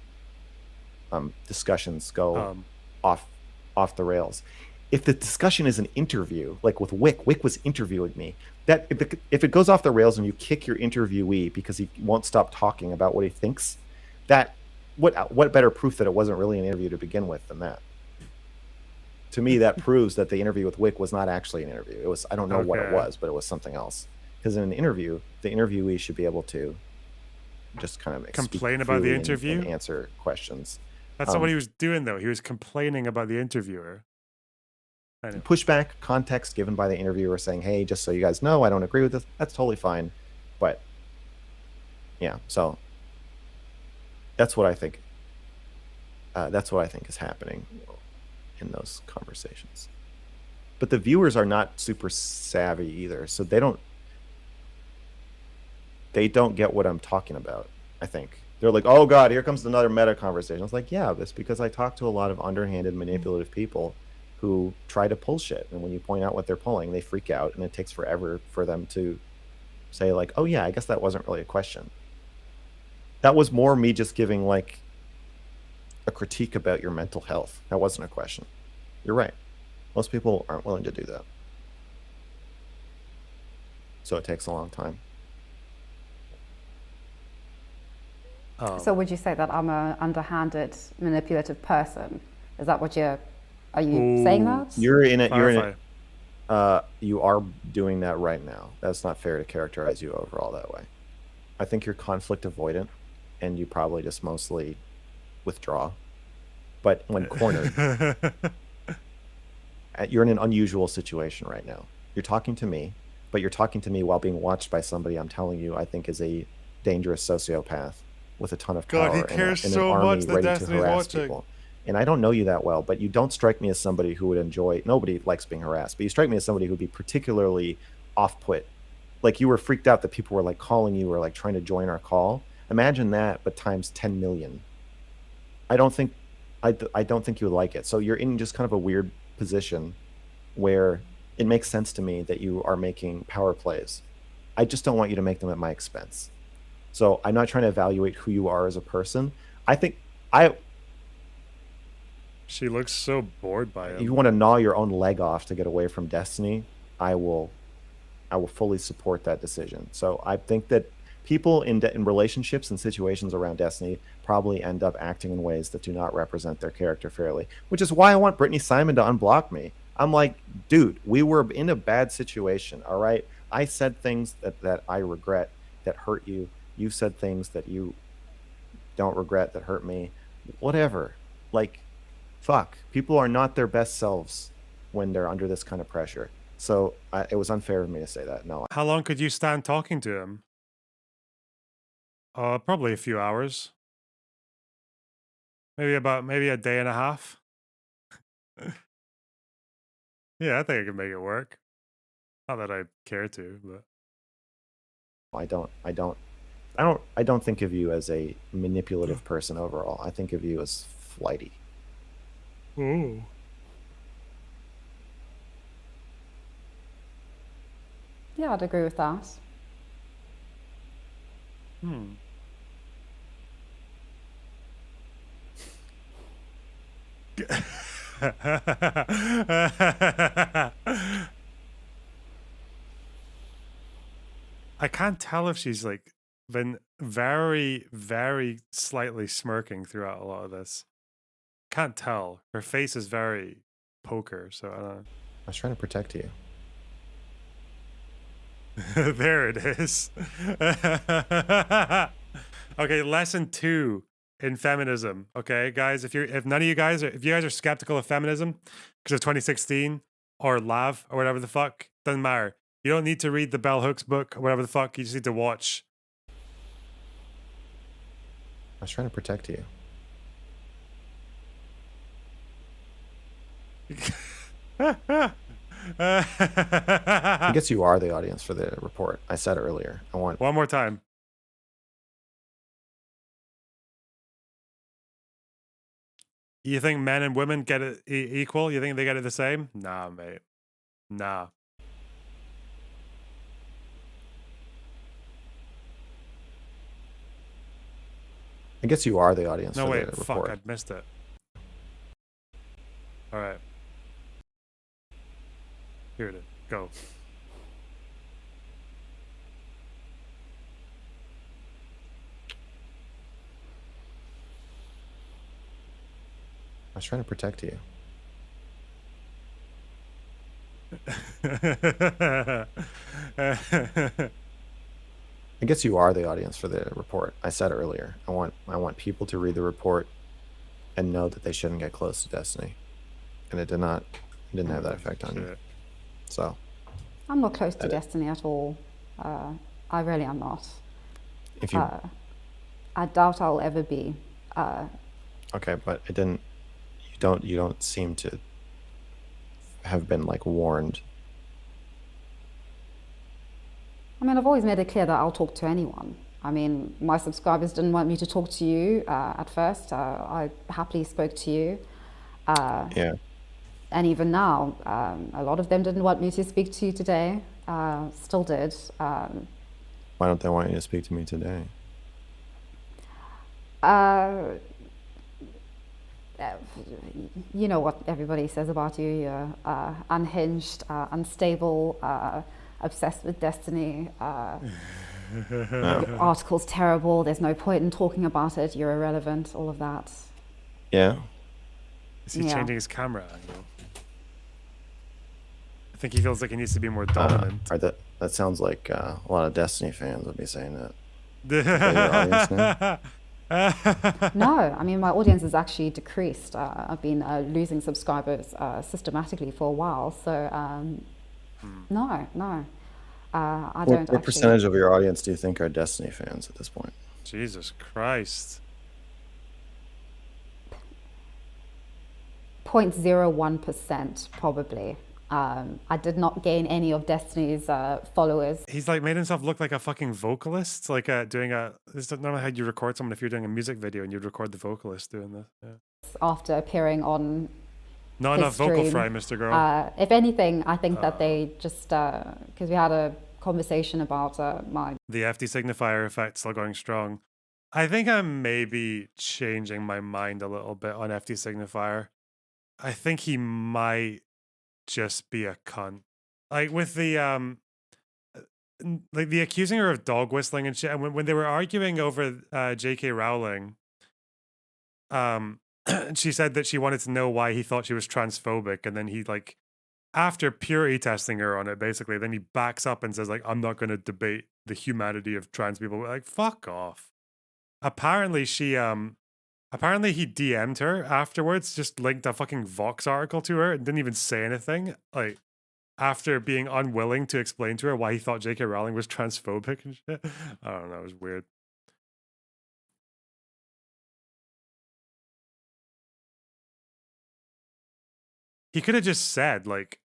discussions go off the rails. If the discussion is an interview, like with Wick was interviewing me, that if it goes off the rails and you kick your interviewee because he won't stop talking about what he thinks, that what better proof that it wasn't really an interview to begin with than that? To me, that proves that the interview with Wick was not actually an interview. It was, I don't know what it was, but it was something else. Because in an interview, the interviewee should be able to just kind of complain about the interview and answer questions. That's not what he was doing, though. He was complaining about the interviewer. Pushback, context given by the interviewer saying, hey, just so you guys know, I don't agree with this. That's totally fine. But yeah, so that's what I think. That's what I think is happening in those conversations. But the viewers are not super savvy either, so they don't get what I'm talking about, I think. They're like, oh God, here comes another meta conversation. It's like, yeah, that's because I talk to a lot of underhanded, manipulative people who try to pull shit. And when you point out what they're pulling, they freak out, and it takes forever for them to say like, oh yeah, I guess that wasn't really a question. That was more me just giving like a critique about your mental health. That wasn't a question. You're right. Most people aren't willing to do that. So it takes a long time. So would you say that I'm an underhanded, manipulative person? Is that what are you saying that? You are doing that right now. That's not fair to characterize you overall that way. I think you're conflict avoidant, and you probably just mostly withdraw. But when cornered, you're in an unusual situation right now. You're talking to me, but you're talking to me while being watched by somebody I'm telling you I think is a dangerous sociopath with a ton of power. God, he cares and so an army much that ready to Destiny's harass watching. people. And I don't know you that well, but you don't strike me as somebody who would enjoy. Nobody likes being harassed, but you strike me as somebody who would be particularly off-put. Like you were freaked out that people were like calling you or like trying to join our call. Imagine that, but times 10 million. I don't think you would like it. So you're in just kind of a weird position where it makes sense to me that you are making power plays. I just don't want you to make them at my expense. So I'm not trying to evaluate who you are as a person. I think She looks so bored by him. You want to gnaw your own leg off to get away from Destiny, I will fully support that decision. So I think that people in relationships and situations around Destiny probably end up acting in ways that do not represent their character fairly, which is why I want Brittany Simon to unblock me. I'm like, dude, we were in a bad situation, all right? I said things that I regret that hurt you. You said things that you don't regret that hurt me. Whatever. Like, fuck. People are not their best selves when they're under this kind of pressure. So it was unfair of me to say that. No. How long could you stand talking to him? Probably a few hours. Maybe a day and a half. Yeah, I think I can make it work. Not that I care to, but I don't think of you as a manipulative person overall. I think of you as flighty. ooh. Yeah, I'd agree with that. Hmm. I can't tell if she's like been very, very slightly smirking throughout a lot of this. Can't tell. Her face is very poker, so I don't know. I was trying to protect you. There it is. Okay, lesson 2 in feminism. Okay, guys, if you guys are skeptical of feminism because of 2016 or Lav or whatever the fuck, doesn't matter. You don't need to read the Bell Hooks book or whatever the fuck. You just need to watch. I was trying to protect you. I guess you are the audience for the report. I said earlier. I want One more time. You think men and women get it equal? You think they get it the same? Nah, mate. Nah. I guess you are the audience No, for wait. the Fuck, report. I'd missed it. All right. Here it is. Go. I was trying to protect you. I guess you are the audience for the report. I said earlier. I want people to read the report and know that they shouldn't get close to Destiny. And it didn't have that effect on you. So I'm not close to Destiny at all. I really am not. if you I doubt I'll ever be. okay, but it didn't. You don't seem to have been like warned. I mean, I've always made it clear that I'll talk to anyone. I mean, my subscribers didn't want me to talk to you at first. I happily spoke to you. Yeah. And even now, a lot of them didn't want me to speak to you today. Still did. Why don't they want you to speak to me today? You know what everybody says about you. You're unhinged, unstable, obsessed with Destiny. Your article's terrible. There's no point in talking about it. You're irrelevant. All of that. Yeah. Is he Yeah. changing his camera angle? I think he feels like he needs to be more dominant. That sounds like a lot of Destiny fans would be saying that. Your audience now? No, I mean, my audience has actually decreased. I've been losing subscribers systematically for a while. So, no. I don't What actually. percentage of your audience do you think are Destiny fans at this point? Jesus Christ. 0.01% probably. I did not gain any of Destiny's followers. He's like made himself look like a fucking vocalist, like doing a. This is not how you record someone if you're doing a music video and you'd record the vocalist doing this. Yeah. After appearing on Not his enough vocal stream. fry, MrGirl. If anything, I think that they just, because we had a conversation about my The FD signifier effect still going strong. I think I'm maybe changing my mind a little bit on FD signifier. I think he might just be a cunt. Like with the like the accusing her of dog whistling and shit. And when they were arguing over J.K. Rowling, she said that she wanted to know why he thought she was transphobic, and then he like, after purity testing her on it, basically, then he backs up and says like, I'm not going to debate the humanity of trans people. Like, fuck off. Apparently apparently he DM'd her afterwards, just linked a fucking Vox article to her and didn't even say anything. Like, after being unwilling to explain to her why he thought J.K. Rowling was transphobic and shit. I don't know, it was weird. He could have just said, like,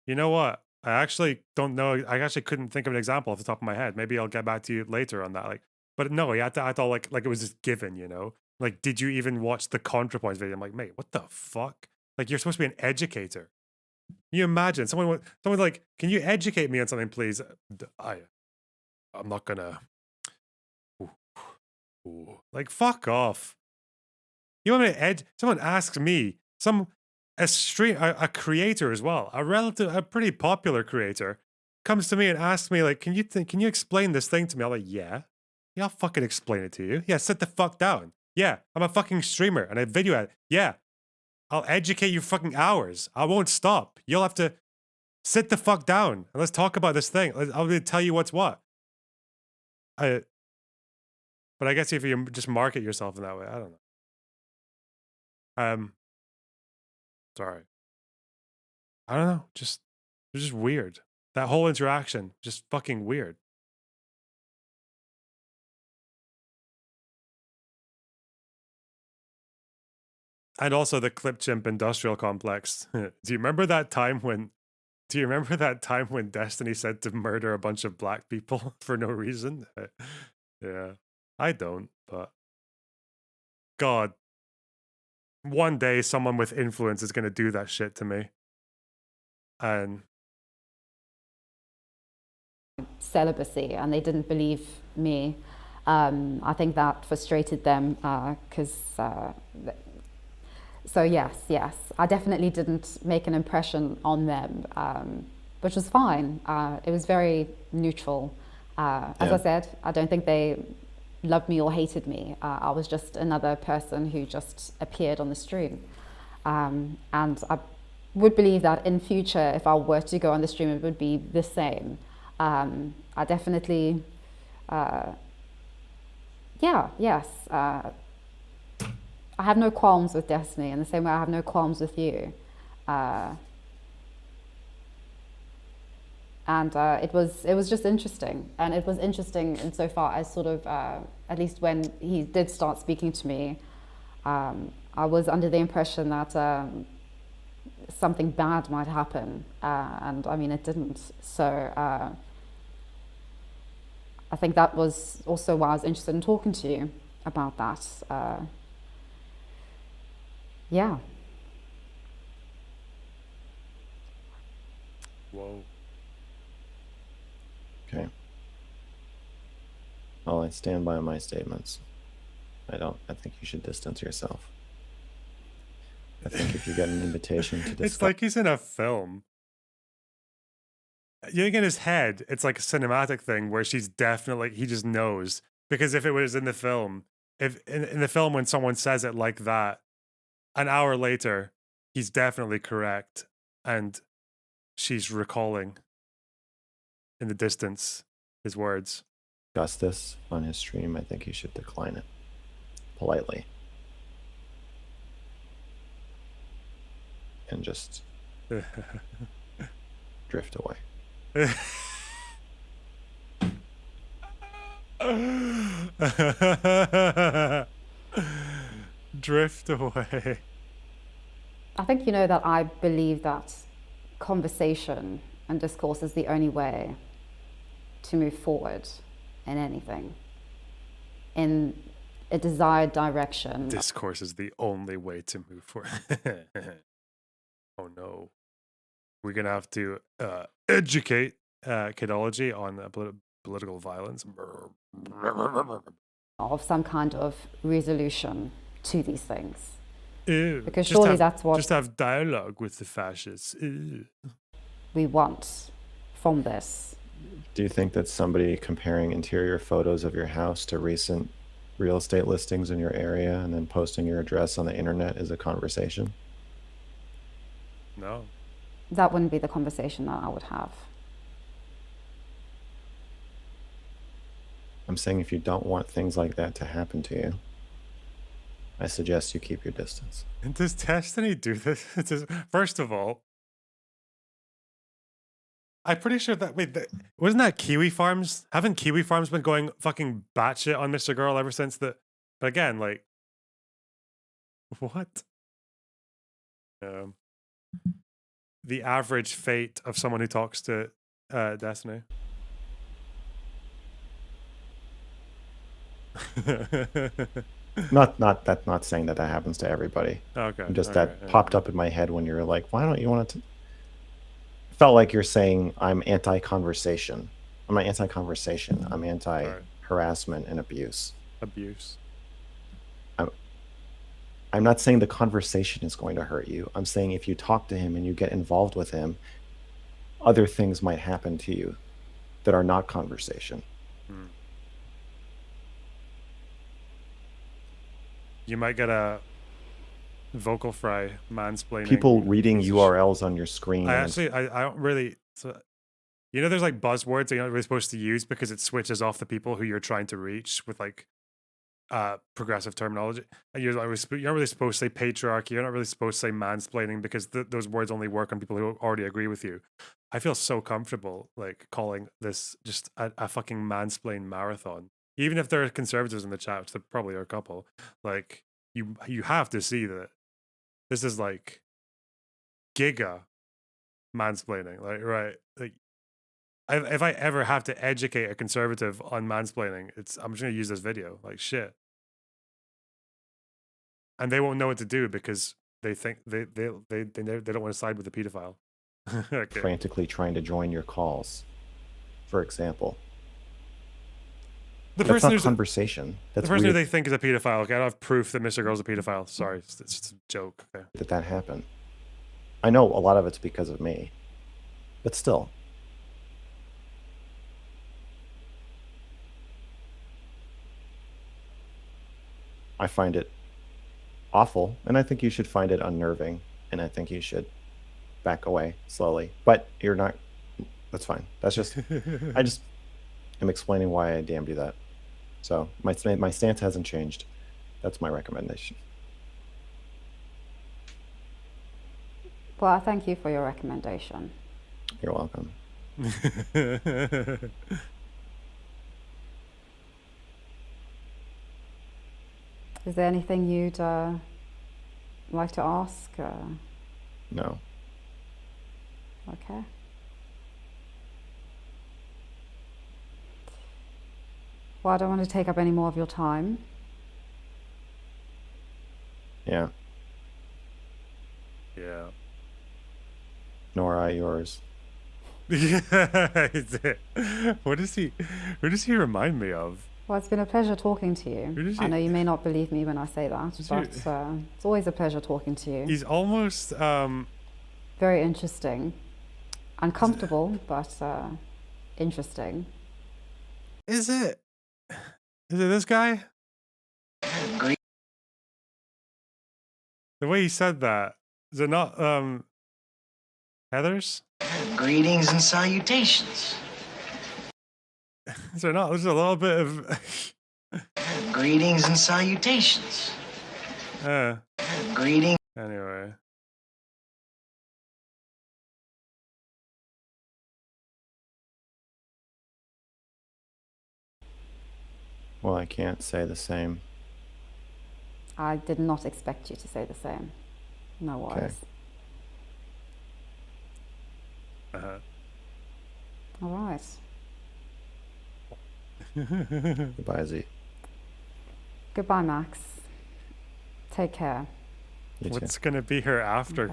you know what? I actually don't know. I actually couldn't think of an example off the top of my head. Maybe I'll get back to you later on that. Like, but no, he had to act all like it was just given, you know? Like, did you even watch the ContraPoints video? I'm like, mate, what the fuck? Like, you're supposed to be an educator. Can you imagine someone's like, can you educate me on something, please? I'm not gonna. Ooh. Like, fuck off. You want me to someone asks me, a creator as well, a pretty popular creator, comes to me and asks me, like, can you explain this thing to me? I'm like, yeah, I'll fucking explain it to you. Yeah, sit the fuck down. Yeah, I'm a fucking streamer and I video at it. Yeah, I'll educate you fucking hours. I won't stop. You'll have to sit the fuck down and let's talk about this thing. I'll tell you what's what. But I guess if you just market yourself in that way, I don't know. Sorry. I don't know. It was just weird. That whole interaction, just fucking weird. And also the clip chimp industrial complex. Do you remember that time when Destiny said to murder a bunch of black people for no reason? Yeah. I don't, but God. One day someone with influence is going to do that shit to me. And celibacy, and they didn't believe me. I think that frustrated them because so yes, I definitely didn't make an impression on them, which was fine. It was very neutral. As I said, I don't think they loved me or hated me. I was just another person who just appeared on the stream. And I would believe that in future, if I were to go on the stream, it would be the same. I definitely, yes. I have no qualms with Destiny in the same way I have no qualms with you. And it was just interesting, and it was interesting insofar as sort of at least when he did start speaking to me, I was under the impression that something bad might happen, and I mean it didn't. So I think that was also why I was interested in talking to you about that. Yeah. Whoa. Okay. Well, I stand by my statements. I think you should distance yourself. I think if you get an invitation to discuss... It's like he's in a film. You think in his head, it's like a cinematic thing where she's definitely, he just knows. Because if it was in the film, if in the film when someone says it like that, an hour later, he's definitely correct. And she's recalling in the distance his words. Discuss this on his stream, I think he should decline it politely. And just drift away. Drift away. I think you know that I believe that conversation and discourse is the only way to move forward in anything, in a desired direction. Discourse is the only way to move forward. Oh no. We're going to have to educate Kidology on political violence. Of some kind of resolution to these things. Ew. Because Just surely have- that's what Just have dialogue with the fascists. Ew. we want from this. Do you think that somebody comparing interior photos of your house to recent real estate listings in your area and then posting your address on the internet is a conversation? No. That wouldn't be the conversation that I would have. I'm saying if you don't want things like that to happen to you, I suggest you keep your distance. And does Destiny do this? First of all, I'm pretty sure that wasn't that Kiwi Farms? Haven't Kiwi Farms been going fucking batshit on MrGirl ever since the? But again, like, what? The average fate of someone who talks to Destiny. Not saying that happens to everybody. Okay. Just okay, that popped up in my head when you were like, why don't you want to? Felt like you're saying I'm anti-conversation. I'm not anti-conversation. I'm anti-harassment and abuse. Abuse. I'm not saying the conversation is going to hurt you. I'm saying if you talk to him and you get involved with him, other things might happen to you that are not conversation. You might get a vocal fry mansplaining. People reading URLs on your screen. I don't really. So, you know, there's like buzzwords that you're not really supposed to use because it switches off the people who you're trying to reach with like progressive terminology. And you're not really supposed to say patriarchy. You're not really supposed to say mansplaining because those words only work on people who already agree with you. I feel so comfortable like calling this just a fucking mansplain marathon. Even if there are conservatives in the chat, which there probably are a couple, like you have to see that this is like giga mansplaining. Like, right, like if I ever have to educate a conservative on mansplaining, I'm just gonna use this video. Like shit, and they won't know what to do because they think they don't want to side with the pedophile. Okay. Frantically trying to join your calls, for example. The That's person not who's conversation. That's the person who weird they think is a pedophile. Okay, I don't have proof that MrGirl's a pedophile. Sorry, it's just a joke. Okay. that happened. I know a lot of it's because of me, but still. I find it awful, and I think you should find it unnerving, and I think you should back away slowly. But you're not. That's fine. That's just. I just am explaining why I damned you that. So my stance hasn't changed. That's my recommendation. Well, I thank you for your recommendation. You're welcome. Is there anything you'd like to ask? No. Okay. Well, I don't want to take up any more of your time. Yeah. Yeah. Nor I yours. Yeah. What does he? Who does he remind me of? Well, it's been a pleasure talking to you. I know you may not believe me when I say that, but it's always a pleasure talking to you. He's almost very interesting, uncomfortable, but interesting. Is it? Is it this guy? The way he said that, is it not Heather's? Greetings and salutations. Is there not? There's a little bit of Greetings and salutations. Greetings. Anyway. Well, I can't say the same. I did not expect you to say the same. No worries. Okay. All right. Goodbye, Z. Goodbye, Max. Take care. What's gonna be her after?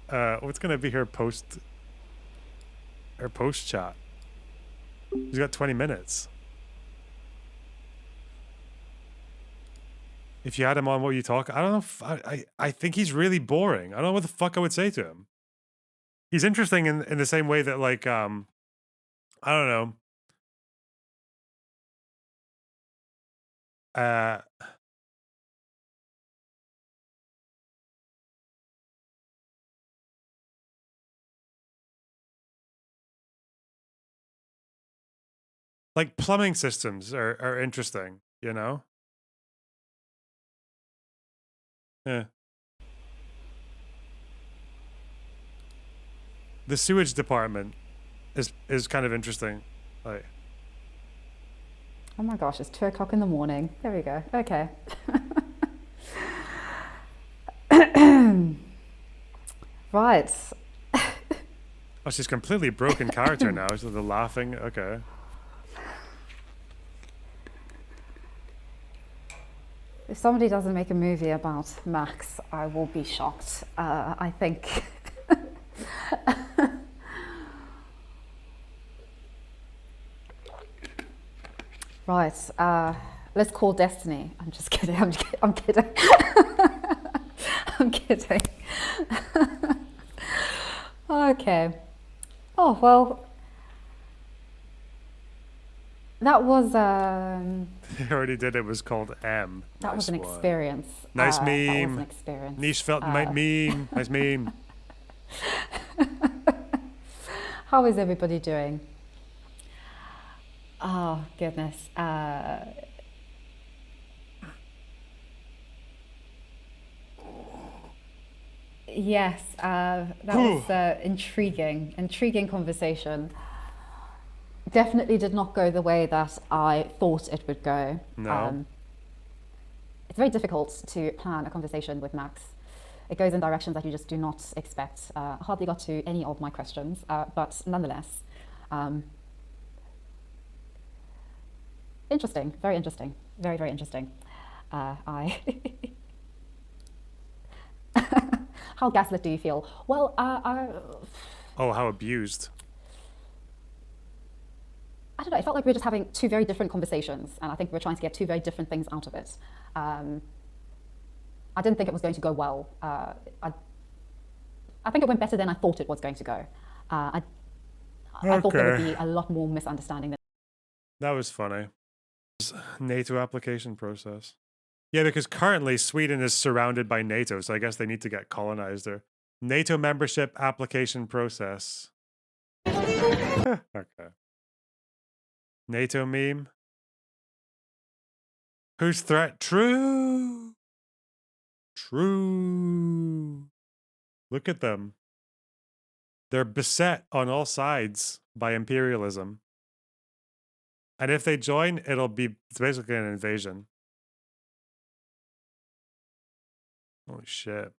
Okay. What's gonna be her post? Her post chat. She's got 20 minutes. If you had him on, what you talk? I don't know. If, I think he's really boring. I don't know what the fuck I would say to him. He's interesting in the same way that like I don't know. Like plumbing systems are interesting, you know? Yeah. The sewage department is kind of interesting. Like Oh my gosh, it's 2 o'clock in the morning. There we go. Okay. Right. oh, she's completely broken character now. So the laughing. Okay. If somebody doesn't make a movie about Max, I will be shocked. I think. Right. Let's call Destiny. I'm just kidding. I'm kidding. I'm kidding. Okay. Oh well. That was. He already did. It was called M. That Nice was an one. experience. Nice That was an meme. experience. Niche felt meme. Nice meme. How is everybody doing? Oh goodness. Yes, that was intriguing conversation. Definitely did not go the way that I thought it would go. No. It's very difficult to plan a conversation with Max. It goes in directions that you just do not expect. Hardly got to any of my questions, but nonetheless, interesting, very interesting, very, very interesting. How gaslit do you feel? Well, Oh, how abused. I don't know. It felt like we were just having two very different conversations, and I think we were trying to get two very different things out of it. I didn't think it was going to go well. I think it went better than I thought it was going to go. I thought there would be a lot more misunderstanding than. That was funny. NATO application process. Yeah, because currently Sweden is surrounded by NATO, so I guess they need to get colonized there. NATO membership application process. Okay. NATO meme. Whose threat? True. True. Look at them. They're beset on all sides by imperialism. And if they join, it's basically an invasion. Holy shit.